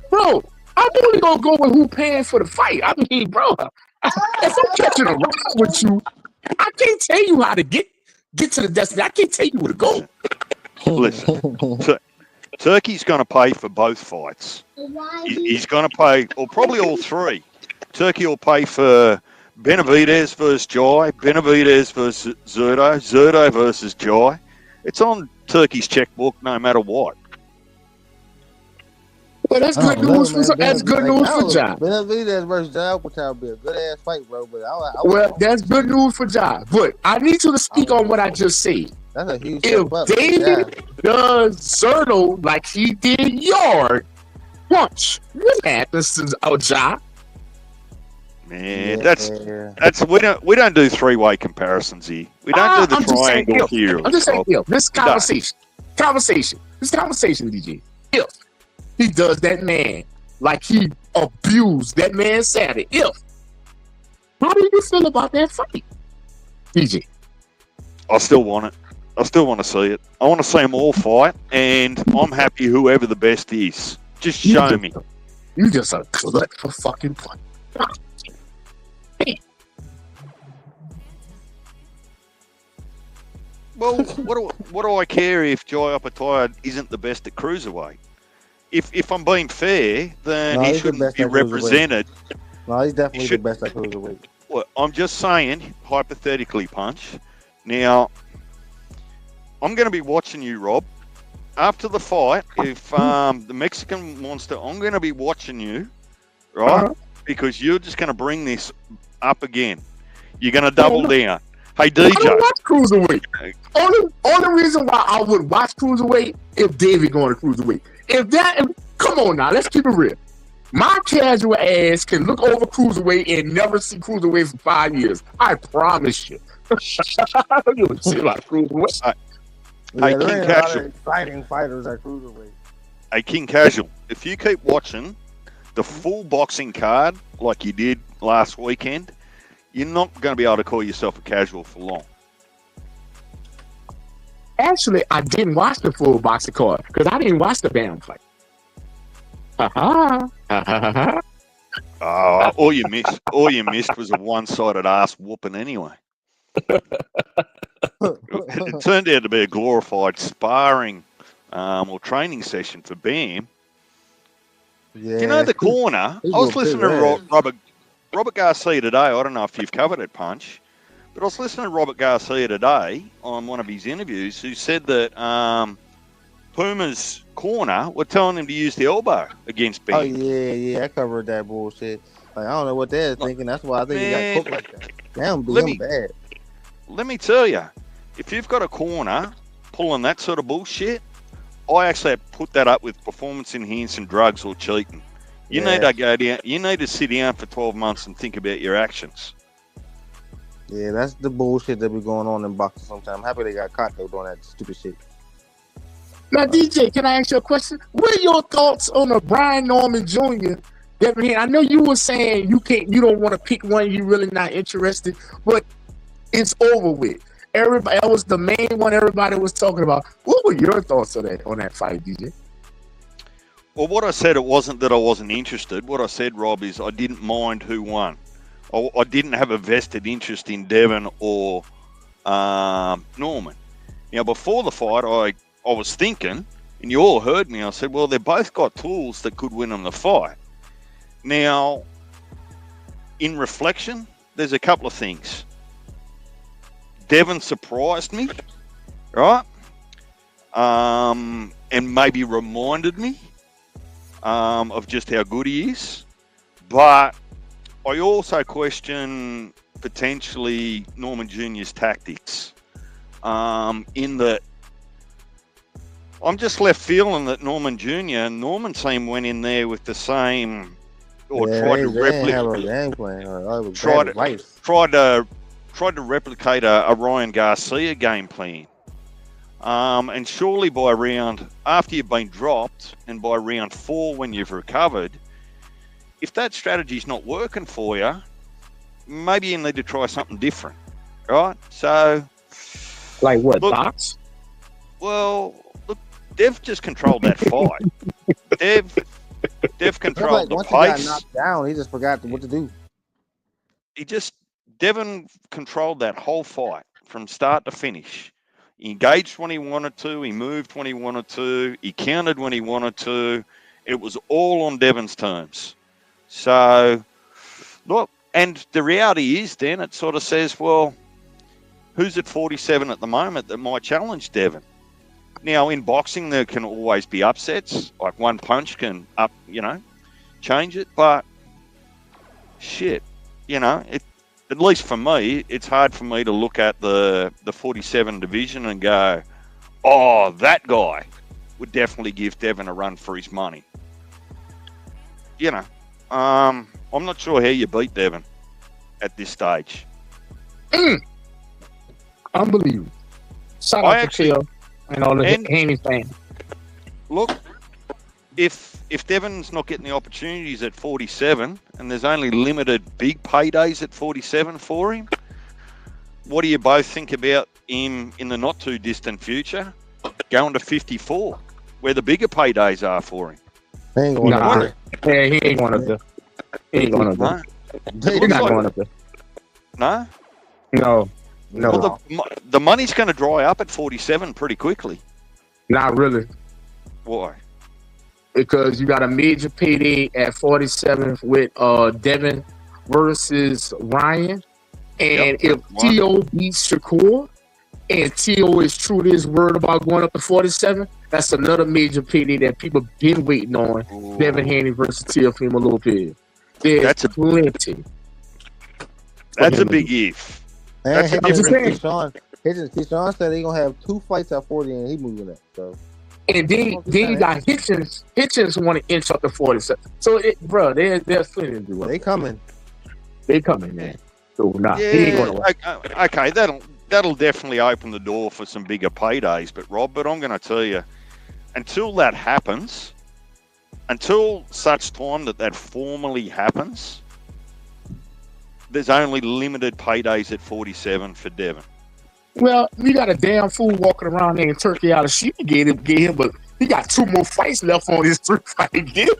Bro, I'm only gonna go with who paying for the fight. I mean, bro, if I'm catching a ride with you, I can't tell you how to get to the destination. I can't tell you where to go. Listen, Turkey's going to pay for both fights. He's going to pay, or probably all 3. Turkey will pay for Benavides versus Jai, Benavides versus Zerto, Zerto versus Jai. It's on Turkey's checkbook no matter what. Well, that's good news for that's good news for Jai. Benavides versus Jai would be a good ass fight, bro. But well, that's good news for Jai. But I need you to speak on what I just said. That's a huge if David does Zerto like he did Yard, watch what happens to Jai. Man, that's we don't do 3-way comparisons here. We don't do the triangle here. I'm just saying, this conversation, DJ. If he does that man like he abused that man Saturday, how do you feel about that fight, DJ? I still want it. I still want to see it. I want to see them all fight, and I'm happy whoever the best is. Just show me. You just a glut for fucking fun. Well, what do I care if Jai Opetaia isn't the best at cruiserweight? If I'm being fair, then he shouldn't be represented. No, he's definitely the best at cruiserweight. Well, I'm just saying, hypothetically, Punch. Now, I'm going to be watching you, Rob. After the fight, if the Mexican wants to, I'm going to be watching you, right? Because you're just going to bring this up again. You're going to double down. Hey, DJ. I don't watch cruiserweight. Only reason why I would watch cruiserweight if David going to cruiserweight. Come on now, let's keep it real. My casual ass can look over cruiserweight and never see cruiserweight for 5 years. I promise you. You would see like cruiserweight. Hey, King Casual. Exciting fighters at cruiserweight. Hey, King Casual. If you keep watching the full boxing card like you did last weekend, you're not going to be able to call yourself a casual for long. Actually, I didn't watch the full boxing card because I didn't watch the damn fight. All you missed was a one-sided ass whooping anyway. It turned out to be a glorified sparring or training session for Bam. Yeah. Do you know the corner? I was listening to Robert Garcia today. I don't know if you've covered it, Punch, but I was listening to Robert Garcia today on one of his interviews who said that Puma's corner were telling him to use the elbow against Bam. Oh, yeah, I covered that bullshit. Like, I don't know what they're thinking. That's why I think he got cooked like that. Damn, Bam bad. Let me tell you, if you've got a corner pulling that sort of bullshit, I actually put that up with performance-enhancing drugs or cheating. You need to go down. You need to sit down for 12 months and think about your actions. Yeah, that's the bullshit that be going on in boxing sometimes. I'm happy they got caught though doing that stupid shit. Now, DJ, can I ask you a question? What are your thoughts on a Brian Norman Jr.? I know you were saying you don't want to pick one. You're really not interested, but it's over with. Everybody, that was the main one everybody was talking about. What were your thoughts on that fight, DJ? Well, what I said, it wasn't that I wasn't interested. What I said, Rob, is I didn't mind who won. I didn't have a vested interest in Devon or Norman. Now, before the fight, I I was thinking, and you all heard me, I said, well, they've both got tools that could win them the fight. Now, in reflection, there's a couple of things. Devin surprised me, right? And maybe reminded me of just how good he is. But I also question potentially Norman Jr.'s tactics. In that I'm just left feeling that Norman team went in there with the same, or tried to replicate a Ryan Garcia game plan. And surely by round, after you've been dropped, and by round 4 when you've recovered, if that strategy's not working for you, maybe you need to try something different, right? So, like what, box? Well, look, Dev just controlled that fight. Dev controlled the once pace. He got knocked down, he just forgot what to do. Devin controlled that whole fight from start to finish. He engaged when he wanted to. He moved when he wanted to. He countered when he wanted to. It was all on Devin's terms. So, look, and the reality is then it sort of says, well, who's at 47 at the moment that might challenge Devin? Now, in boxing, there can always be upsets. Like one punch can change it. But shit, at least for me, it's hard for me to look at the 47 division and go, oh, that guy would definitely give Devin a run for his money. I'm not sure how you beat Devin at this stage. Unbelievable. Shout out to Phil and all the Haney fans. Look, if Devin's not getting the opportunities at 47 and there's only limited big paydays at 47 for him, what do you both think about him in the not too distant future going to 54, where the bigger paydays are for him? He ain't going up there. He ain't going up there. He ain't going up there. He's not going up there. No? No. Well, the money's going to dry up at 47 pretty quickly. Not really. Why? Because you got a major payday at 47 with Devin versus Ryan. And if T.O. beats Shakur and T.O. is true to his word about going up to 47, that's another major payday that people been waiting on. Ooh. Devin Haney versus Teofimo Lopez. There's plenty. That's a big if. And Keyshawn said he's going to have 2 fights at 40 and he's moving up. So. And then you got Hitchens. Hitchens want to inch up to 47. So, there's plenty to do. They coming, man. So, he ain't going to. Okay, that'll definitely open the door for some bigger paydays. But I'm going to tell you, until that happens, until such time that formally happens, there's only limited paydays at 47 for Devin. Well, we got a damn fool walking around there in Turkey out of shit to get him, but he got 2 more fights left on his 3-fight deal.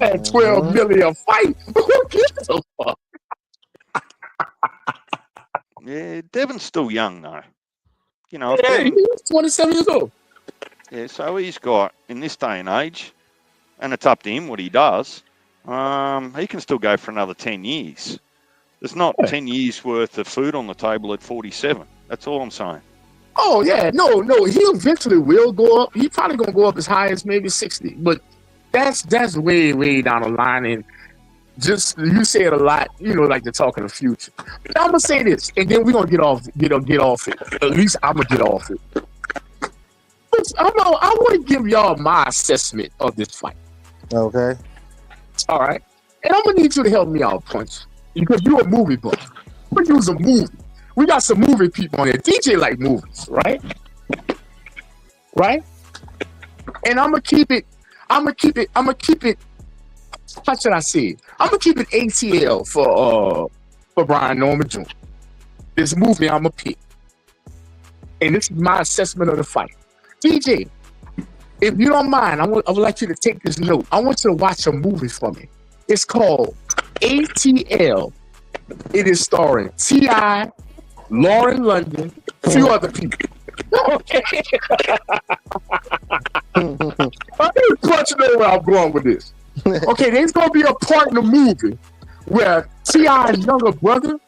At 12 million a fight. Who gives a fuck? Yeah, Devin's still young though. He's 27 years old. Yeah, so he's got, in this day and age, and it's up to him what he does, he can still go for another 10 years. There's not 10 years worth of food on the table at 47. That's all I'm saying. Oh, yeah. No. He eventually will go up. He's probably going to go up as high as maybe 60. But that's way, way down the line. And just, you say it a lot, like to talk in the future. But I'm going to say this, and then we're going to get off it. At least I'm going to get off it. I want to give y'all my assessment of this fight. Okay. All right. And I'm going to need you to help me out, Punch. Because you're a movie buff. We use a movie. We got some movie people on here. DJ like movies, right? Right? And I'm gonna keep it. How should I say it? I'm gonna keep it ATL for Brian Norman Jr. This movie I'm gonna pick. And this is my assessment of the fight. DJ, if you don't mind, I would like you to take this note. I want you to watch a movie for me. It's called ATL. It is starring T.I., Lauren London, a few other people. Okay. I didn't punch know where I'm going with this. Okay, there's gonna be a part in the movie where T.I.'s younger brother,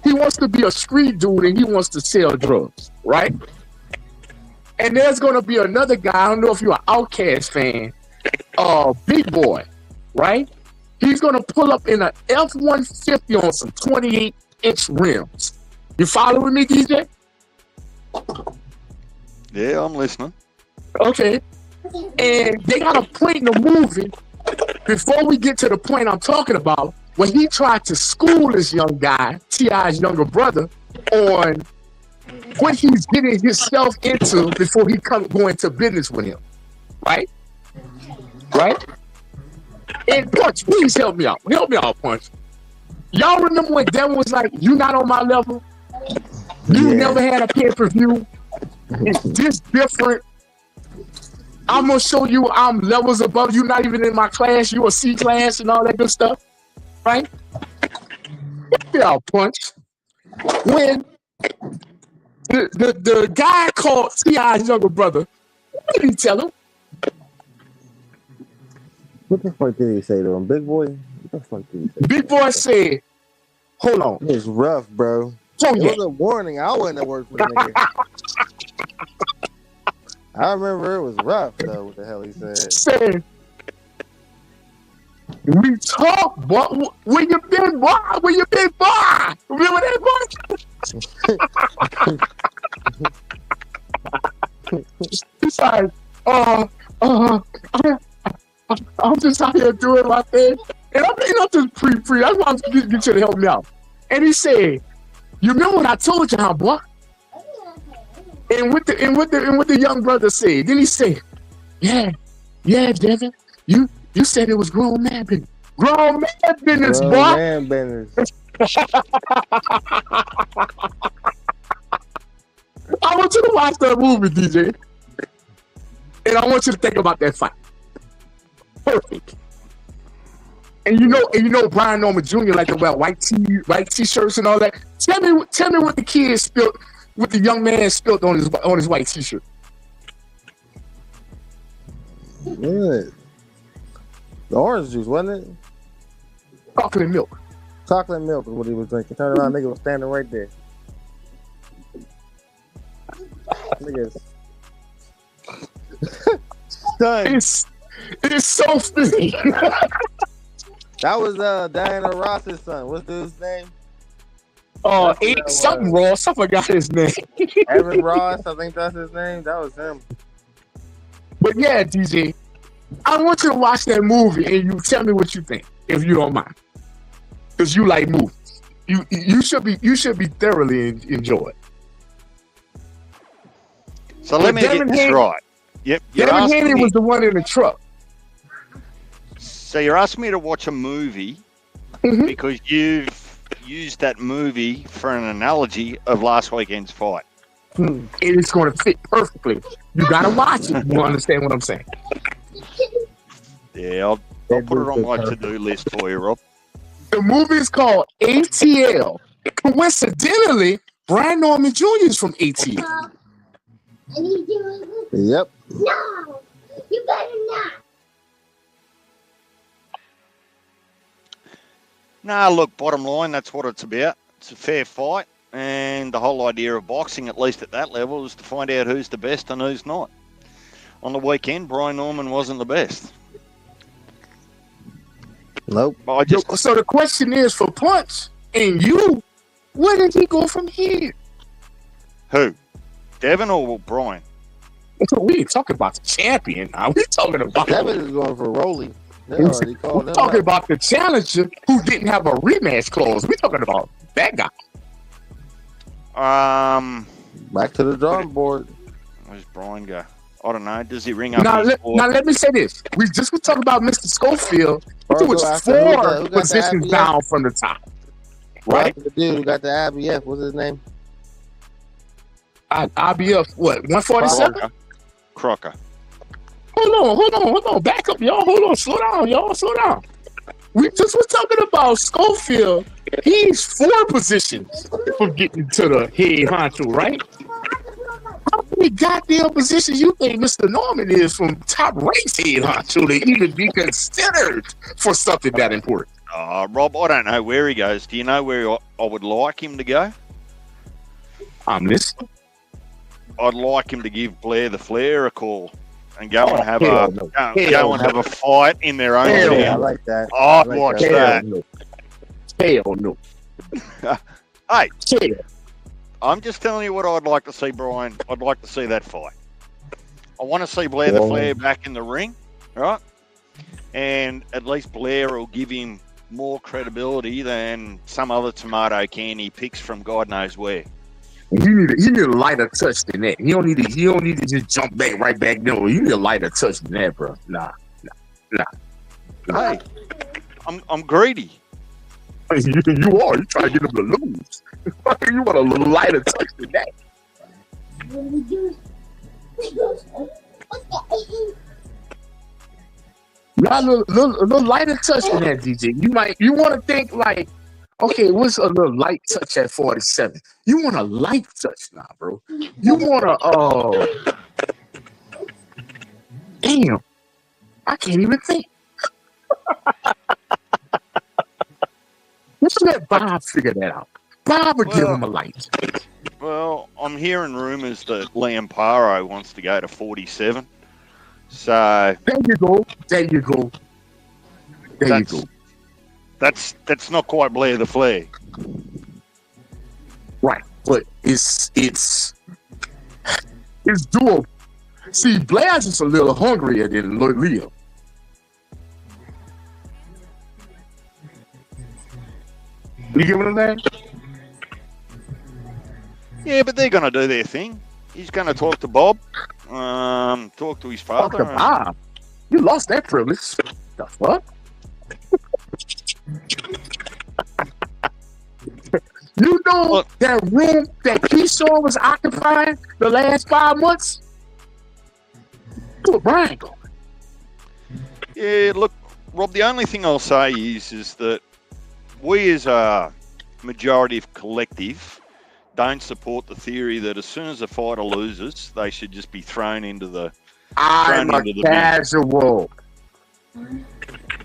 he wants to be a street dude and he wants to sell drugs, right? And there's gonna be another guy, I don't know if you're an Outkast fan, Big Boy, right? He's gonna pull up in an F-150 on some 28-inch rims. You following me, DJ? Yeah, I'm listening. Okay. And they got a point in the movie before we get to the point I'm talking about when he tried to school this young guy, T.I.'s younger brother, on what he's getting himself into before he go into business with him. Right? Right? And Punch, please help me out. Help me out, Punch. Y'all remember when Devin was like, you not on my level? You never had a pay-per-view? It's this different. I'm gonna show you I'm levels above you, not even in my class, you a C class and all that good stuff. Right? Yeah, Punch. When the guy called T.I.'s younger brother, what did he tell him? What the fuck did he say to him? Big Boy? What the fuck did he say? Big Boy said, hold on. It was rough, bro. Oh, It yeah. was a warning. I wouldn't have worked for the nigga. I remember it was rough, though, what the hell he said. Said, we talk, boy. Where you been, boy? Where you been, boy? Remember that, boy? He's like, I'm just out here doing my thing. And I'm just pre. That's why I'm just get you to help me out. And he said, you remember what I told you, huh, boy? And what the young brother said. Then he said, yeah, Devin, you said it was grown man business. Grown man business, boy. Grown man business. I want you to watch that movie, DJ. And I want you to think about that fight. Perfect. And you know Brian Norman Jr. like to wear white t-shirts and all that. Tell me what the kid spilled, what the young man spilled on his white t-shirt. Good. The orange juice, wasn't it? Chocolate milk. Chocolate milk is what he was drinking. Turn around, nigga was standing right there. Niggas. Done. It's so funny. That was Diana Ross's son. What's his name? Something Ross. I forgot his name. Evan Ross, I think that's his name. That was him. But yeah, DJ, I want you to watch that movie and you tell me what you think, if you don't mind, because you like movies. You should be thoroughly enjoyed. So let me get this right. Yep. Devin Haney was the one in the truck. So you're asking me to watch a movie because you've used that movie for an analogy of last weekend's fight. It's going to fit perfectly. You got to watch it. You understand what I'm saying? Yeah, I'll put it on my to-do list for you, Rob. The movie is called ATL. Coincidentally, Brian Norman Jr. is from ATL. Yep. No, you better not. Nah, look, bottom line, that's what it's about. It's a fair fight, and the whole idea of boxing, at least at that level, is to find out who's the best and who's not. On the weekend, Brian Norman wasn't the best. Nope. So the question is for Punch and you, where did he go from here? Who? Devin or Brian? We ain't talking about the champion now. We talking about Devin is going for Rolly. We're talking about the challenger who didn't have a rematch clause. We're talking about that guy. Back to the drawing board. Where's Brian go? I don't know. Does he ring up? Now let me say this. We just were talking about Mr. Schofield. He was four positions down from the top. Right? The dude who got the IBF, what's his name? IBF, what, 147? Crocker. Hold on. Back up, y'all. Hold on. Slow down, y'all. Slow down. We just was talking about Schofield. He's 4 positions from getting to the head honcho, right? How many goddamn positions you think Mr. Norman is from top ranks head honcho to even be considered for something that important? Rob, I don't know where he goes. Do you know where I would like him to go? I'm listening. I'd like him to give Blair the Flair a call and go and have hell no. go and have a fight in their own Hell Yeah, I town. like that. I'd like watch that. that. Hell no. Hey, Hell. I'm just telling you what I'd like to see, Brian. I'd like to see that fight. I want to see Blair the Flair back in the ring, right? And at least Blair will give him more credibility than some other tomato can he picks from God knows where. You need a lighter touch than that. You don't need to just jump back right back. No, you need a lighter touch than that, bro. Nah. Hey, I'm greedy. You are. You trying to get them to lose. You want a little lighter touch than that. Not a little lighter touch than that, DJ. You want to think like, okay, what's a little light touch at 47? You want a light touch now, bro. You want damn. I can't even think. Let's let Bob figure that out. Bob would give him a light. Well, I'm hearing rumors that Liam Paro wants to go to 47. So There you go. That's not quite Blair the Flair. Right, but it's doable. See, Blair's just a little hungrier than Liam. You get what I'm saying? Yeah, but they're going to do their thing. He's going to talk to Bob, talk to his Fuck father. the Bob. You lost that privilege. The fuck? You know that room that Keyshawn was occupying the last 5 months? Put Brian going. Yeah, look, Rob, the only thing I'll say is that we as a majority of collective don't support the theory that as soon as a fighter loses, they should just be thrown into the I'm a casual.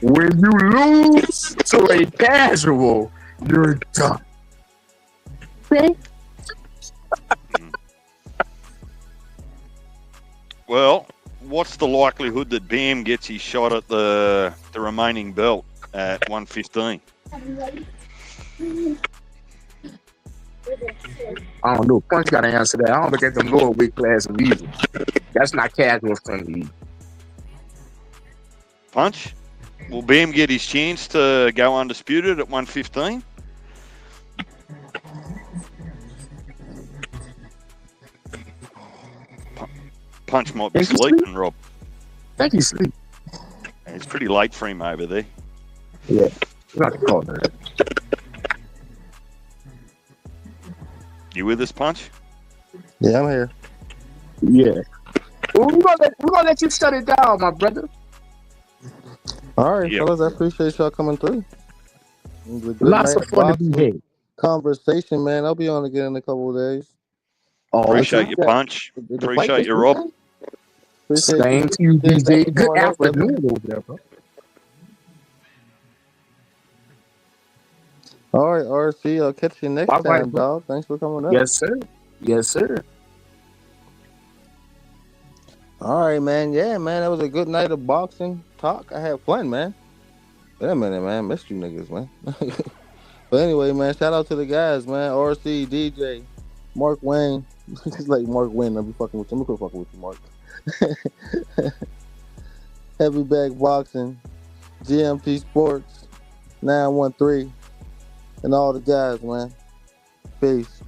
When you lose to a casual, you're done. Okay? Well, what's the likelihood that Bam gets his shot at the remaining belt at 115? I don't know. Punch got to answer that. I don't look at them lower weight class of either. That's not casual friendly. Punch? Will Bam get his chance to go undisputed at 115? Punch might be sleeping, Rob. I think he's sleeping. It's pretty late for him over there. Yeah. Not the corner. You with us, Punch? Yeah, I'm here. Yeah. Well, we're gonna let you shut it down, my brother. All right, Yep. fellas, I appreciate y'all coming through. Lots of fun to be had. Conversation, man. I'll be on again in a couple of days. Appreciate you, Punch. Appreciate you, Rob. Same to you, DJ. Good afternoon over there, bro. All right, RC. I'll catch you next time, dog. Thanks for coming up. Yes, sir. Yes, sir. All right, man. Yeah, man. That was a good night of boxing talk. I had fun, man. Wait a minute, man. Missed you niggas, man. But anyway, man, shout out to the guys, man. RC, DJ, Mark Wayne. It's like Mark Wayne. I'll be fucking with you. I'm gonna fucking with you, Mark. Heavy Bag Boxing, GMT Sports, 913, and all the guys, man. Peace.